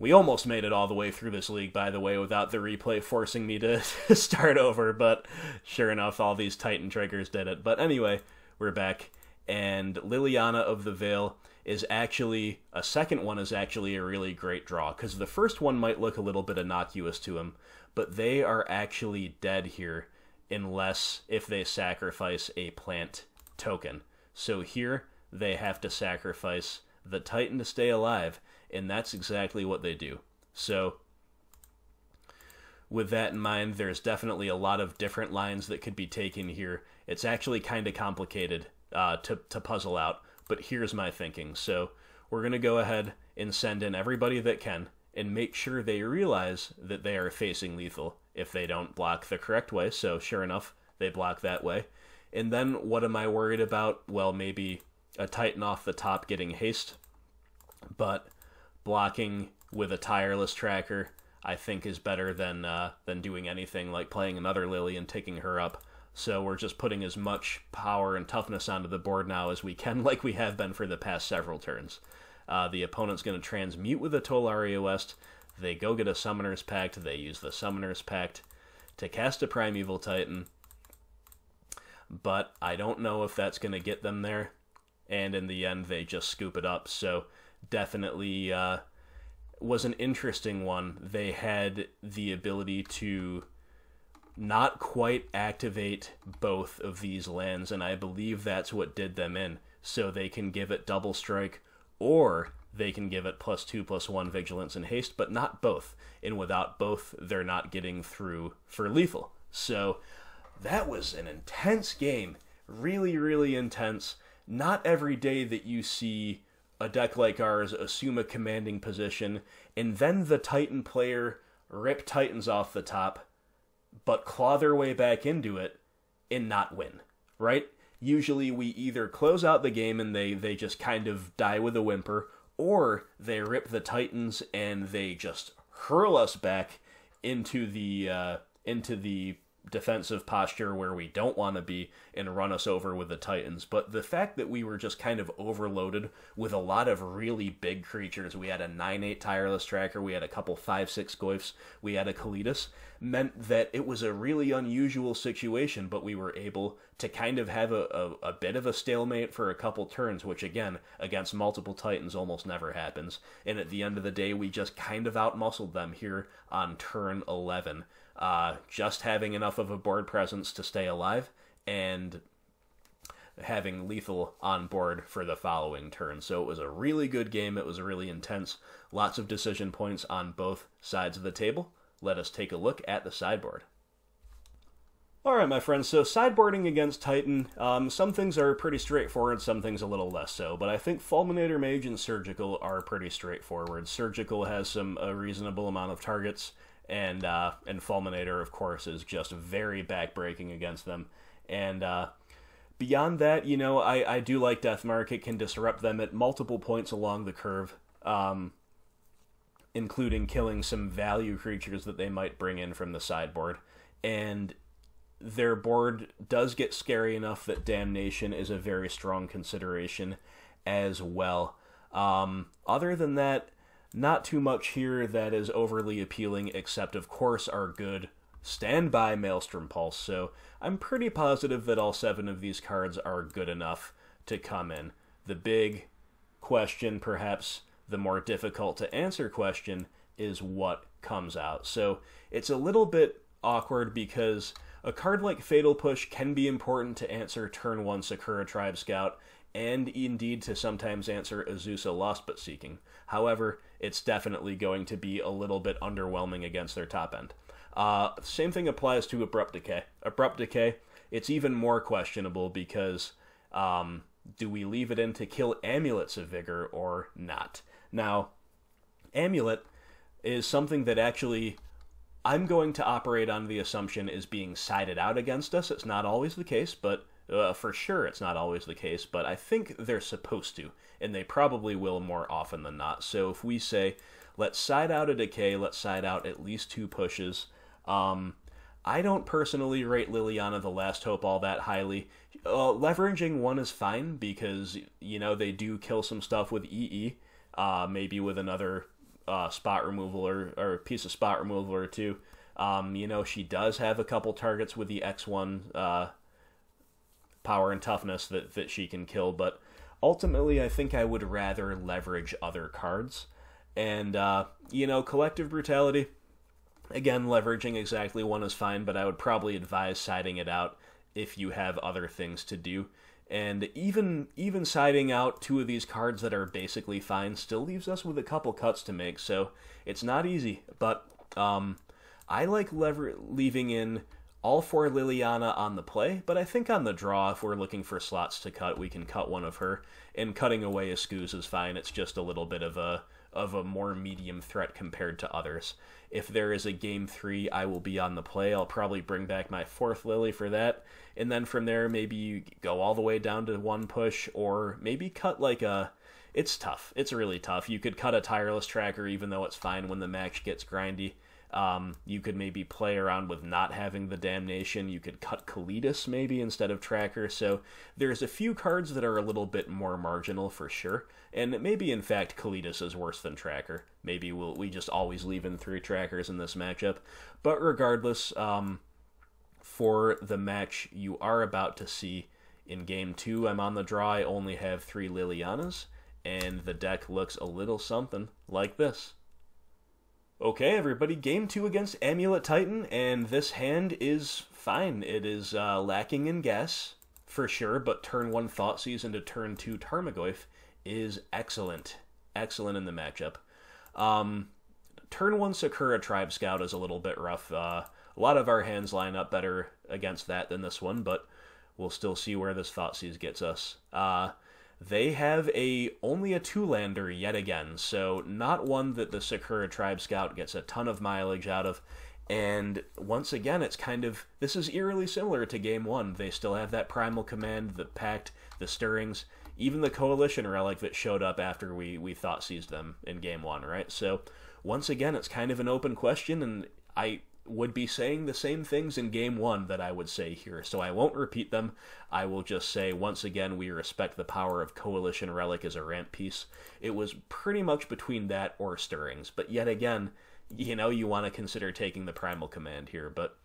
We almost made it all the way through this league, by the way, without the replay forcing me to start over, but sure enough, all these Titan triggers did it. But anyway, we're back, and Liliana of the Veil is actually, a second one is actually a really great draw, because the first one might look a little bit innocuous to him, but they are actually dead here, unless if they sacrifice a plant token. So here, they have to sacrifice the Titan to stay alive, and that's exactly what they do. So, with that in mind, there's definitely a lot of different lines that could be taken here. It's actually kind of complicated to puzzle out, but here's my thinking. So, we're going to go ahead and send in everybody that can, and make sure they realize that they are facing lethal if they don't block the correct way. So, sure enough, they block that way. And then, what am I worried about? Well, maybe a Titan off the top getting haste, but blocking with a tireless tracker, I think, is better than doing anything like playing another Lily and taking her up. So we're just putting as much power and toughness onto the board now as we can, like we have been for the past several turns. The opponent's going to transmute with a Tolaria West. They go get a Summoner's Pact. They use the Summoner's Pact to cast a Primeval Titan. But I don't know if that's going to get them there. And in the end, they just scoop it up. So definitely was an interesting one. They had the ability to not quite activate both of these lands, and I believe that's what did them in. So they can give it double strike, or they can give it +2/+1 vigilance and haste, but not both. And without both, they're not getting through for lethal. So that was an intense game. Really, really intense. Not every day that you see a deck like ours assume a commanding position, and then the Titan player rip Titans off the top, but claw their way back into it and not win, right? Usually we either close out the game and they just kind of die with a whimper, or they rip the Titans and they just hurl us back into the defensive posture where we don't want to be and run us over with the Titans. But the fact that we were just kind of overloaded with a lot of really big creatures, we had a 9/8 tireless tracker, we had a couple 5/6 goyfs, we had a Kalitas, meant that it was a really unusual situation, but we were able to kind of have a bit of a stalemate for a couple turns, which again, against multiple Titans almost never happens. And at the end of the day, we just kind of outmuscled them here on turn 11. Just having enough of a board presence to stay alive, and having lethal on board for the following turn. So it was a really good game. It was really intense. Lots of decision points on both sides of the table. Let us take a look at the sideboard. Alright, my friends, so sideboarding against Titan, some things are pretty straightforward, some things a little less so, but I think Fulminator Mage and Surgical are pretty straightforward. Surgical has a reasonable amount of targets, and Fulminator, of course, is just very backbreaking against them. And beyond that, you know, I do like Deathmark. It can disrupt them at multiple points along the curve, including killing some value creatures that they might bring in from the sideboard. And their board does get scary enough that Damnation is a very strong consideration as well. Other than that, not too much here that is overly appealing, except, of course, our good standby Maelstrom Pulse. So I'm pretty positive that all 7 of these cards are good enough to come in. The big question, perhaps the more difficult to answer question, is what comes out. So it's a little bit awkward because a card like Fatal Push can be important to answer turn 1 Sakura Tribe Scout, and indeed to sometimes answer Azusa Lost But Seeking. However, it's definitely going to be a little bit underwhelming against their top end. Same thing applies to Abrupt Decay. Abrupt Decay, it's even more questionable because do we leave it in to kill Amulets of Vigor or not? Now, Amulet is something that actually I'm going to operate on the assumption is being sided out against us. It's not always the case, but for sure it's not always the case, but I think they're supposed to, and they probably will more often than not. So if we say, let's side out a Decay, let's side out at least 2 pushes. I don't personally rate Liliana the Last Hope all that highly. Leveraging 1 is fine because, you know, they do kill some stuff with EE, maybe with another spot removal or a piece of spot removal or two. You know, she does have a couple targets with the X1 power and toughness that she can kill, but ultimately I think I would rather leverage other cards. And, you know, Collective Brutality, again, leveraging exactly one is fine, but I would probably advise siding it out if you have other things to do. And even siding out two of these cards that are basically fine still leaves us with a couple cuts to make, so it's not easy. But I like leaving in all 4 Liliana on the play, but I think on the draw, if we're looking for slots to cut, we can cut one of her. And cutting away a Skooz is fine. It's just a little bit of a more medium threat compared to others. If there is a game 3, I will be on the play. I'll probably bring back my 4th Lily for that. And then from there, maybe you go all the way down to 1 push, or maybe cut like a... It's tough. It's really tough. You could cut a Tireless Tracker, even though it's fine when the match gets grindy. You could maybe play around with not having the Damnation. You could cut Kalidas maybe instead of Tracker. So there's a few cards that are a little bit more marginal for sure. And maybe in fact Kalidas is worse than Tracker. Maybe we just always leave in 3 Trackers in this matchup. But regardless, for the match you are about to see in Game 2, I'm on the draw. I only have 3 Lilianas. And the deck looks a little something like this. Okay, everybody, Game 2 against Amulet Titan, and this hand is fine. It is lacking in gas, for sure, but turn 1 Thoughtseize into turn 2 Tarmogoyf is excellent. Excellent in the matchup. Turn 1 Sakura Tribe Scout is a little bit rough. A lot of our hands line up better against that than this one, but we'll still see where this Thoughtseize gets us. They have only a 2-lander yet again, so not one that the Sakura Tribe Scout gets a ton of mileage out of. And once again, it's kind of... This is eerily similar to Game 1. They still have that Primal Command, the Pact, the Stirrings, even the Coalition Relic that showed up after we Thoughtseized them in Game 1, right? So once again, it's kind of an open question, and I would be saying the same things in Game 1 that I would say here, so I won't repeat them. I will just say, once again, we respect the power of Coalition Relic as a ramp piece. It was pretty much between that or Stirrings, but yet again, you know, you want to consider taking the Primal Command here, but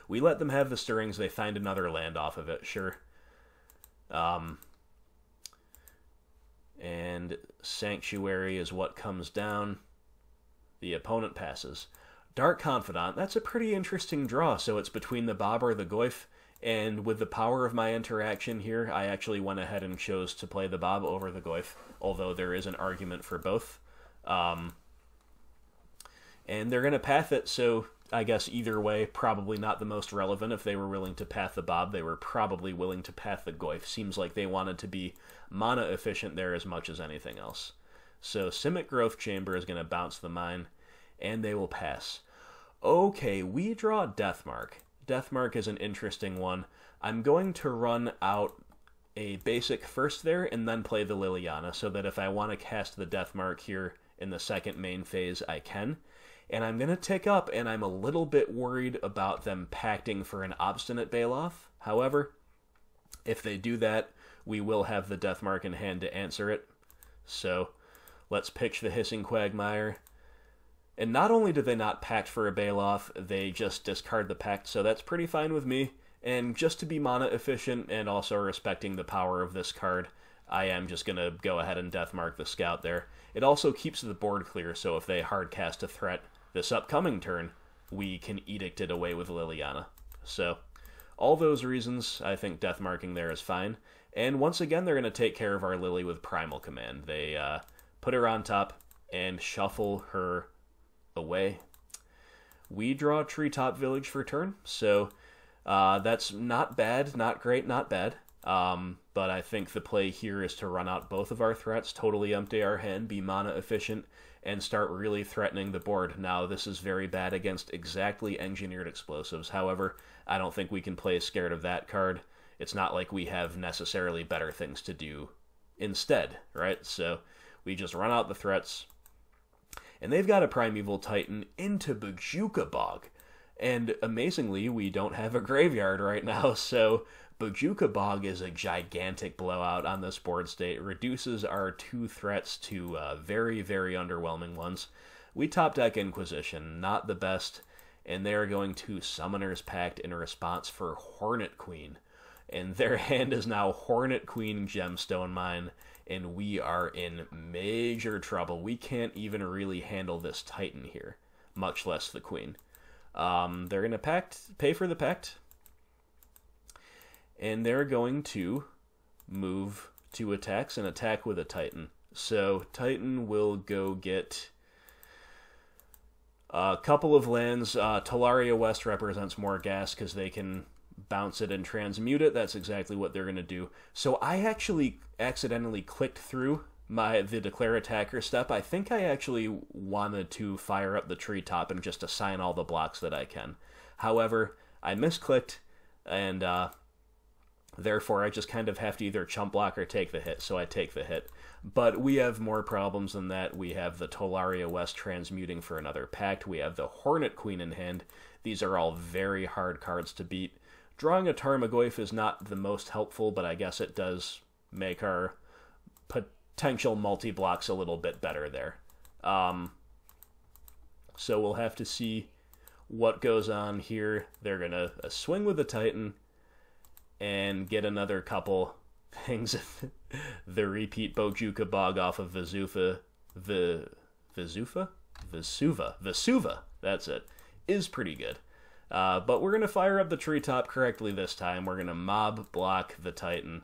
we let them have the Stirrings. They find another land off of it, sure. And Sanctuary is what comes down. The opponent passes. Dark Confidant, that's a pretty interesting draw, so it's between the Bob or the Goyf, and with the power of my interaction here, I actually went ahead and chose to play the Bob over the Goyf, although there is an argument for both. And they're going to path it, so I guess either way, probably not the most relevant. If they were willing to path the Bob, they were probably willing to path the Goyf. Seems like they wanted to be mana efficient there as much as anything else. So Simic Growth Chamber is going to bounce the mine, and they will pass. Okay, we draw Deathmark. Deathmark is an interesting one. I'm going to run out a basic first there and then play the Liliana, so that if I want to cast the Deathmark here in the second main phase, I can. And I'm going to tick up, and I'm a little bit worried about them pacting for an Obstinate Baloth. However, if they do that, we will have the Deathmark in hand to answer it. So let's pitch the Hissing Quagmire. And not only do they not pact for a Baloth, they just discard the pact, so that's pretty fine with me. And just to be mana efficient and also respecting the power of this card, I am just going to go ahead and Deathmark the Scout there. It also keeps the board clear, so if they hardcast a threat this upcoming turn, we can Edict it away with Liliana. So, all those reasons, I think Deathmarking there is fine. And once again, they're going to take care of our Lily with Primal Command. They put her on top and shuffle her away. We draw Treetop Village for turn, so that's not bad, not great, not bad. But I think the play here is to run out both of our threats, totally empty our hand, be mana efficient, and start really threatening the board. Now, this is very bad against exactly Engineered Explosives. However, I don't think we can play scared of that card. It's not like we have necessarily better things to do instead, right? So we just run out the threats. And they've got a Primeval Titan into Bojuka Bog. And amazingly, we don't have a graveyard right now, so Bojuka Bog is a gigantic blowout on this board state. It reduces our 2 threats to very, very underwhelming ones. We top deck Inquisition, not the best, and they're going to Summoner's Pact in response for Hornet Queen. And their hand is now Hornet Queen Gemstone Mine, and we are in major trouble. We can't even really handle this Titan here, much less the Queen. They're going to pay for the Pact, and they're going to move to attacks and attack with a Titan. So Titan will go get a couple of lands. Talaria West represents more gas because they can bounce it and transmute it. That's exactly what they're going to do. So I actually accidentally clicked through the declare attacker step. I think I actually wanted to fire up the treetop and just assign all the blocks that I can. However, I misclicked, and therefore I just kind of have to either chump block or take the hit, so I take the hit. But we have more problems than that. We have the Talaria West transmuting for another pact. We have the Hornet Queen in hand. These are all very hard cards to beat. Drawing a Tarmogoyf is not the most helpful, but I guess it does make our potential multi-blocks a little bit better there. So we'll have to see what goes on here. They're going to swing with the Titan and get another couple things. The repeat Bojuka Bog off of Vesuva, that's it, is pretty good. But we're going to fire up the treetop correctly this time. We're going to mob block the Titan.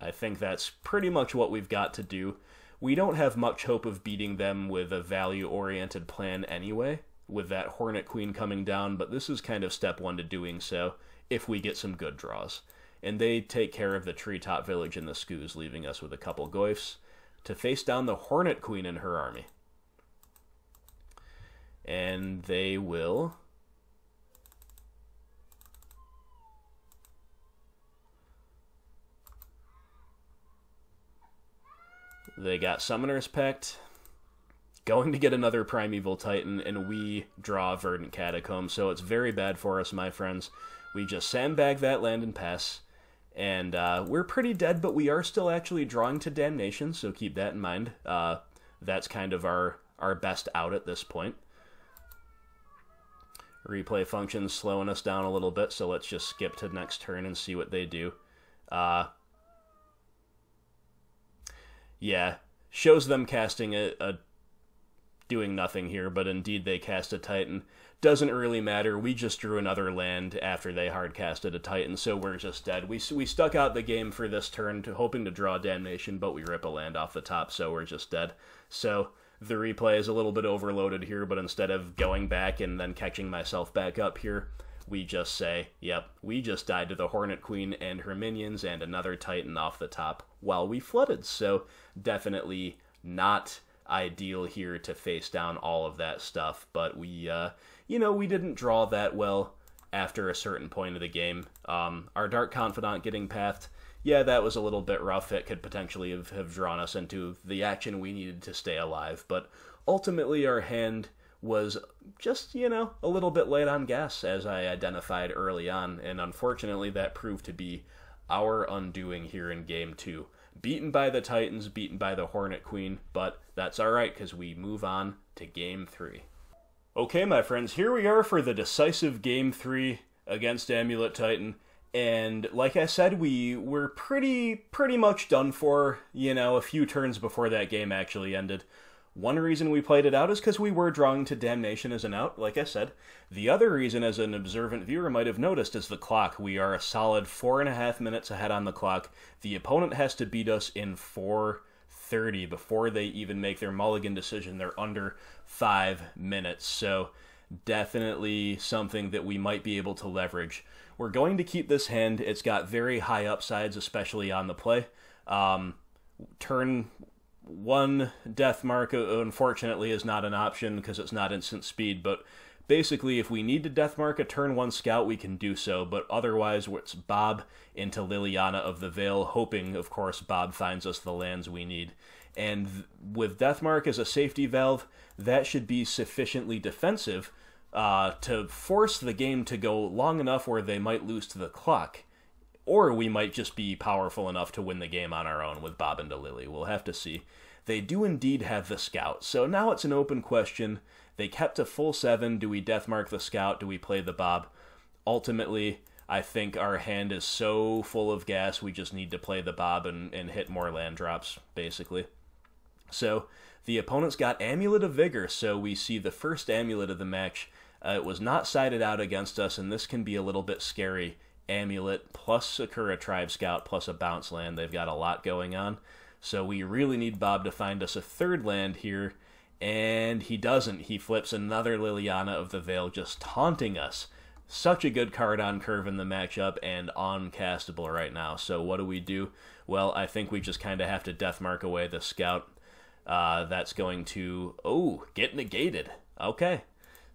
I think that's pretty much what we've got to do. We don't have much hope of beating them with a value-oriented plan anyway, with that Hornet Queen coming down, but this is kind of step 1 to doing so, if we get some good draws. And they take care of the treetop village and the Skoos, leaving us with a couple Goyfs to face down the Hornet Queen and her army. And they will... They got Summoner's Pact, going to get another Primeval Titan, and we draw Verdant Catacomb, so it's very bad for us, my friends. We just sandbag that land and pass, and we're pretty dead, but we are still actually drawing to Damnation, so keep that in mind. That's kind of our best out at this point. Replay function's slowing us down a little bit, so let's just skip to next turn and see what they do. Yeah, shows them casting doing nothing here, but indeed they cast a Titan. Doesn't really matter, we just drew another land after they hard casted a Titan, so we're just dead. We stuck out the game for this turn, hoping to draw Damnation, but we rip a land off the top, so we're just dead. So the replay is a little bit overloaded here, but instead of going back and then catching myself back up here, we just say, yep, we just died to the Hornet Queen and her minions and another Titan off the top while we flooded. So definitely not ideal here to face down all of that stuff. But we, we didn't draw that well after a certain point of the game. Our Dark Confidant getting pathed, yeah, that was a little bit rough. It could potentially have drawn us into the action we needed to stay alive. But ultimately our hand was just, a little bit light on gas, as I identified early on, and unfortunately that proved to be our undoing here in Game 2. Beaten by the Titans, beaten by the Hornet Queen, but that's alright, because we move on to Game 3. Okay, my friends, here we are for the decisive Game 3 against Amulet Titan, and like I said, we were pretty much done for, a few turns before that game actually ended. One reason we played it out is because we were drawing to Damnation as an out, like I said. The other reason, as an observant viewer might have noticed, is the clock. We are a solid 4.5 minutes ahead on the clock. The opponent has to beat us in 4:30 before they even make their mulligan decision. They're under 5 minutes, so definitely something that we might be able to leverage. We're going to keep this hand. It's got very high upsides, especially on the play. Turn 1 Death Mark, unfortunately, is not an option because it's not instant speed, but basically if we need to Death Mark a turn 1 scout, we can do so, but otherwise it's Bob into Liliana of the Veil, hoping, of course, Bob finds us the lands we need. And with Death Mark as a safety valve, that should be sufficiently defensive to force the game to go long enough where they might lose to the clock. Or we might just be powerful enough to win the game on our own with Bob and Delili. We'll have to see. They do indeed have the Scout, so now it's an open question. They kept a full 7. Do we Deathmark the Scout? Do we play the Bob? Ultimately, I think our hand is so full of gas, we just need to play the Bob and hit more land drops, basically. So, the opponent's got Amulet of Vigor, so we see the first Amulet of the match. It was not sided out against us, and this can be a little bit scary. Amulet plus Sakura Tribe Scout plus a bounce land. They've got a lot going on. So we really need Bob to find us a third land here, and he doesn't. He flips another Liliana of the Veil, just taunting us. Such a good card on curve in the matchup and uncastable right now. So what do? Well, I think we just kind of have to Deathmark away the Scout. That's going to, get negated. Okay.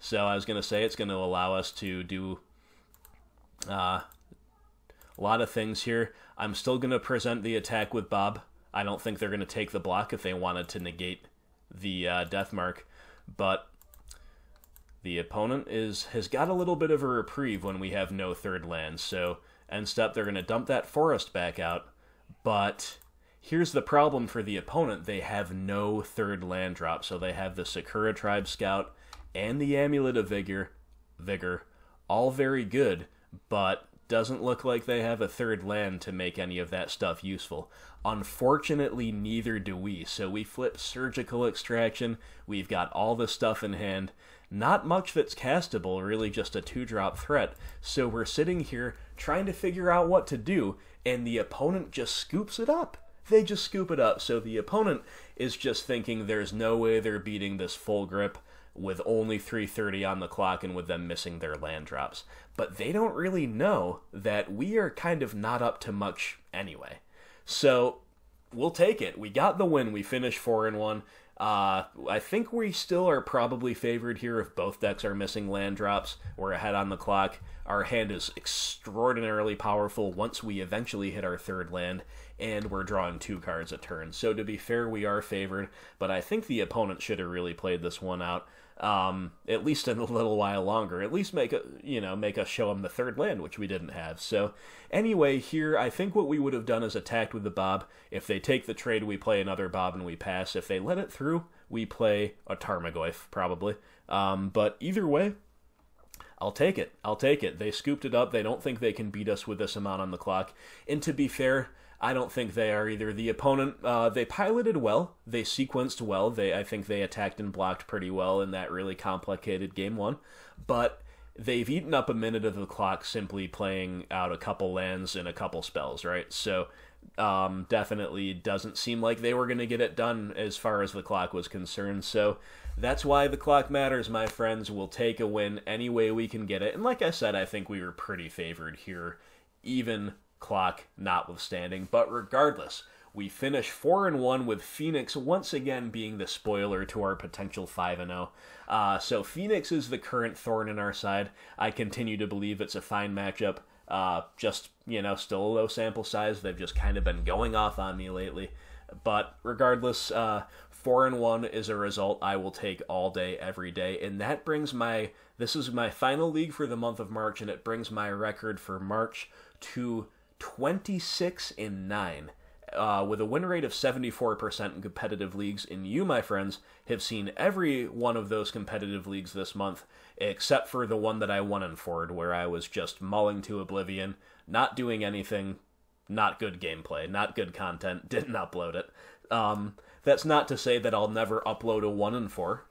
So I was going to say it's going to allow us to do a lot of things here. I'm still going to present the attack with Bob. I don't think they're going to take the block if they wanted to negate the Deathmark, but the opponent has got a little bit of a reprieve when we have no third land, so end step they're going to dump that forest back out, but here's the problem for the opponent. They have no third land drop, so they have the Sakura Tribe Scout and the Amulet of Vigor, all very good, but doesn't look like they have a third land to make any of that stuff useful. Unfortunately, neither do we, so we flip Surgical Extraction. We've got all the stuff in hand. Not much that's castable, really just a 2-drop threat, so we're sitting here trying to figure out what to do, and the opponent just scoops it up. They just scoop it up, so the opponent is just thinking there's no way they're beating this full grip with only 3:30 on the clock and with them missing their land drops. But they don't really know that we are kind of not up to much anyway. So, we'll take it. We got the win. We finished 4-1. I think we still are probably favored here if both decks are missing land drops. We're ahead on the clock. Our hand is extraordinarily powerful once we eventually hit our third land, and we're drawing 2 cards a turn. So to be fair, we are favored, but I think the opponent should have really played this one out. At least in a little while longer. At least make us show them the third land, which we didn't have. So anyway, here I think what we would have done is attacked with the Bob. If they take the trade, we play another Bob and we pass. If they let it through, we play a Tarmogoyf probably. But either way, I'll take it. They scooped it up. They don't think they can beat us with this amount on the clock. And to be fair, I don't think they are either. The opponent, they piloted well. They sequenced well. I think they attacked and blocked pretty well in that really complicated game 1. But they've eaten up a minute of the clock simply playing out a couple lands and a couple spells, right? So definitely doesn't seem like they were going to get it done as far as the clock was concerned. So that's why the clock matters, my friends. We'll take a win any way we can get it. And like I said, I think we were pretty favored here, even clock notwithstanding. But regardless, we finish 4-1 with Phoenix once again being the spoiler to our potential 5-0. So Phoenix is the current thorn in our side. I continue to believe it's a fine matchup. Still a low sample size. They've just kind of been going off on me lately. But regardless, 4-1 is a result I will take all day, every day. And that brings this is my final league for the month of March, and it brings my record for March to 26-9, with a win rate of 74% in competitive leagues. And you, my friends, have seen every one of those competitive leagues this month, except for the one that I won in Ford, where I was just mulling to oblivion, not doing anything, not good gameplay, not good content, didn't upload it. That's not to say that I'll never upload a 1 in 4.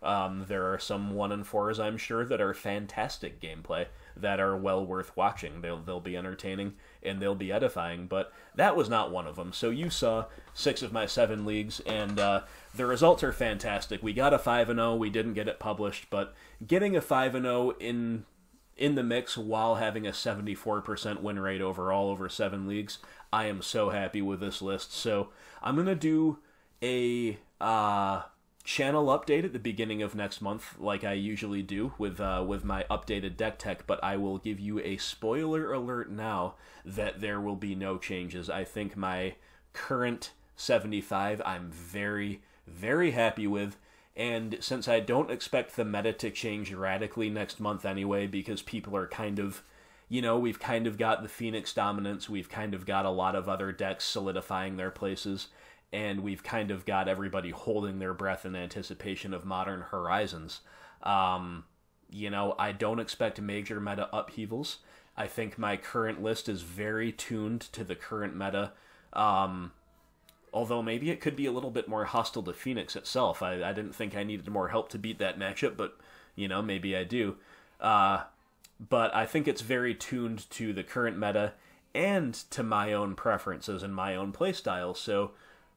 There are some 1 in 4s, I'm sure, that are fantastic gameplay, that are well worth watching. They'll be entertaining, and they'll be edifying, but that was not one of them. So you saw 6 of my 7 leagues, and the results are fantastic. We got a 5-0, we didn't get it published, but getting a 5-0 in the mix while having a 74% win rate overall over 7 leagues, I am so happy with this list. So I'm going to do a channel update at the beginning of next month, like I usually do with my updated deck tech, but I will give you a spoiler alert now that there will be no changes. I think my current 75 I'm very, very happy with, and since I don't expect the meta to change radically next month anyway, because people are kind of you know, we've kind of got the Phoenix dominance, we've kind of got a lot of other decks solidifying their places, and we've kind of got everybody holding their breath in anticipation of Modern Horizons. You know, I don't expect major meta upheavals. I think my current list is very tuned to the current meta, although maybe it could be a little bit more hostile to Phoenix itself. I didn't think I needed more help to beat that matchup, but, you know, maybe I do. But I think it's very tuned to the current meta and to my own preferences and my own playstyle. So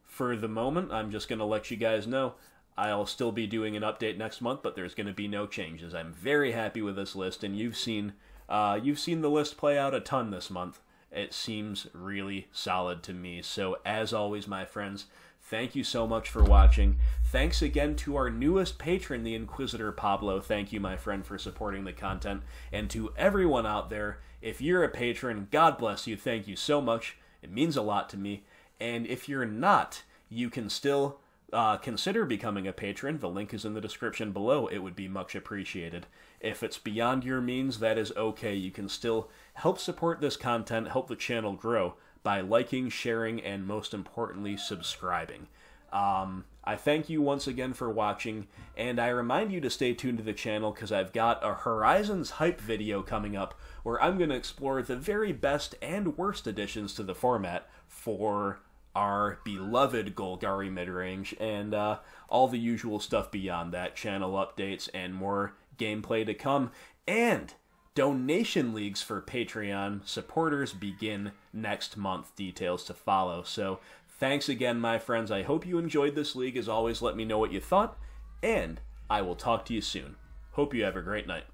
for the moment, I'm just going to let you guys know I'll still be doing an update next month, but there's going to be no changes. I'm very happy with this list, and you've seen the list play out a ton this month. It seems really solid to me. So as always, my friends, thank you so much for watching. Thanks again to our newest patron, the Inquisitor Pablo. Thank you, my friend, for supporting the content. And to everyone out there, if you're a patron, God bless you. Thank you so much. It means a lot to me. And if you're not, you can still consider becoming a patron. The link is in the description below. It would be much appreciated. If it's beyond your means, that is okay. You can still help support this content, help the channel grow by liking, sharing, and most importantly, subscribing. I thank you once again for watching, and I remind you to stay tuned to the channel because I've got a Horizons hype video coming up where I'm going to explore the very best and worst additions to the format for our beloved Golgari Midrange, and all the usual stuff beyond that, channel updates, and more gameplay to come, and donation leagues for Patreon supporters begin next month. Details to follow. So thanks again, my friends. I hope you enjoyed this league. As always, let me know what you thought, and I will talk to you soon. Hope you have a great night.